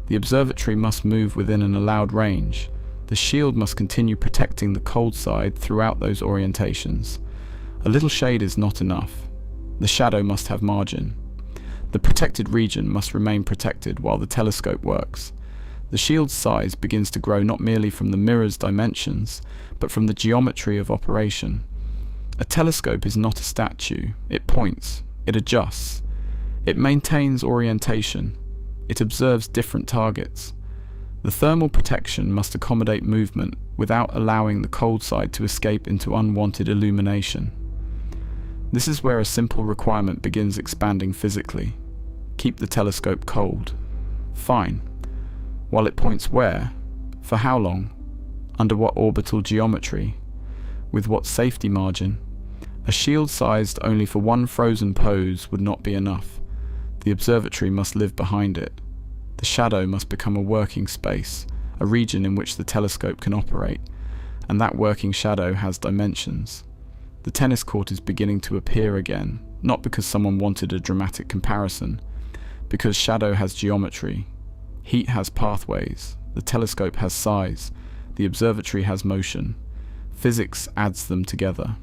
The observatory must move within an allowed range. The shield must continue protecting the cold side throughout those orientations. A little shade is not enough. The shadow must have margin. The protected region must remain protected while the telescope works. The shield's size begins to grow not merely from the mirror's dimensions, but from the geometry of operation. A telescope is not a statue. It points. It adjusts. It maintains orientation. It observes different targets. The thermal protection must accommodate movement without allowing the cold side to escape into unwanted illumination. This is where a simple requirement begins expanding physically. Keep the telescope cold. Fine. While it points where? For how long? Under what orbital geometry? With what safety margin? A shield sized only for one frozen pose would not be enough. The observatory must live behind it. The shadow must become a working space, a region in which the telescope can operate, and that working shadow has dimensions. The tennis court is beginning to appear again, not because someone wanted a dramatic comparison, because shadow has geometry, heat has pathways, the telescope has size, the observatory has motion. Physics adds them together.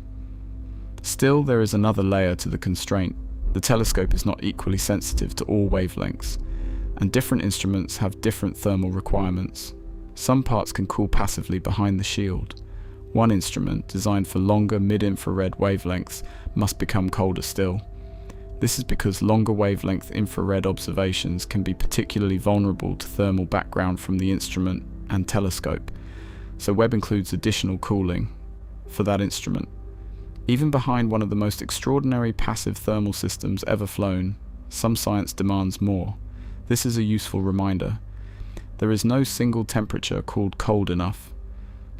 Still, there is another layer to the constraint. The telescope is not equally sensitive to all wavelengths, and different instruments have different thermal requirements. Some parts can cool passively behind the shield. One instrument, designed for longer mid-infrared wavelengths, must become colder still. This is because longer wavelength infrared observations can be particularly vulnerable to thermal background from the instrument and telescope, so Webb includes additional cooling for that instrument. Even behind one of the most extraordinary passive thermal systems ever flown, some science demands more. This is a useful reminder. There is no single temperature called cold enough.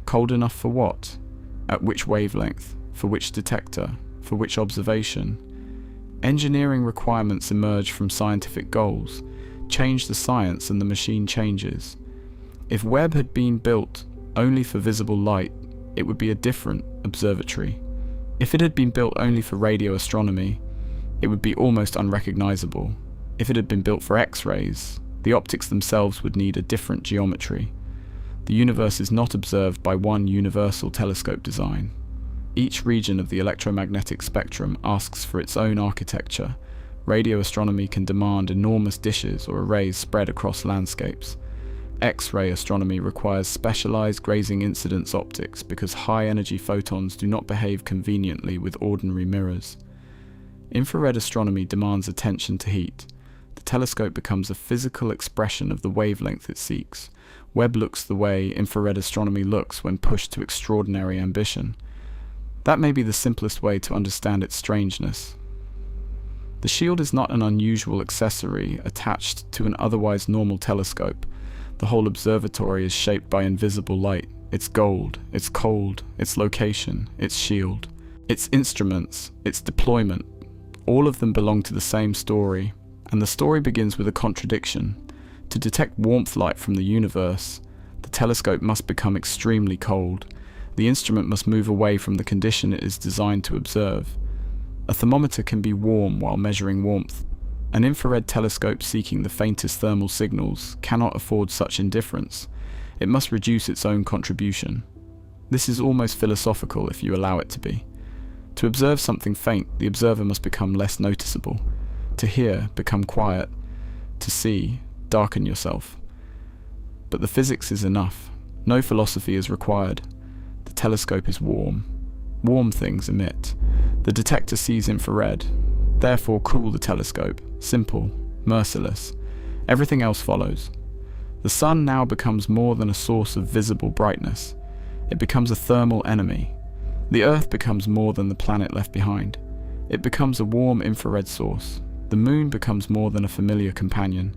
Cold enough for what? At which wavelength? For which detector? For which observation? Engineering requirements emerge from scientific goals. Change the science and the machine changes. If Webb had been built only for visible light, it would be a different observatory. If it had been built only for radio astronomy, it would be almost unrecognizable. If it had been built for X-rays, the optics themselves would need a different geometry. The universe is not observed by one universal telescope design. Each region of the electromagnetic spectrum asks for its own architecture. Radio astronomy can demand enormous dishes or arrays spread across landscapes. X-ray astronomy requires specialized grazing incidence optics because high-energy photons do not behave conveniently with ordinary mirrors. Infrared astronomy demands attention to heat. The telescope becomes a physical expression of the wavelength it seeks. Webb looks the way infrared astronomy looks when pushed to extraordinary ambition. That may be the simplest way to understand its strangeness. The shield is not an unusual accessory attached to an otherwise normal telescope. The whole observatory is shaped by invisible light, its gold, its cold, its location, its shield, its instruments, its deployment. All of them belong to the same story, and the story begins with a contradiction. To detect warmth light from the universe, the telescope must become extremely cold. The instrument must move away from the condition it is designed to observe. A thermometer can be warm while measuring warmth. An infrared telescope seeking the faintest thermal signals cannot afford such indifference. It must reduce its own contribution. This is almost philosophical if you allow it to be. To observe something faint, the observer must become less noticeable. To hear, become quiet. To see, darken yourself. But the physics is enough. No philosophy is required. The telescope is warm. Warm things emit. The detector sees infrared. Therefore cool the telescope. Simple, merciless. Everything else follows. The sun now becomes more than a source of visible brightness. It becomes a thermal enemy. The Earth becomes more than the planet left behind. It becomes a warm infrared source. The moon becomes more than a familiar companion.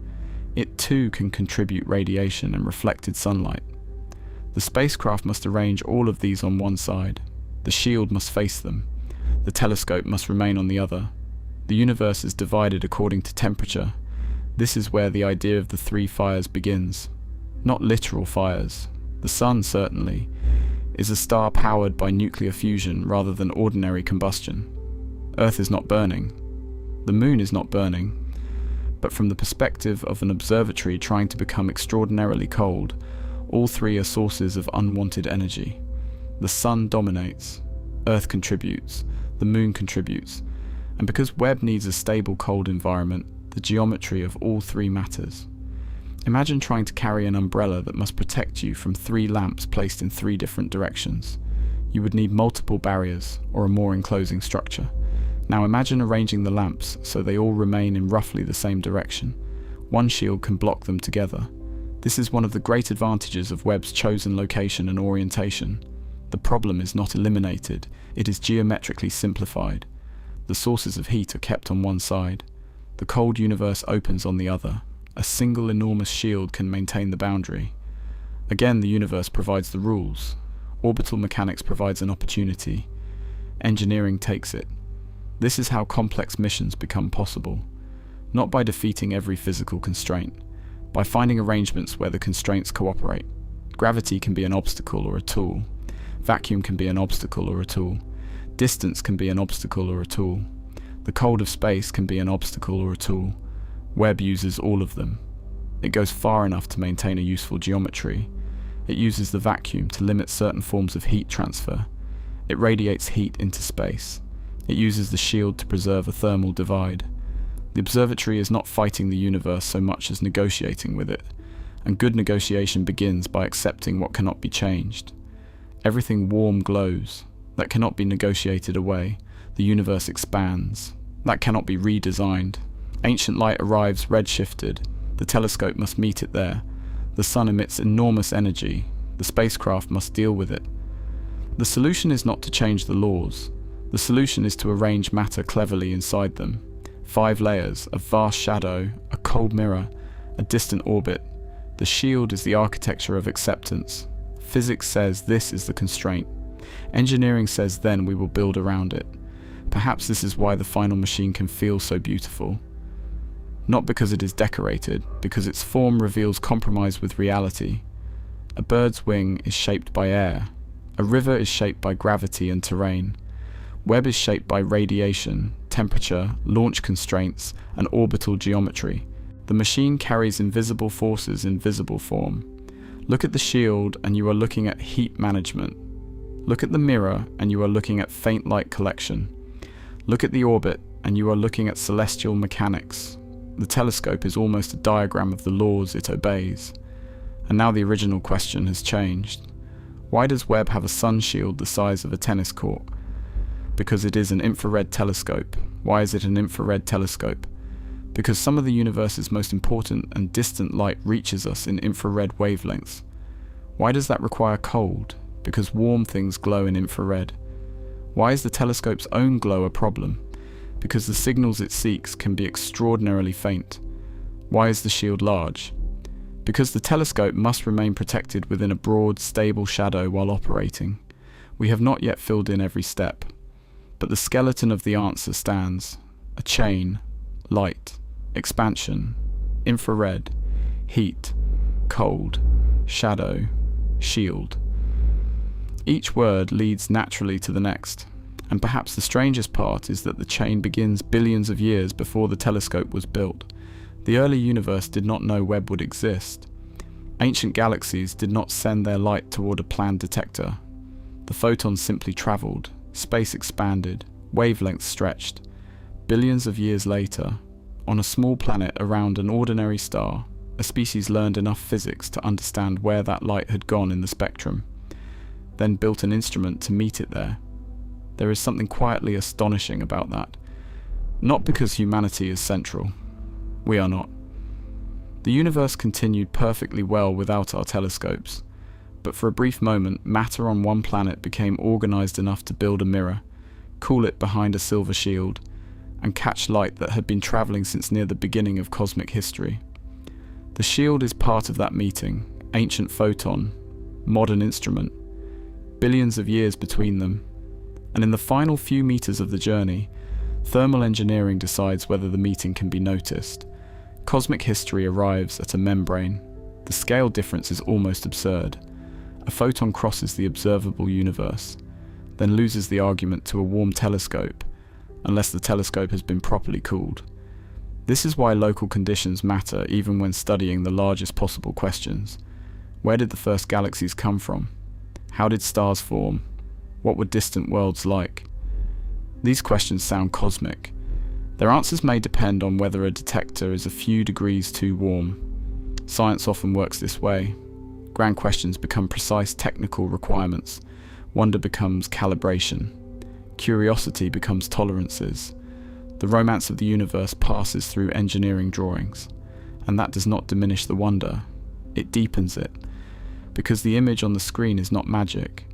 It too can contribute radiation and reflected sunlight. The spacecraft must arrange all of these on one side. The shield must face them. The telescope must remain on the other. The universe is divided according to temperature. This is where the idea of the three fires begins. Not literal fires. The sun, certainly, is a star powered by nuclear fusion rather than ordinary combustion. Earth is not burning. The moon is not burning. But from the perspective of an observatory trying to become extraordinarily cold, all three are sources of unwanted energy. The sun dominates. Earth contributes. The moon contributes. And because Webb needs a stable cold environment, the geometry of all three matters. Imagine trying to carry an umbrella that must protect you from 3 lamps placed in 3 different directions. You would need multiple barriers, or a more enclosing structure. Now imagine arranging the lamps so they all remain in roughly the same direction. One shield can block them together. This is one of the great advantages of Webb's chosen location and orientation. The problem is not eliminated, it is geometrically simplified. The sources of heat are kept on one side. The cold universe opens on the other. A single enormous shield can maintain the boundary. Again, the universe provides the rules. Orbital mechanics provides an opportunity. Engineering takes it. This is how complex missions become possible. Not by defeating every physical constraint, by finding arrangements where the constraints cooperate. Gravity can be an obstacle or a tool. Vacuum can be an obstacle or a tool. Distance can be an obstacle or a tool. The cold of space can be an obstacle or a tool. Webb uses all of them. It goes far enough to maintain a useful geometry. It uses the vacuum to limit certain forms of heat transfer. It radiates heat into space. It uses the shield to preserve a thermal divide. The observatory is not fighting the universe so much as negotiating with it, and good negotiation begins by accepting what cannot be changed. Everything warm glows. That cannot be negotiated away. The universe expands. That cannot be redesigned. Ancient light arrives redshifted. The telescope must meet it there. The sun emits enormous energy. The spacecraft must deal with it. The solution is not to change the laws. The solution is to arrange matter cleverly inside them. 5 layers, a vast shadow, a cold mirror, a distant orbit. The shield is the architecture of acceptance. Physics says this is the constraint. Engineering says then we will build around it. Perhaps this is why the final machine can feel so beautiful. Not because it is decorated, because its form reveals compromise with reality. A bird's wing is shaped by air. A river is shaped by gravity and terrain. Webb is shaped by radiation, temperature, launch constraints, and orbital geometry. The machine carries invisible forces in visible form. Look at the shield and you are looking at heat management. Look at the mirror and you are looking at faint light collection. Look at the orbit and you are looking at celestial mechanics. The telescope is almost a diagram of the laws it obeys. And now the original question has changed. Why does Webb have a sunshield the size of a tennis court? Because it is an infrared telescope. Why is it an infrared telescope? Because some of the universe's most important and distant light reaches us in infrared wavelengths. Why does that require cold? Because warm things glow in infrared. Why is the telescope's own glow a problem? Because the signals it seeks can be extraordinarily faint. Why is the shield large? Because the telescope must remain protected within a broad, stable shadow while operating. We have not yet filled in every step, but the skeleton of the answer stands. A chain, light, expansion, infrared, heat, cold, shadow, shield. Each word leads naturally to the next, and perhaps the strangest part is that the chain begins billions of years before the telescope was built. The early universe did not know Webb would exist. Ancient galaxies did not send their light toward a planned detector. The photons simply travelled, space expanded, wavelengths stretched. Billions of years later, on a small planet around an ordinary star, a species learned enough physics to understand where that light had gone in the spectrum, then built an instrument to meet it there. There is something quietly astonishing about that. Not because humanity is central. We are not. The universe continued perfectly well without our telescopes, but for a brief moment, matter on one planet became organized enough to build a mirror, cool it behind a silver shield, and catch light that had been traveling since near the beginning of cosmic history. The shield is part of that meeting, ancient photon, modern instrument, billions of years between them, and in the final few meters of the journey, thermal engineering decides whether the meeting can be noticed. Cosmic history arrives at a membrane. The scale difference is almost absurd. A photon crosses the observable universe, then loses the argument to a warm telescope, unless the telescope has been properly cooled. This is why local conditions matter even when studying the largest possible questions. Where did the first galaxies come from? How did stars form? What were distant worlds like? These questions sound cosmic. Their answers may depend on whether a detector is a few degrees too warm. Science often works this way. Grand questions become precise technical requirements. Wonder becomes calibration. Curiosity becomes tolerances. The romance of the universe passes through engineering drawings, and that does not diminish the wonder. It deepens it, because the image on the screen is not magic.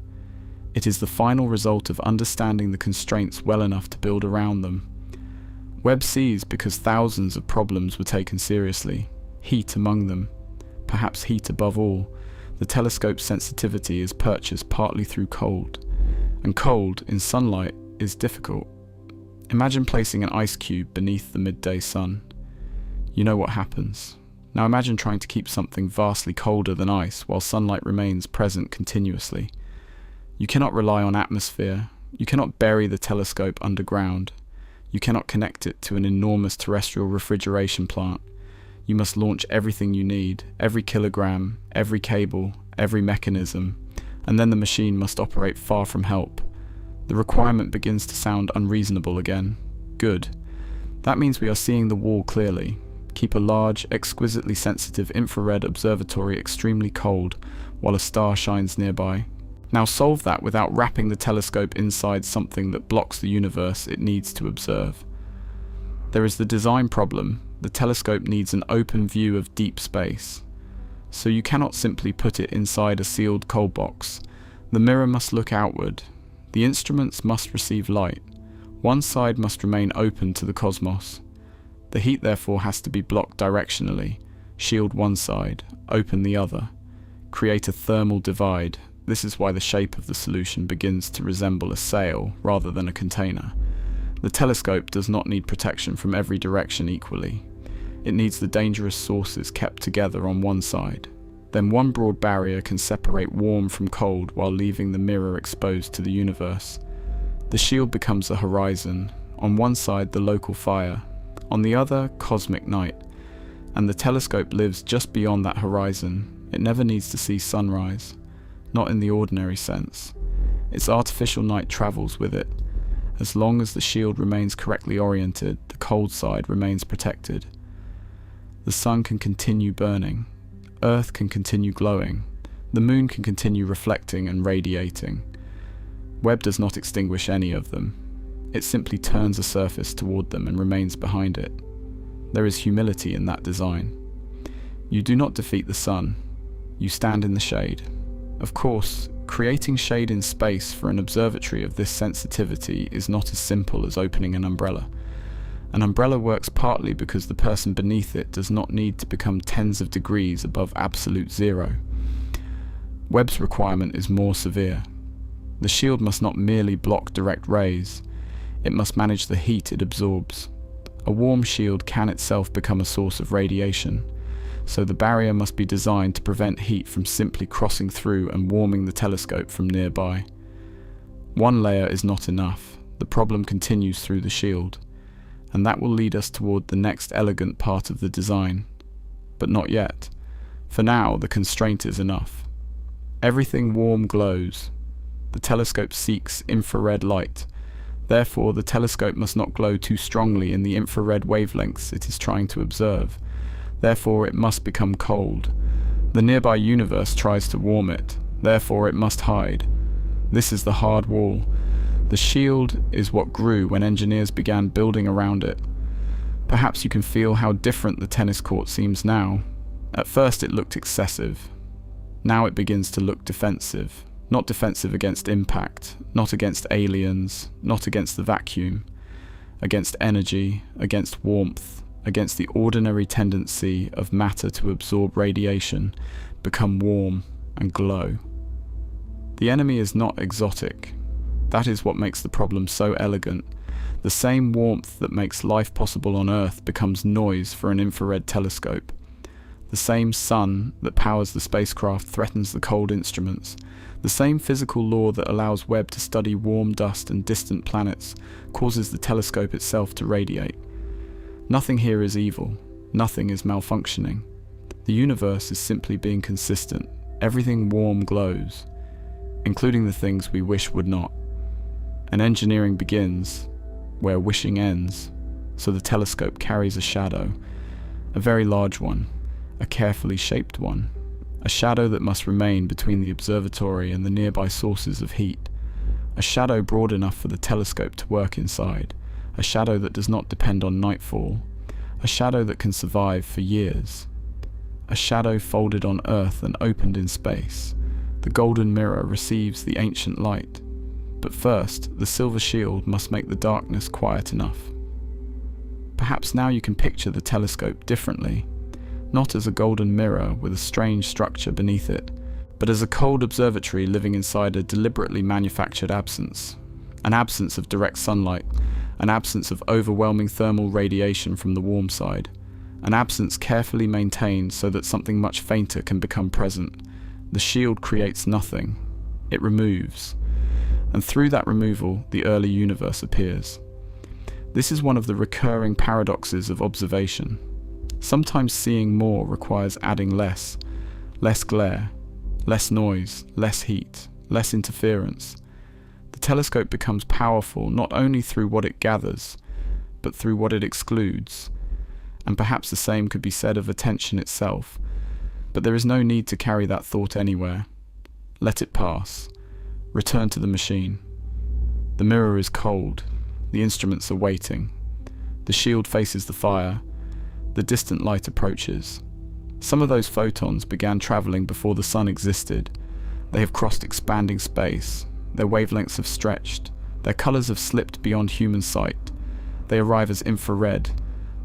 It is the final result of understanding the constraints well enough to build around them. Webb sees because thousands of problems were taken seriously, heat among them, perhaps heat above all. The telescope's sensitivity is purchased partly through cold, and cold, in sunlight, is difficult. Imagine placing an ice cube beneath the midday sun. You know what happens. Now imagine trying to keep something vastly colder than ice while sunlight remains present continuously. You cannot rely on atmosphere. You cannot bury the telescope underground. You cannot connect it to an enormous terrestrial refrigeration plant. You must launch everything you need, every kilogram, every cable, every mechanism, and then the machine must operate far from help. The requirement begins to sound unreasonable again. Good. That means we are seeing the wall clearly. Keep a large, exquisitely sensitive infrared observatory extremely cold, while a star shines nearby. Now solve that without wrapping the telescope inside something that blocks the universe it needs to observe. There is the design problem. The telescope needs an open view of deep space. So you cannot simply put it inside a sealed cold box. The mirror must look outward. The instruments must receive light. One side must remain open to the cosmos. The heat therefore has to be blocked directionally. Shield one side, open the other. Create a thermal divide. This is why the shape of the solution begins to resemble a sail rather than a container. The telescope does not need protection from every direction equally. It needs the dangerous sources kept together on one side. Then one broad barrier can separate warm from cold while leaving the mirror exposed to the universe. The shield becomes a horizon. On one side the local fire, on the other cosmic night. And the telescope lives just beyond that horizon. It never needs to see sunrise. Not in the ordinary sense. Its artificial night travels with it. As long as the shield remains correctly oriented, the cold side remains protected. The sun can continue burning. Earth can continue glowing. The moon can continue reflecting and radiating. Webb does not extinguish any of them. It simply turns a surface toward them and remains behind it. There is humility in that design. You do not defeat the sun. You stand in the shade. Of course, creating shade in space for an observatory of this sensitivity is not as simple as opening an umbrella. An umbrella works partly because the person beneath it does not need to become tens of degrees above absolute zero. Webb's requirement is more severe. The shield must not merely block direct rays, it must manage the heat it absorbs. A warm shield can itself become a source of radiation, so the barrier must be designed to prevent heat from simply crossing through and warming the telescope from nearby. One layer is not enough, the problem continues through the shield, and that will lead us toward the next elegant part of the design. But not yet. For now, the constraint is enough. Everything warm glows. The telescope seeks infrared light. Therefore, the telescope must not glow too strongly in the infrared wavelengths it is trying to observe. Therefore, it must become cold. The nearby universe tries to warm it. Therefore, it must hide. This is the hard wall. The shield is what grew when engineers began building around it. Perhaps you can feel how different the tennis court seems now. At first it looked excessive. Now it begins to look defensive. Not defensive against impact, not against aliens, not against the vacuum, against energy, against warmth, against the ordinary tendency of matter to absorb radiation, become warm and glow. The enemy is not exotic. That is what makes the problem so elegant. The same warmth that makes life possible on Earth becomes noise for an infrared telescope. The same sun that powers the spacecraft threatens the cold instruments. The same physical law that allows Webb to study warm dust and distant planets causes the telescope itself to radiate. Nothing here is evil. Nothing is malfunctioning. The universe is simply being consistent. Everything warm glows, including the things we wish would not. And engineering begins where wishing ends, so the telescope carries a shadow, a very large one, a carefully shaped one, a shadow that must remain between the observatory and the nearby sources of heat, a shadow broad enough for the telescope to work inside, a shadow that does not depend on nightfall, a shadow that can survive for years, a shadow folded on Earth and opened in space. The golden mirror receives the ancient light, but first the silver shield must make the darkness quiet enough. Perhaps now you can picture the telescope differently, not as a golden mirror with a strange structure beneath it, but as a cold observatory living inside a deliberately manufactured absence. An absence of direct sunlight, an absence of overwhelming thermal radiation from the warm side, an absence carefully maintained so that something much fainter can become present. The shield creates nothing, it removes, and through that removal the early universe appears. This is one of the recurring paradoxes of observation. Sometimes seeing more requires adding less glare, less noise, less heat, less interference. The telescope becomes powerful not only through what it gathers, but through what it excludes. And perhaps the same could be said of attention itself, but there is no need to carry that thought anywhere. Let it pass. Return to the machine. The mirror is cold. The instruments are waiting. The shield faces the fire. The distant light approaches. Some of those photons began traveling before the sun existed. They have crossed expanding space. Their wavelengths have stretched. Their colors have slipped beyond human sight. They arrive as infrared.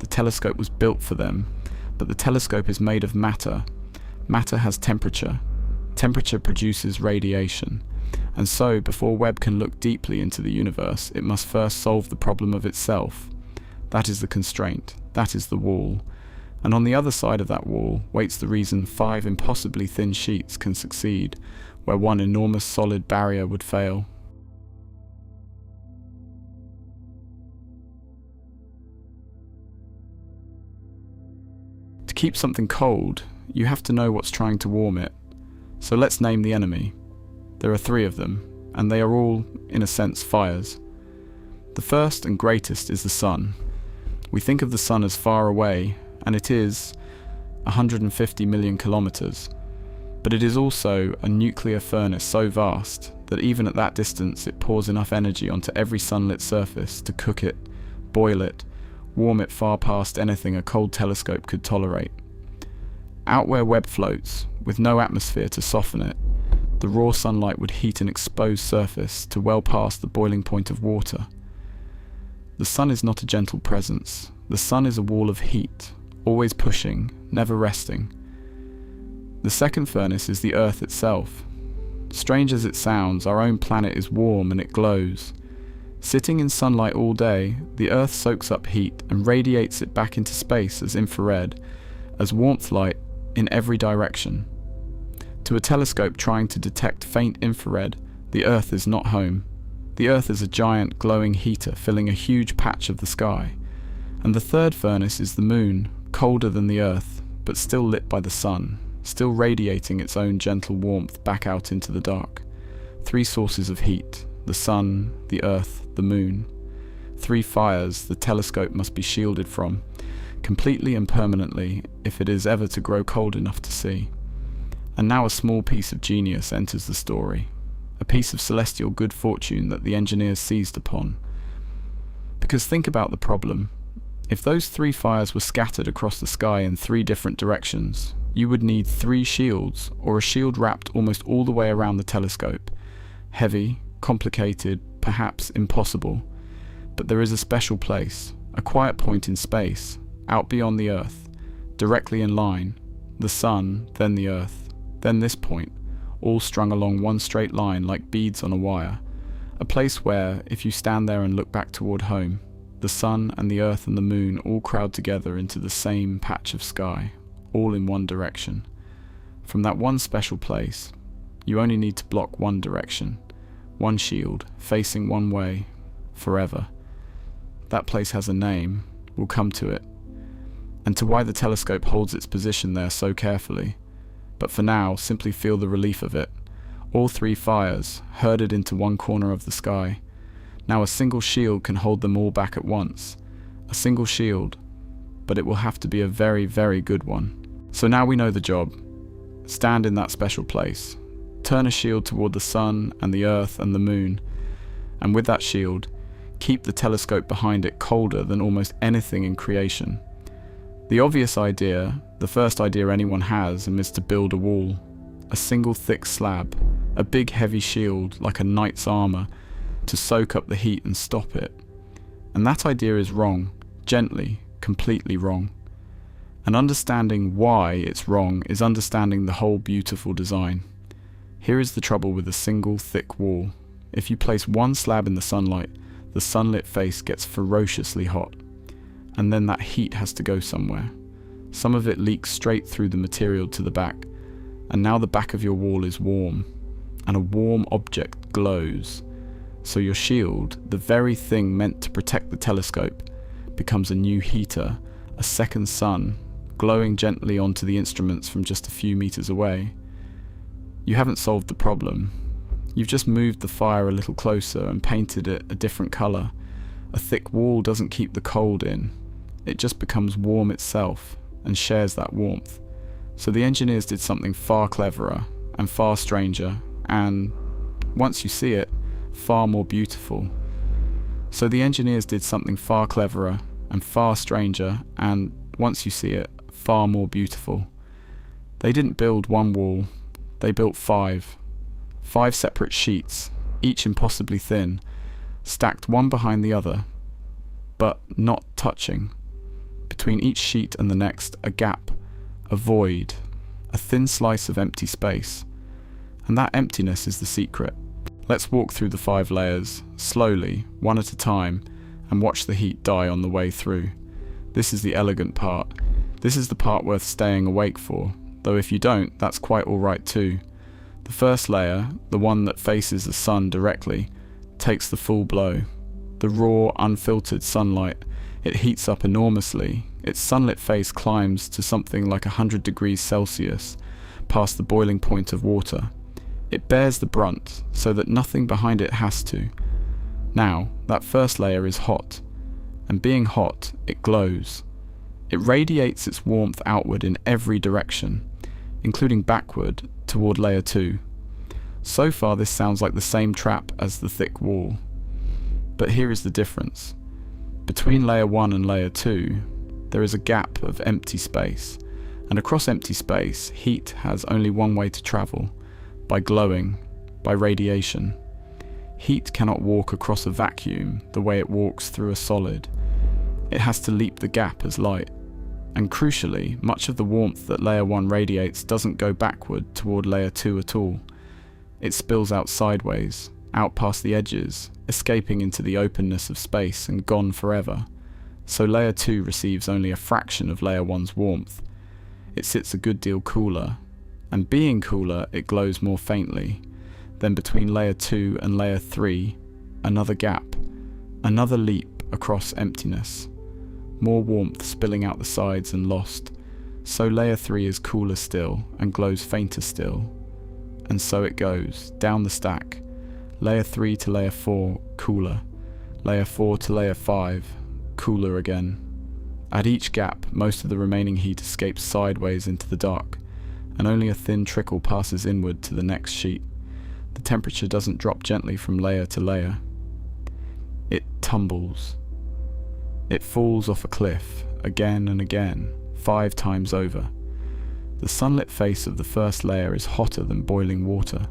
The telescope was built for them, but the telescope is made of matter. Matter has temperature. Temperature produces radiation. And so, before Webb can look deeply into the universe, it must first solve the problem of itself. That is the constraint. That is the wall. And on the other side of that wall waits the reason 5 impossibly thin sheets can succeed, where one enormous solid barrier would fail. To keep something cold, you have to know what's trying to warm it. So let's name the enemy. There are 3 of them, and they are all, in a sense, fires. The first and greatest is the Sun. We think of the Sun as far away, and it is 150 million kilometers. But it is also a nuclear furnace so vast that even at that distance it pours enough energy onto every sunlit surface to cook it, boil it, warm it far past anything a cold telescope could tolerate. Out where Webb floats, with no atmosphere to soften it, the raw sunlight would heat an exposed surface to well past the boiling point of water. The Sun is not a gentle presence. The Sun is a wall of heat, always pushing, never resting. The second furnace is the Earth itself. Strange as it sounds, our own planet is warm and it glows. Sitting in sunlight all day, the Earth soaks up heat and radiates it back into space as infrared, as warmth light in every direction. To a telescope trying to detect faint infrared, the Earth is not home. The Earth is a giant glowing heater filling a huge patch of the sky. And the third furnace is the Moon, colder than the Earth, but still lit by the Sun, still radiating its own gentle warmth back out into the dark. 3 sources of heat: the Sun, the Earth, the Moon. 3 fires the telescope must be shielded from, completely and permanently, if it is ever to grow cold enough to see. And now a small piece of genius enters the story, a piece of celestial good fortune that the engineers seized upon. Because think about the problem. If those 3 fires were scattered across the sky in 3 different directions, you would need 3 shields, or a shield wrapped almost all the way around the telescope. Heavy, complicated, perhaps impossible. But there is a special place, a quiet point in space, out beyond the Earth, directly in line, the Sun, then the Earth, then this point, all strung along one straight line like beads on a wire. A place where, if you stand there and look back toward home, the Sun and the Earth and the Moon all crowd together into the same patch of sky, all in one direction. From that one special place, you only need to block one direction, one shield, facing one way, forever. That place has a name, we'll come to it, and to why the telescope holds its position there so carefully. But for now, simply feel the relief of it. All 3 fires, herded into one corner of the sky. Now a single shield can hold them all back at once. A single shield, but it will have to be a very, very good one. So now we know the job. Stand in that special place. Turn a shield toward the Sun and the Earth and the Moon. And with that shield, keep the telescope behind it colder than almost anything in creation. The obvious idea, the first idea anyone has, is to build a wall. A single thick slab, a big heavy shield like a knight's armor, to soak up the heat and stop it. And that idea is wrong, gently, completely wrong. And understanding why it's wrong is understanding the whole beautiful design. Here is the trouble with a single thick wall. If you place one slab in the sunlight, the sunlit face gets ferociously hot. And then that heat has to go somewhere. Some of it leaks straight through the material to the back, and now the back of your wall is warm, and a warm object glows. So your shield, the very thing meant to protect the telescope, becomes a new heater, a second sun, glowing gently onto the instruments from just a few meters away. You haven't solved the problem. You've just moved the fire a little closer and painted it a different color. A thick wall doesn't keep the cold in. It just becomes warm itself and shares that warmth. So the engineers did something far cleverer and far stranger and, once you see it, far more beautiful. So the engineers did something far cleverer and far stranger and, once you see it, far more beautiful. They didn't build one wall, they built 5. 5 separate sheets, each impossibly thin, stacked one behind the other, but not touching. Between each sheet and the next, a gap, a void, a thin slice of empty space. And that emptiness is the secret. Let's walk through the 5 layers, slowly, one at a time, and watch the heat die on the way through. This is the elegant part. This is the part worth staying awake for, though if you don't, that's quite alright too. The first layer, the one that faces the sun directly, takes the full blow. The raw, unfiltered sunlight. It heats up enormously. Its sunlit face climbs to something like 100 degrees Celsius, past the boiling point of water. It bears the brunt, so that nothing behind it has to. Now, that first layer is hot, and being hot, it glows. It radiates its warmth outward in every direction, including backward toward layer 2. So far this sounds like the same trap as the thick wall. But here is the difference. Between layer 1 and layer 2, there is a gap of empty space, and across empty space, heat has only one way to travel, by glowing, by radiation. Heat cannot walk across a vacuum the way it walks through a solid. It has to leap the gap as light. And crucially, much of the warmth that layer 1 radiates doesn't go backward toward layer 2 at all. It spills out sideways, out past the edges, escaping into the openness of space and gone forever. So layer 2 receives only a fraction of layer 1's warmth. It sits a good deal cooler, and being cooler, it glows more faintly. Then between layer 2 and layer 3, another gap, another leap across emptiness. More warmth spilling out the sides and lost, so layer 3 is cooler still and glows fainter still. And so it goes, down the stack, layer 3 to layer 4, cooler, layer 4 to layer 5, cooler again. At each gap, most of the remaining heat escapes sideways into the dark, and only a thin trickle passes inward to the next sheet. The temperature doesn't drop gently from layer to layer. It tumbles. It falls off a cliff, again and again, 5 times over. The sunlit face of the first layer is hotter than boiling water.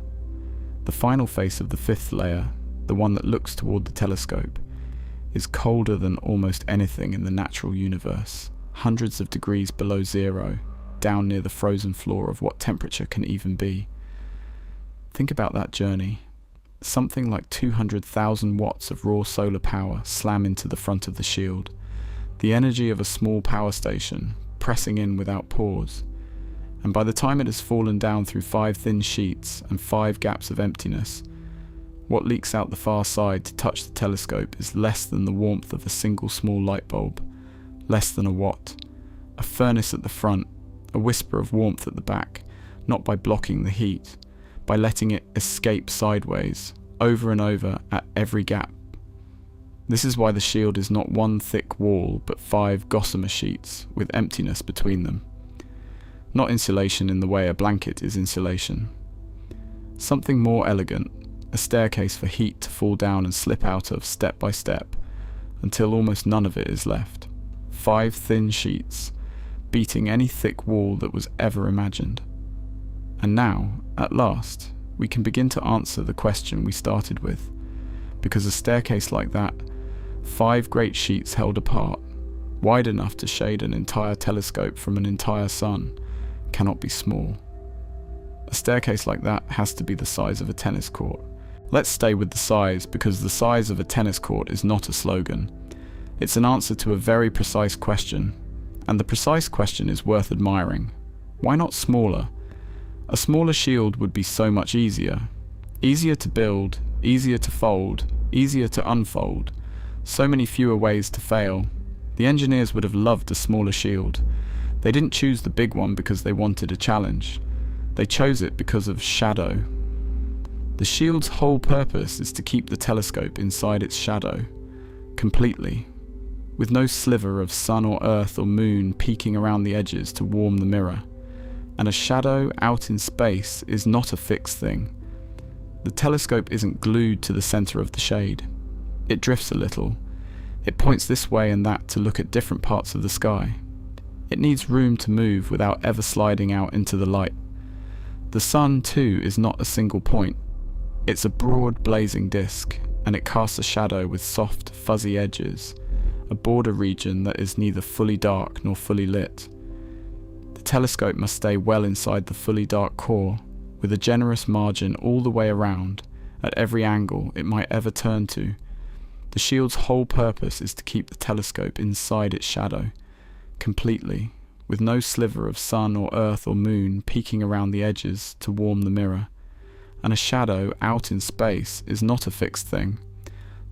The final face of the 5th layer, the one that looks toward the telescope, is colder than almost anything in the natural universe, hundreds of degrees below zero, down near the frozen floor of what temperature can even be. Think about that journey. Something like 200,000 watts of raw solar power slam into the front of the shield. The energy of a small power station, pressing in without pause. And by the time it has fallen down through 5 thin sheets and 5 gaps of emptiness, what leaks out the far side to touch the telescope is less than the warmth of a single small light bulb, less than a watt. A furnace at the front, a whisper of warmth at the back, not by blocking the heat, by letting it escape sideways, over and over at every gap. This is why the shield is not one thick wall, but 5 gossamer sheets with emptiness between them. Not insulation in the way a blanket is insulation. Something more elegant, a staircase for heat to fall down and slip out of step by step, until almost none of it is left. 5 thin sheets, beating any thick wall that was ever imagined. And now, at last, we can begin to answer the question we started with, because a staircase like that, 5 great sheets held apart, wide enough to shade an entire telescope from an entire sun, cannot be small. A staircase like that has to be the size of a tennis court. Let's stay with the size, because the size of a tennis court is not a slogan. It's an answer to a very precise question, and the precise question is worth admiring. Why not smaller? A smaller shield would be so much easier. Easier to build, easier to fold, easier to unfold. So many fewer ways to fail. The engineers would have loved a smaller shield. They didn't choose the big one because they wanted a challenge. They chose it because of shadow. The shield's whole purpose is to keep the telescope inside its shadow, completely, with no sliver of sun or earth or moon peeking around the edges to warm the mirror. And a shadow out in space is not a fixed thing. The telescope isn't glued to the center of the shade. It drifts a little. It points this way and that to look at different parts of the sky. It needs room to move without ever sliding out into the light. The sun, too, is not a single point. It's a broad, blazing disk, and it casts a shadow with soft, fuzzy edges, a border region that is neither fully dark nor fully lit. The telescope must stay well inside the fully dark core, with a generous margin all the way around, at every angle it might ever turn to. The shield's whole purpose is to keep the telescope inside its shadow, completely, with no sliver of sun or earth or moon peeking around the edges to warm the mirror. And a shadow out in space is not a fixed thing.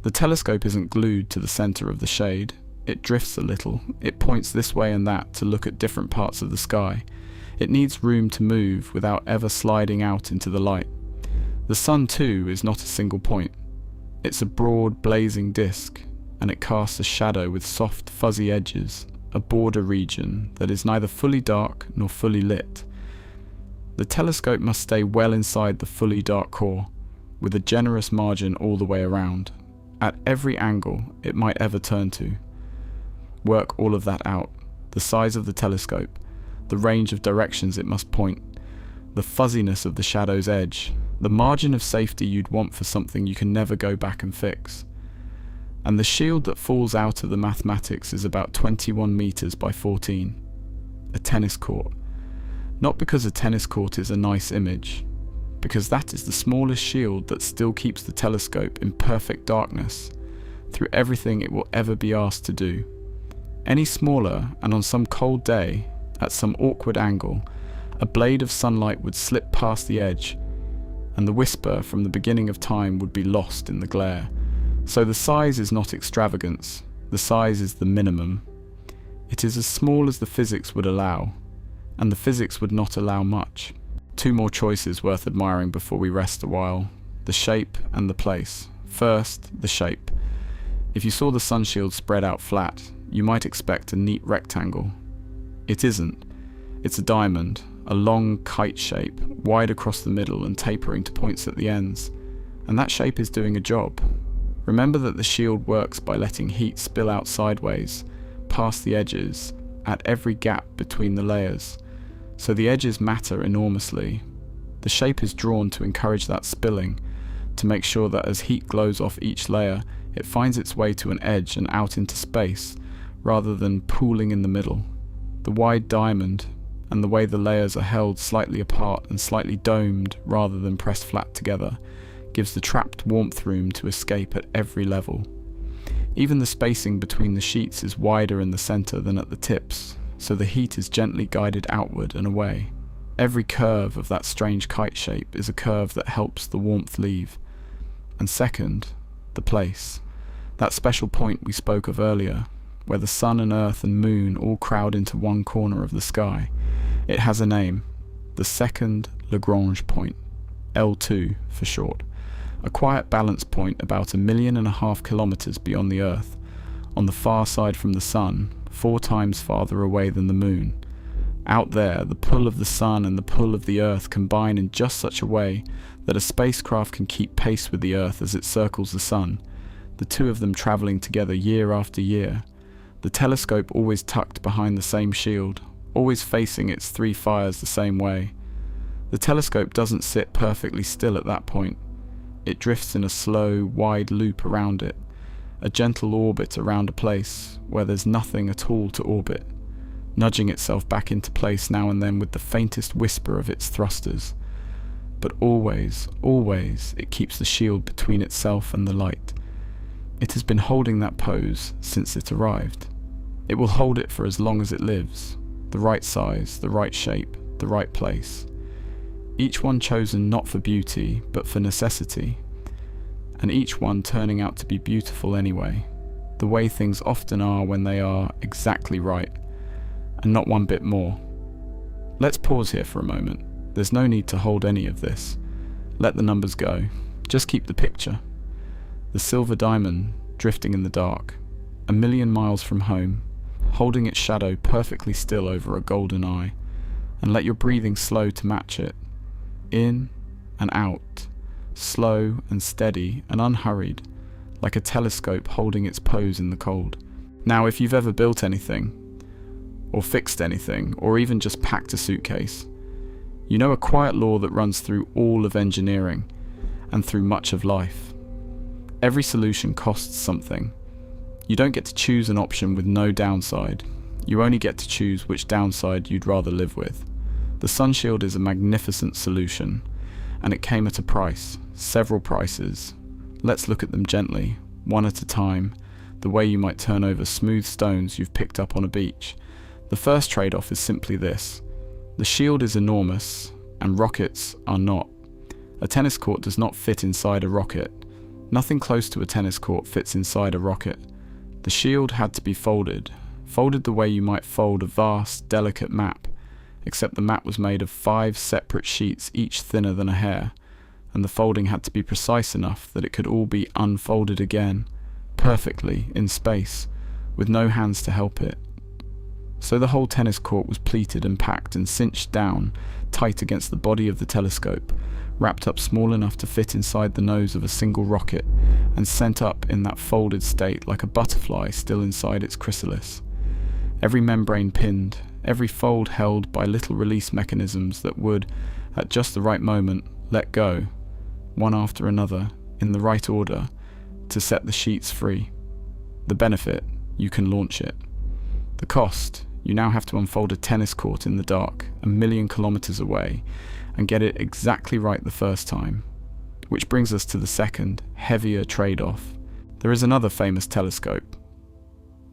The telescope isn't glued to the center of the shade. It drifts a little. It points this way and that to look at different parts of the sky. It needs room to move without ever sliding out into the light. The sun too is not a single point. It's a broad, blazing disk, and it casts a shadow with soft, fuzzy edges, a border region that is neither fully dark nor fully lit. The telescope must stay well inside the fully dark core, with a generous margin all the way around, at every angle it might ever turn to. Work all of that out, the size of the telescope, the range of directions it must point, the fuzziness of the shadow's edge, the margin of safety you'd want for something you can never go back and fix. And the shield that falls out of the mathematics is about 21 meters by 14. A tennis court. Not because a tennis court is a nice image, because that is the smallest shield that still keeps the telescope in perfect darkness through everything it will ever be asked to do. Any smaller, and on some cold day, at some awkward angle, a blade of sunlight would slip past the edge, and the whisper from the beginning of time would be lost in the glare. So the size is not extravagance, the size is the minimum. It is as small as the physics would allow, and the physics would not allow much. Two more choices worth admiring before we rest a while: the shape and the place. First, the shape. If you saw the Sunshield spread out flat, you might expect a neat rectangle. It isn't. It's a diamond, a long kite shape, wide across the middle and tapering to points at the ends. And that shape is doing a job. Remember that the shield works by letting heat spill out sideways, past the edges, at every gap between the layers. So the edges matter enormously. The shape is drawn to encourage that spilling, to make sure that as heat glows off each layer, it finds its way to an edge and out into space, rather than pooling in the middle. The wide diamond, and the way the layers are held slightly apart and slightly domed rather than pressed flat together, gives the trapped warmth room to escape at every level. Even the spacing between the sheets is wider in the center than at the tips, so the heat is gently guided outward and away. Every curve of that strange kite shape is a curve that helps the warmth leave. And second, the place. That special point we spoke of earlier, where the sun and earth and moon all crowd into one corner of the sky. It has a name, the second Lagrange point, L2 for short. A quiet balance point about 1.5 million kilometers beyond the Earth, on the far side from the Sun, 4 times farther away than the Moon. Out there, the pull of the Sun and the pull of the Earth combine in just such a way that a spacecraft can keep pace with the Earth as it circles the Sun, the two of them travelling together year after year. The telescope always tucked behind the same shield, always facing its 3 fires the same way. The telescope doesn't sit perfectly still at that point. It drifts in a slow, wide loop around it, a gentle orbit around a place where there's nothing at all to orbit, nudging itself back into place now and then with the faintest whisper of its thrusters. But always, always, it keeps the shield between itself and the light. It has been holding that pose since it arrived. It will hold it for as long as it lives, the right size, the right shape, the right place. Each one chosen not for beauty, but for necessity, and each one turning out to be beautiful anyway, the way things often are when they are exactly right, and not one bit more. Let's pause here for a moment. There's no need to hold any of this. Let the numbers go. Just keep the picture. The silver diamond drifting in the dark, 1 million miles from home, holding its shadow perfectly still over a golden eye, and let your breathing slow to match it. In and out, slow and steady and unhurried, like a telescope holding its pose in the cold. Now, if you've ever built anything, or fixed anything, or even just packed a suitcase, you know a quiet law that runs through all of engineering and through much of life. Every solution costs something. You don't get to choose an option with no downside. You only get to choose which downside you'd rather live with. The Sunshield is a magnificent solution, and it came at a price, several prices. Let's look at them gently, one at a time, the way you might turn over smooth stones you've picked up on a beach. The first trade-off is simply this: the shield is enormous, and rockets are not. A tennis court does not fit inside a rocket. Nothing close to a tennis court fits inside a rocket. The shield had to be folded the way you might fold a vast, delicate map, except the map was made of 5 separate sheets, each thinner than a hair. and the folding had to be precise enough that it could all be unfolded again, perfectly, in space, with no hands to help it. So the whole tennis court was pleated and packed and cinched down tight against the body of the telescope, wrapped up small enough to fit inside the nose of a single rocket, and sent up in that folded state like a butterfly still inside its chrysalis. Every membrane pinned, every fold held by little release mechanisms that would, at just the right moment, let go, one after another, in the right order, to set the sheets free. The benefit, you can launch it. The cost, you now have to unfold a tennis court in the dark, 1,000,000 kilometers away, and get it exactly right the first time. Which brings us to the second, heavier trade-off. There is another famous telescope.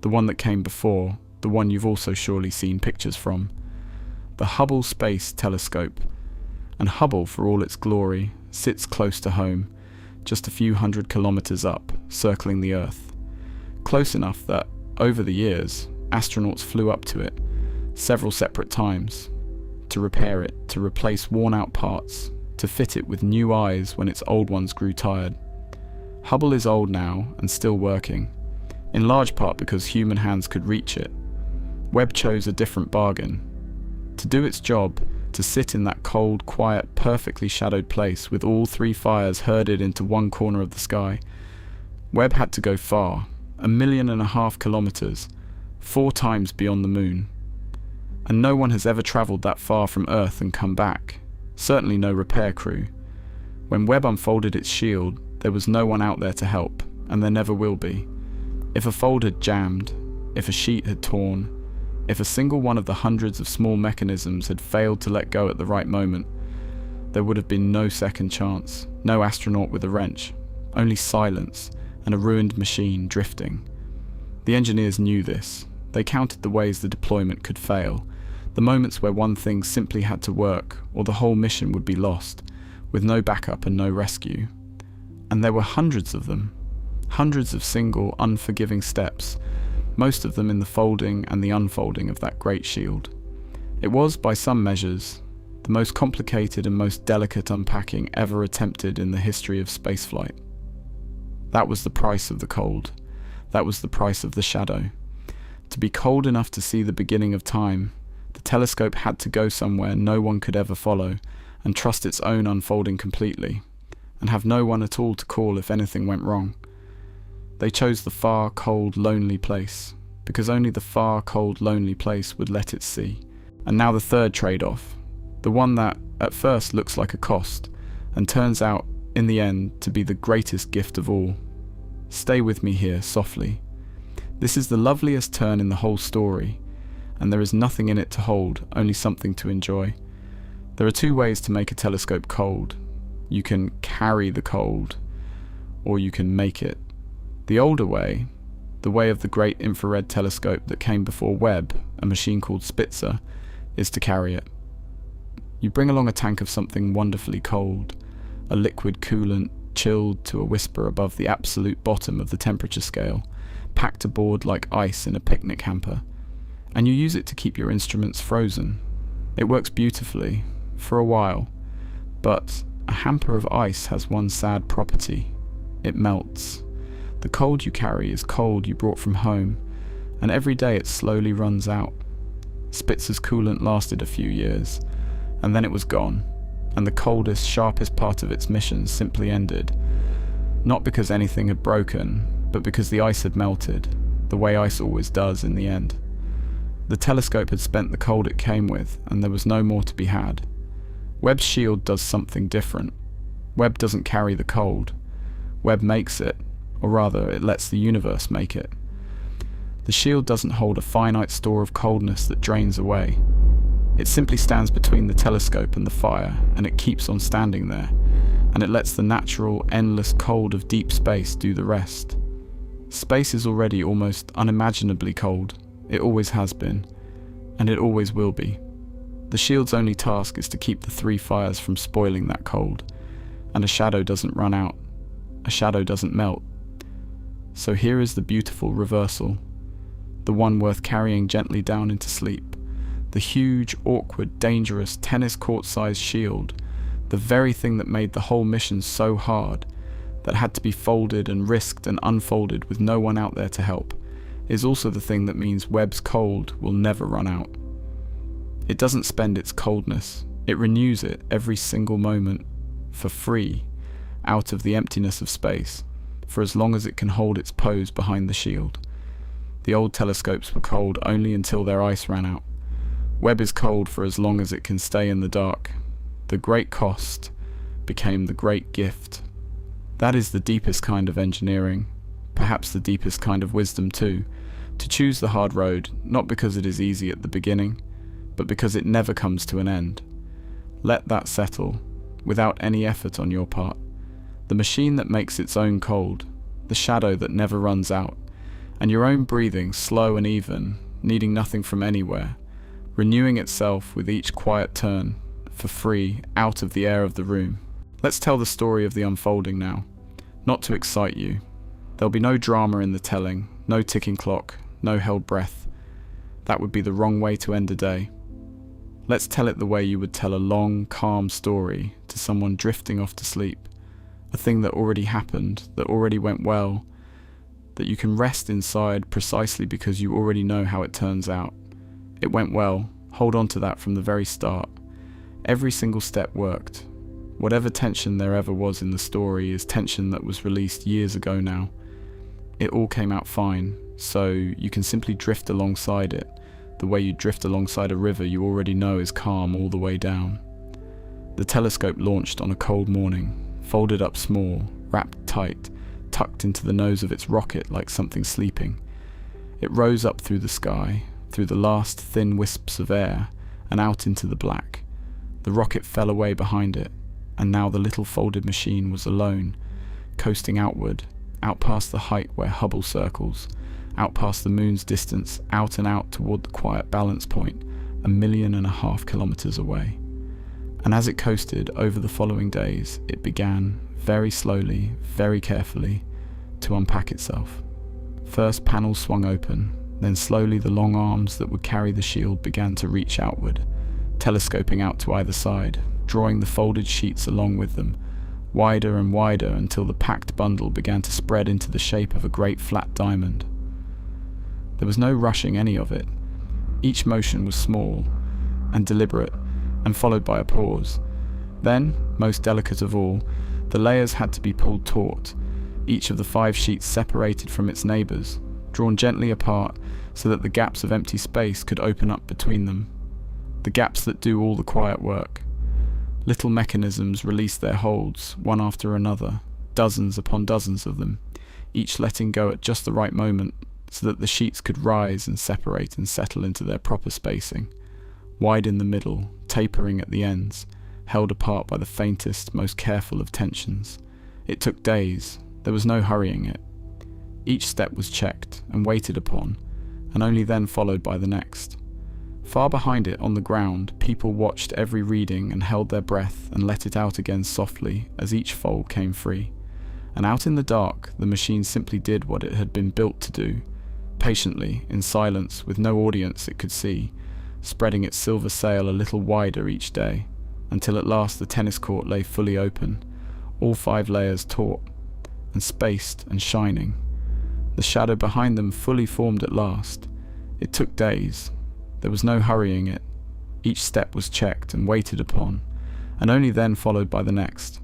The one that came before, the one you've also surely seen pictures from. The Hubble Space Telescope. And Hubble, for all its glory, sits close to home, just a few hundred kilometers up, circling the Earth. Close enough that, over the years, astronauts flew up to it, several separate times, to repair it, to replace worn-out parts, to fit it with new eyes when its old ones grew tired. Hubble is old now and still working, in large part because human hands could reach it. Webb chose a different bargain. To do its job, to sit in that cold, quiet, perfectly shadowed place with all three fires herded into one corner of the sky, Webb had to go far, 1.5 million kilometers, 4 times beyond the moon. And no one has ever travelled that far from Earth and come back, certainly no repair crew. When Webb unfolded its shield, there was no one out there to help, and there never will be. If a fold had jammed, if a sheet had torn, if a single one of the hundreds of small mechanisms had failed to let go at the right moment, there would have been no second chance, no astronaut with a wrench, only silence and a ruined machine drifting. The engineers knew this. They counted the ways the deployment could fail, the moments where one thing simply had to work or the whole mission would be lost, with no backup and no rescue. And there were hundreds of them, hundreds of single, unforgiving steps, most of them in the folding and the unfolding of that great shield. It was, by some measures, the most complicated and most delicate unpacking ever attempted in the history of spaceflight. That was the price of the cold. That was the price of the shadow. To be cold enough to see the beginning of time, the telescope had to go somewhere no one could ever follow, and trust its own unfolding completely, and have no one at all to call if anything went wrong. They chose the far, cold, lonely place, because only the far, cold, lonely place would let it see. And now the third trade-off, the one that at first looks like a cost, and turns out, in the end, to be the greatest gift of all. Stay with me here, softly. This is the loveliest turn in the whole story, and there is nothing in it to hold, only something to enjoy. There are 2 ways to make a telescope cold. You can carry the cold, or you can make it. The older way, the way of the great infrared telescope that came before Webb, a machine called Spitzer, is to carry it. You bring along a tank of something wonderfully cold, a liquid coolant chilled to a whisper above the absolute bottom of the temperature scale, packed aboard like ice in a picnic hamper, and you use it to keep your instruments frozen. It works beautifully, for a while, but a hamper of ice has one sad property: it melts. The cold you carry is cold you brought from home, and every day it slowly runs out. Spitzer's coolant lasted a few years, and then it was gone, and the coldest, sharpest part of its mission simply ended. Not because anything had broken, but because the ice had melted, the way ice always does in the end. The telescope had spent the cold it came with, and there was no more to be had. Webb's shield does something different. Webb doesn't carry the cold. Webb makes it, or rather, it lets the universe make it. The shield doesn't hold a finite store of coldness that drains away. It simply stands between the telescope and the fire, and it keeps on standing there, and it lets the natural, endless cold of deep space do the rest. Space is already almost unimaginably cold. It always has been, and it always will be. The shield's only task is to keep the 3 fires from spoiling that cold, and a shadow doesn't run out. A shadow doesn't melt. So here is the beautiful reversal, the one worth carrying gently down into sleep, the huge, awkward, dangerous, tennis court-sized shield, The very thing that made the whole mission so hard, that had to be folded and risked and unfolded with no one out there to help, is also the thing that means Webb's cold will never run out. It doesn't spend its coldness, it renews it every single moment, for free, out of the emptiness of space, for as long as it can hold its pose behind the shield. The old telescopes were cold only until their ice ran out. Webb is cold for as long as it can stay in the dark. The great cost became the great gift. That is the deepest kind of engineering, perhaps the deepest kind of wisdom too, to choose the hard road, not because it is easy at the beginning, but because it never comes to an end. Let that settle, without any effort on your part. The machine that makes its own cold, the shadow that never runs out, and your own breathing slow and even, needing nothing from anywhere, renewing itself with each quiet turn, for free, out of the air of the room. Let's tell the story of the unfolding now, not to excite you. There'll be no drama in the telling, no ticking clock, no held breath. That would be the wrong way to end a day. Let's tell it the way you would tell a long, calm story to someone drifting off to sleep, a thing that already happened, that already went well, that you can rest inside precisely because you already know how it turns out. It went well, hold on to that from the very start. Every single step worked. Whatever tension there ever was in the story is tension that was released years ago now. It all came out fine, so you can simply drift alongside it, the way you drift alongside a river you already know is calm all the way down. The telescope launched on a cold morning, folded up small, wrapped tight, tucked into the nose of its rocket like something sleeping. It rose up through the sky, through the last thin wisps of air, and out into the black. The rocket fell away behind it, and now the little folded machine was alone, coasting outward, out past the height where Hubble circles, out past the moon's distance, out and out toward the quiet balance point, 1.5 million kilometers away. And as it coasted over the following days, it began, very slowly, very carefully, to unpack itself. First panels swung open, then slowly the long arms that would carry the shield began to reach outward, telescoping out to either side, drawing the folded sheets along with them, wider and wider until the packed bundle began to spread into the shape of a great flat diamond. There was no rushing any of it. Each motion was small and deliberate, and followed by a pause. Then, most delicate of all, the layers had to be pulled taut, each of the 5 sheets separated from its neighbours, drawn gently apart so that the gaps of empty space could open up between them. The gaps that do all the quiet work. Little mechanisms released their holds, one after another, dozens upon dozens of them, each letting go at just the right moment so that the sheets could rise and separate and settle into their proper spacing, wide in the middle, tapering at the ends, held apart by the faintest, most careful of tensions. It took days. There was no hurrying it. Each step was checked and waited upon, and only then followed by the next. Far behind it on the ground, people watched every reading and held their breath and let it out again softly as each fold came free. And out in the dark, the machine simply did what it had been built to do, patiently, in silence, with no audience it could see, spreading its silver sail a little wider each day, until at last the tennis court lay fully open, all 5 layers taut, and spaced and shining. The shadow behind them fully formed at last. It took days. There was no hurrying it. Each step was checked and waited upon, and only then followed by the next.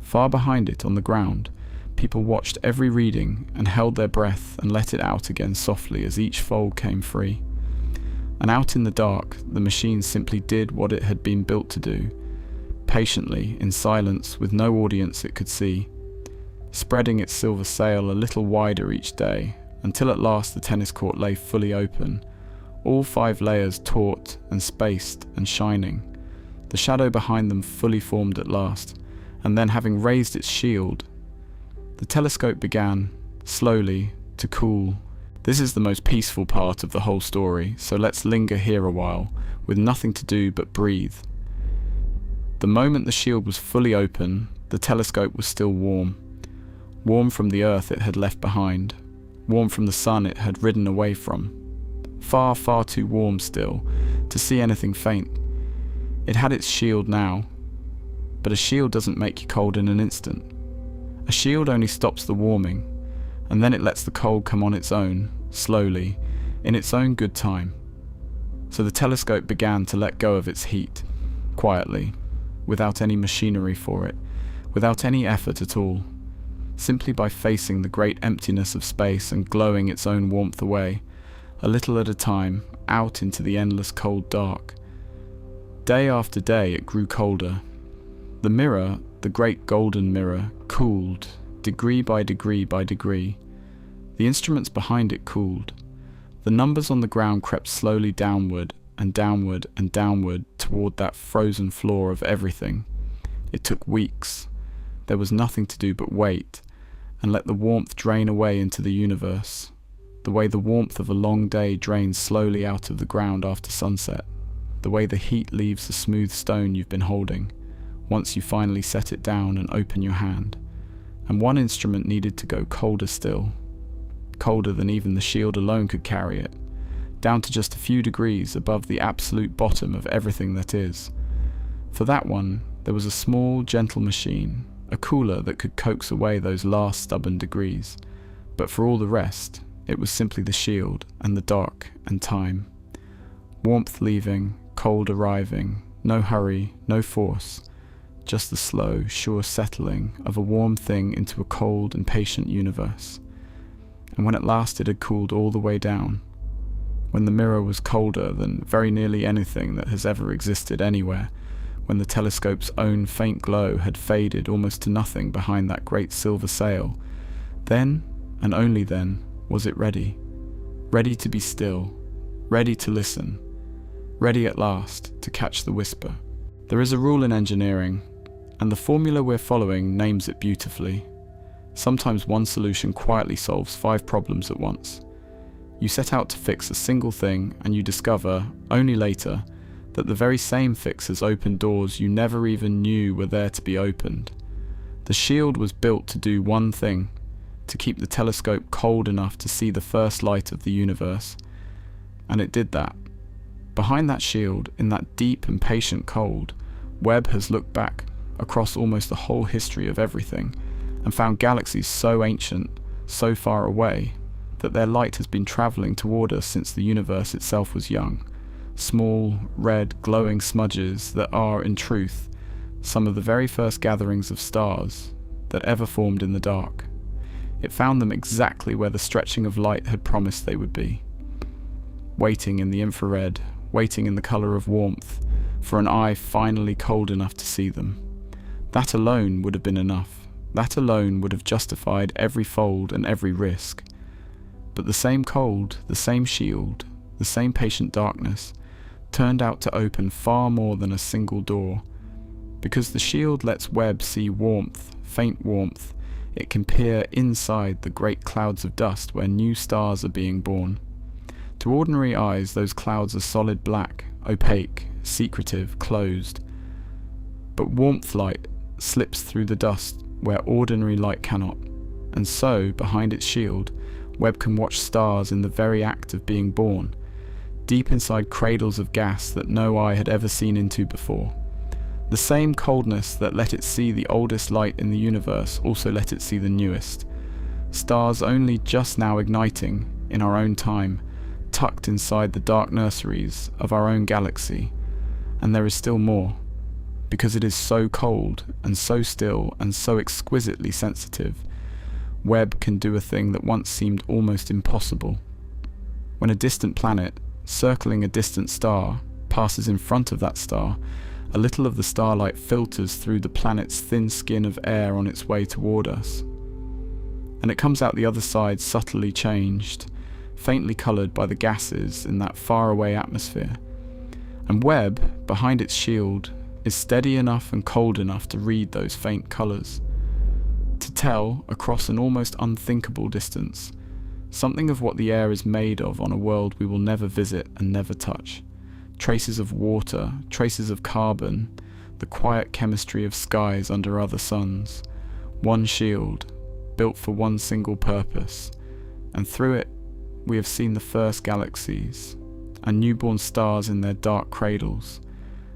Far behind it on the ground, people watched every reading and held their breath and let it out again softly as each fold came free. And out in the dark, the machine simply did what it had been built to do, patiently, in silence, with no audience it could see, spreading its silver sail a little wider each day, until at last the tennis court lay fully open, all 5 layers taut and spaced and shining, the shadow behind them fully formed at last, and then having raised its shield, the telescope began, slowly, to cool. This is the most peaceful part of the whole story, so let's linger here a while, with nothing to do but breathe. The moment the shield was fully open, the telescope was still warm. Warm from the Earth it had left behind, warm from the sun it had ridden away from. Far, far too warm still, to see anything faint. It had its shield now. But a shield doesn't make you cold in an instant. A shield only stops the warming, and then it lets the cold come on its own, slowly, in its own good time. So the telescope began to let go of its heat, quietly, without any machinery for it, without any effort at all, simply by facing the great emptiness of space and glowing its own warmth away, a little at a time, out into the endless cold dark. Day after day it grew colder. The mirror, the great golden mirror, cooled, degree by degree by degree. The instruments behind it cooled. The numbers on the ground crept slowly downward and downward and downward toward that frozen floor of everything. It took weeks. There was nothing to do but wait, and let the warmth drain away into the universe, the way the warmth of a long day drains slowly out of the ground after sunset, the way the heat leaves the smooth stone you've been holding, once you finally set it down and open your hand. And one instrument needed to go colder still, colder than even the shield alone could carry it, down to just a few degrees above the absolute bottom of everything that is. For that one, there was a small, gentle machine, a cooler that could coax away those last stubborn degrees. But for all the rest, it was simply the shield and the dark and time. Warmth leaving, cold arriving, no hurry, no force, just the slow, sure settling of a warm thing into a cold and patient universe. And when at last it had cooled all the way down, when the mirror was colder than very nearly anything that has ever existed anywhere, when the telescope's own faint glow had faded almost to nothing behind that great silver sail, then, and only then, was it ready. Ready to be still, ready to listen, ready at last to catch the whisper. There is a rule in engineering, and the formula we're following names it beautifully. Sometimes one solution quietly solves 5 problems at once. You set out to fix a single thing, and you discover, only later, that the very same fix has opened doors you never even knew were there to be opened. The shield was built to do one thing, to keep the telescope cold enough to see the first light of the universe. And it did that. Behind that shield, in that deep and patient cold, Webb has looked back across almost the whole history of everything, and found galaxies so ancient, so far away, that their light has been travelling toward us since the universe itself was young. Small, red, glowing smudges that are, in truth, some of the very first gatherings of stars that ever formed in the dark. It found them exactly where the stretching of light had promised they would be. Waiting in the infrared, waiting in the colour of warmth, for an eye finally cold enough to see them. That alone would have been enough. That alone would have justified every fold and every risk. But the same cold, the same shield, the same patient darkness, turned out to open far more than a single door. Because the shield lets Webb see warmth, faint warmth, it can peer inside the great clouds of dust where new stars are being born. To ordinary eyes, those clouds are solid black, opaque, secretive, closed. But warmth light slips through the dust where ordinary light cannot, and so, behind its shield, Webb can watch stars in the very act of being born, deep inside cradles of gas that no eye had ever seen into before. The same coldness that let it see the oldest light in the universe also let it see the newest. Stars only just now igniting, in our own time, tucked inside the dark nurseries of our own galaxy. And there is still more. Because it is so cold, and so still, and so exquisitely sensitive, Webb can do a thing that once seemed almost impossible. When a distant planet, circling a distant star, passes in front of that star, a little of the starlight filters through the planet's thin skin of air on its way toward us. And it comes out the other side subtly changed, faintly coloured by the gases in that faraway atmosphere. And Webb, behind its shield, is steady enough and cold enough to read those faint colours, to tell, across an almost unthinkable distance, something of what the air is made of on a world we will never visit and never touch. Traces of water, traces of carbon, the quiet chemistry of skies under other suns. One shield, built for one single purpose, and through it we have seen the first galaxies, and newborn stars in their dark cradles,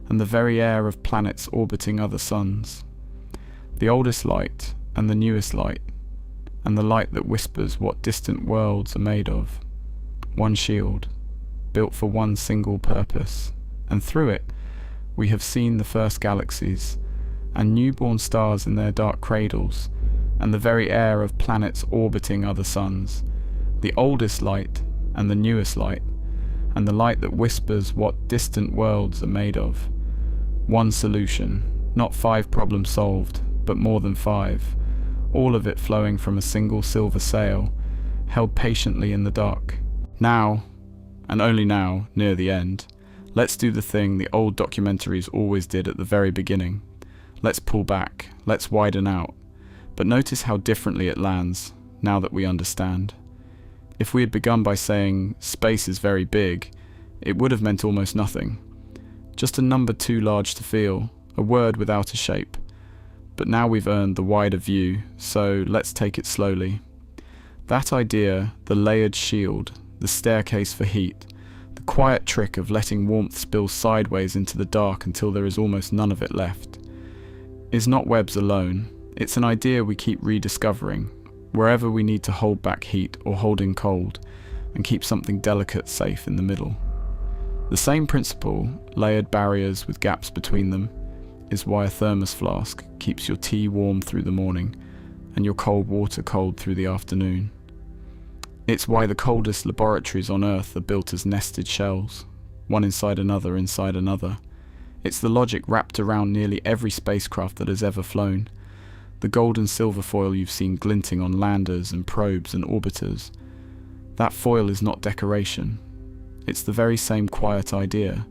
and the very air of planets orbiting other suns. The oldest light and the newest light, and the light that whispers what distant worlds are made of. One shield, built for one single purpose, and through it we have seen the first galaxies, and newborn stars in their dark cradles, and the very air of planets orbiting other suns. The oldest light and the newest light, and the light that whispers what distant worlds are made of. One solution, not 5 problems solved, but more than 5, all of it flowing from a single silver sail, held patiently in the dark. Now, and only now, near the end, let's do the thing the old documentaries always did at the very beginning. Let's pull back, let's widen out, but notice how differently it lands, now that we understand. If we had begun by saying, space is very big, it would have meant almost nothing. Just a number too large to feel, a word without a shape. But now we've earned the wider view, so let's take it slowly. That idea, the layered shield, the staircase for heat, the quiet trick of letting warmth spill sideways into the dark until there is almost none of it left, is not Webb's alone. It's an idea we keep rediscovering, wherever we need to hold back heat or hold in cold, and keep something delicate safe in the middle. The same principle, layered barriers with gaps between them, is why a thermos flask keeps your tea warm through the morning and your cold water cold through the afternoon. It's why the coldest laboratories on Earth are built as nested shells, one inside another inside another. It's the logic wrapped around nearly every spacecraft that has ever flown. The gold and silver foil you've seen glinting on landers and probes and orbiters. That foil is not decoration. It's the very same quiet idea.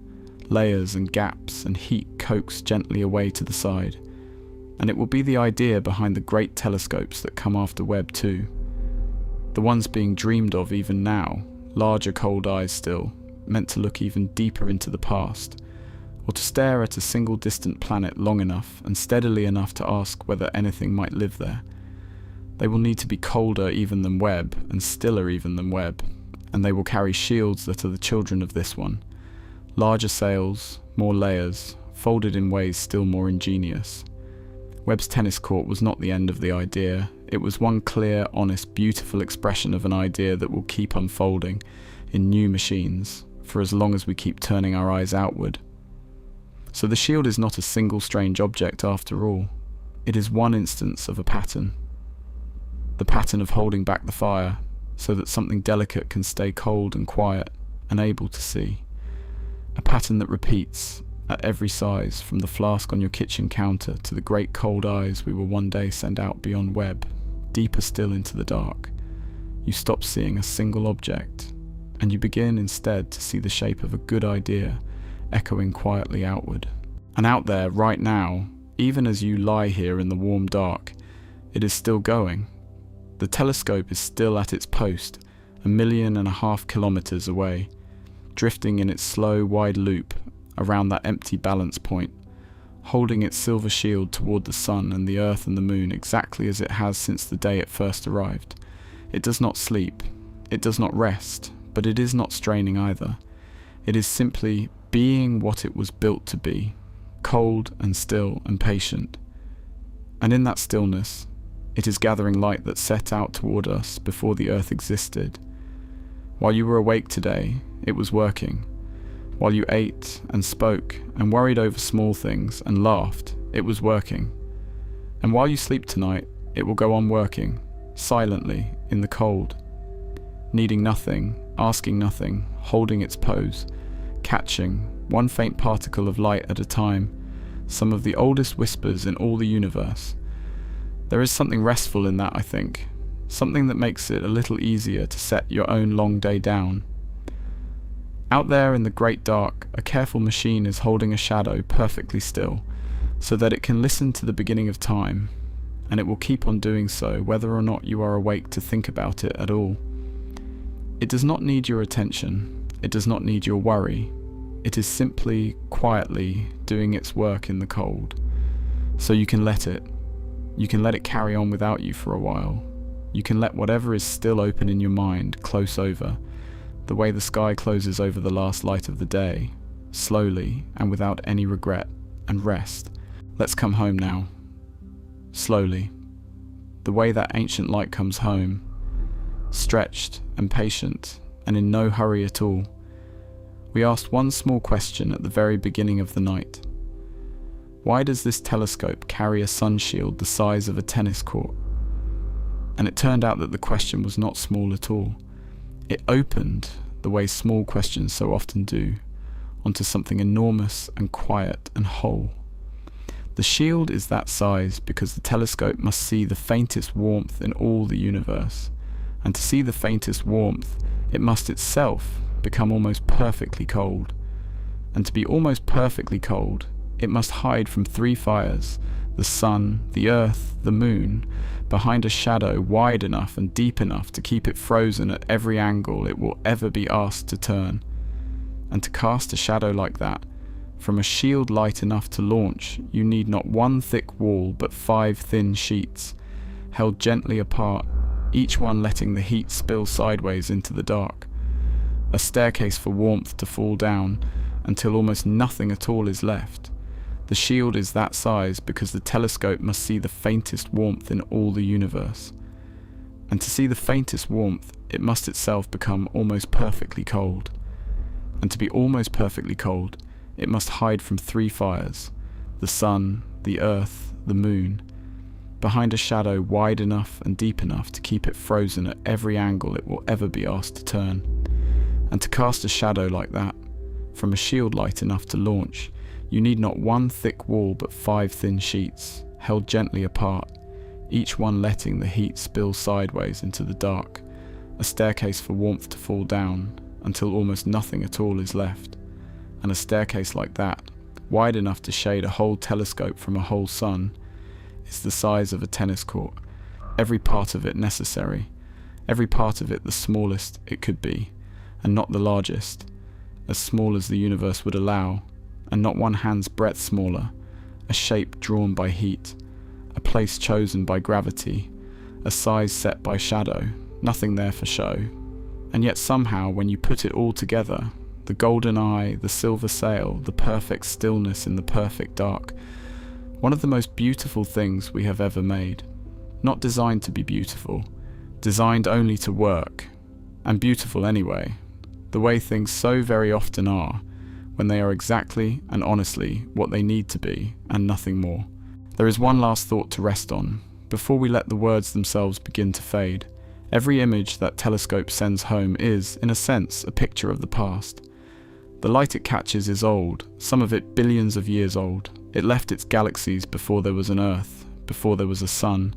Layers and gaps and heat coaxed gently away to the side. And it will be the idea behind the great telescopes that come after Webb too. The ones being dreamed of even now, larger cold eyes still, meant to look even deeper into the past, or to stare at a single distant planet long enough and steadily enough to ask whether anything might live there. They will need to be colder even than Webb, and stiller even than Webb, and they will carry shields that are the children of this one. Larger sails, more layers, folded in ways still more ingenious. Webb's tennis court was not the end of the idea. It was one clear, honest, beautiful expression of an idea that will keep unfolding in new machines for as long as we keep turning our eyes outward. So the shield is not a single strange object after all. It is one instance of a pattern. The pattern of holding back the fire so that something delicate can stay cold and quiet and able to see. A pattern that repeats at every size, from the flask on your kitchen counter to the great cold eyes we will one day send out beyond Webb, deeper still into the dark. You stop seeing a single object, and you begin instead to see the shape of a good idea echoing quietly outward. And out there, right now, even as you lie here in the warm dark, it is still going. The telescope is still at its post, 1.5 million kilometers away, drifting in its slow, wide loop around that empty balance point, holding its silver shield toward the sun and the earth and the moon exactly as it has since the day it first arrived. It does not sleep, it does not rest, but it is not straining either. It is simply being what it was built to be, cold and still and patient. And in that stillness, it is gathering light that set out toward us before the earth existed. While you were awake today, it was working. While you ate and spoke and worried over small things and laughed, it was working. And while you sleep tonight, it will go on working, silently, in the cold, needing nothing, asking nothing, holding its pose, catching, one faint particle of light at a time, some of the oldest whispers in all the universe. There is something restful in that, I think, something that makes it a little easier to set your own long day down. Out there in the great dark, a careful machine is holding a shadow perfectly still, so that it can listen to the beginning of time, and it will keep on doing so whether or not you are awake to think about it at all. It does not need your attention, it does not need your worry, it is simply, quietly doing its work in the cold. So you can let it. You can let it carry on without you for a while. You can let whatever is still open in your mind close over, the way the sky closes over the last light of the day, slowly and without any regret, and rest. Let's come home now. Slowly. The way that ancient light comes home, stretched and patient, and in no hurry at all. We asked one small question at the very beginning of the night. Why does this telescope carry a sunshield the size of a tennis court? And it turned out that the question was not small at all. It opened, the way small questions so often do, onto something enormous and quiet and whole. The shield is that size because the telescope must see the faintest warmth in all the universe, and to see the faintest warmth, it must itself become almost perfectly cold. And to be almost perfectly cold, it must hide from three fires, the sun, the earth, the moon, behind a shadow wide enough and deep enough to keep it frozen at every angle it will ever be asked to turn. And to cast a shadow like that, from a shield light enough to launch, you need not one thick wall but 5 thin sheets, held gently apart, each one letting the heat spill sideways into the dark. A staircase for warmth to fall down until almost nothing at all is left. The shield is that size because the telescope must see the faintest warmth in all the universe. And to see the faintest warmth, it must itself become almost perfectly cold. And to be almost perfectly cold, it must hide from 3 fires, the sun, the earth, the moon, behind a shadow wide enough and deep enough to keep it frozen at every angle it will ever be asked to turn. And to cast a shadow like that, from a shield light enough to launch, you need not one thick wall but 5 thin sheets, held gently apart, each one letting the heat spill sideways into the dark, a staircase for warmth to fall down until almost nothing at all is left. And a staircase like that, wide enough to shade a whole telescope from a whole sun, is the size of a tennis court, every part of it necessary, every part of it the smallest it could be, and not the largest, as small as the universe would allow, and not one hand's breadth smaller, a shape drawn by heat, a place chosen by gravity, a size set by shadow, nothing there for show. And yet somehow when you put it all together, the golden eye, the silver sail, the perfect stillness in the perfect dark, one of the most beautiful things we have ever made. Not designed to be beautiful, designed only to work, and beautiful anyway, the way things so very often are, when they are exactly and honestly what they need to be, and nothing more. There is one last thought to rest on, before we let the words themselves begin to fade. Every image that telescope sends home is, in a sense, a picture of the past. The light it catches is old, some of it billions of years old. It left its galaxies before there was an Earth, before there was a sun,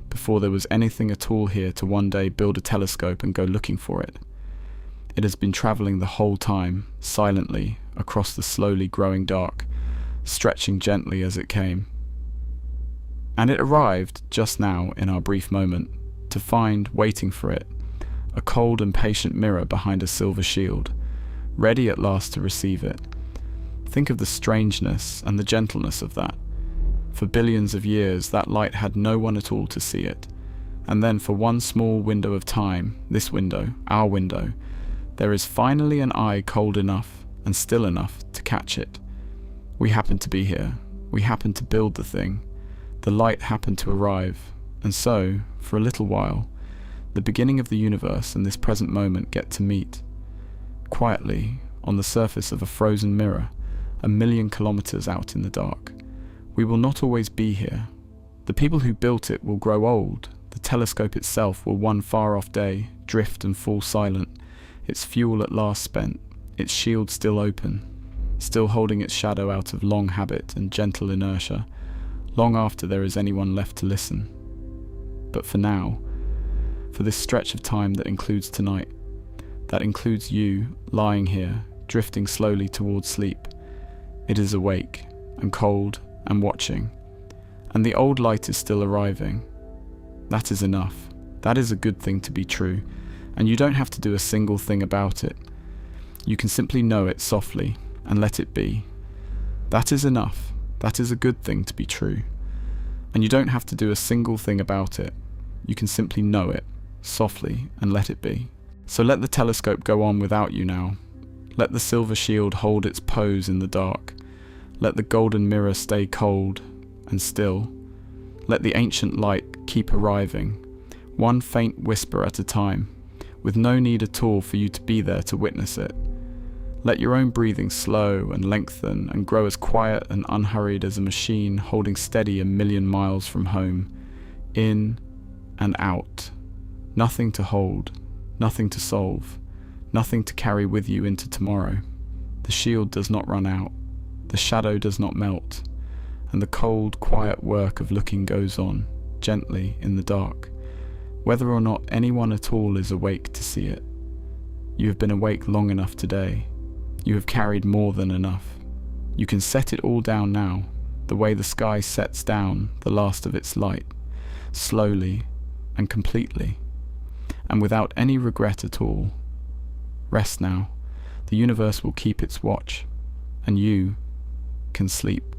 before there was anything at all here to one day build a telescope and go looking for it. It has been travelling the whole time, silently, across the slowly growing dark, stretching gently as it came. And it arrived, just now, in our brief moment, to find, waiting for it, a cold and patient mirror behind a silver shield, ready at last to receive it. Think of the strangeness and the gentleness of that. For billions of years that light had no one at all to see it, and then for one small window of time, this window, our window, there is finally an eye cold enough and still enough to catch it. We happened to be here, we happened to build the thing, the light happened to arrive, and so, for a little while, the beginning of the universe and this present moment get to meet. Quietly, on the surface of a frozen mirror, 1,000,000 kilometers out in the dark. We will not always be here. The people who built it will grow old. The telescope itself will one far-off day drift and fall silent, its fuel at last spent, its shield still open, still holding its shadow out of long habit and gentle inertia, long after there is anyone left to listen. But for now, for this stretch of time that includes tonight, that includes you lying here, drifting slowly towards sleep, it is awake and cold and watching, and the old light is still arriving. That is enough. That is a good thing to be true, and you don't have to do a single thing about it. You can simply know it softly and let it be. That is enough. That is a good thing to be true, and you don't have to do a single thing about it. You can simply know it softly and let it be. So let the telescope go on without you now. Let the silver shield hold its pose in the dark. Let the golden mirror stay cold and still. Let the ancient light keep arriving, one faint whisper at a time, with no need at all for you to be there to witness it. Let your own breathing slow and lengthen and grow as quiet and unhurried as a machine holding steady 1,000,000 miles from home, in and out. Nothing to hold, nothing to solve, nothing to carry with you into tomorrow. The shield does not run out, the shadow does not melt, and the cold, quiet work of looking goes on, gently in the dark, whether or not anyone at all is awake to see it. You have been awake long enough today. You have carried more than enough. You can set it all down now, the way the sky sets down the last of its light, slowly and completely, and without any regret at all. Rest now. The universe will keep its watch, and you can sleep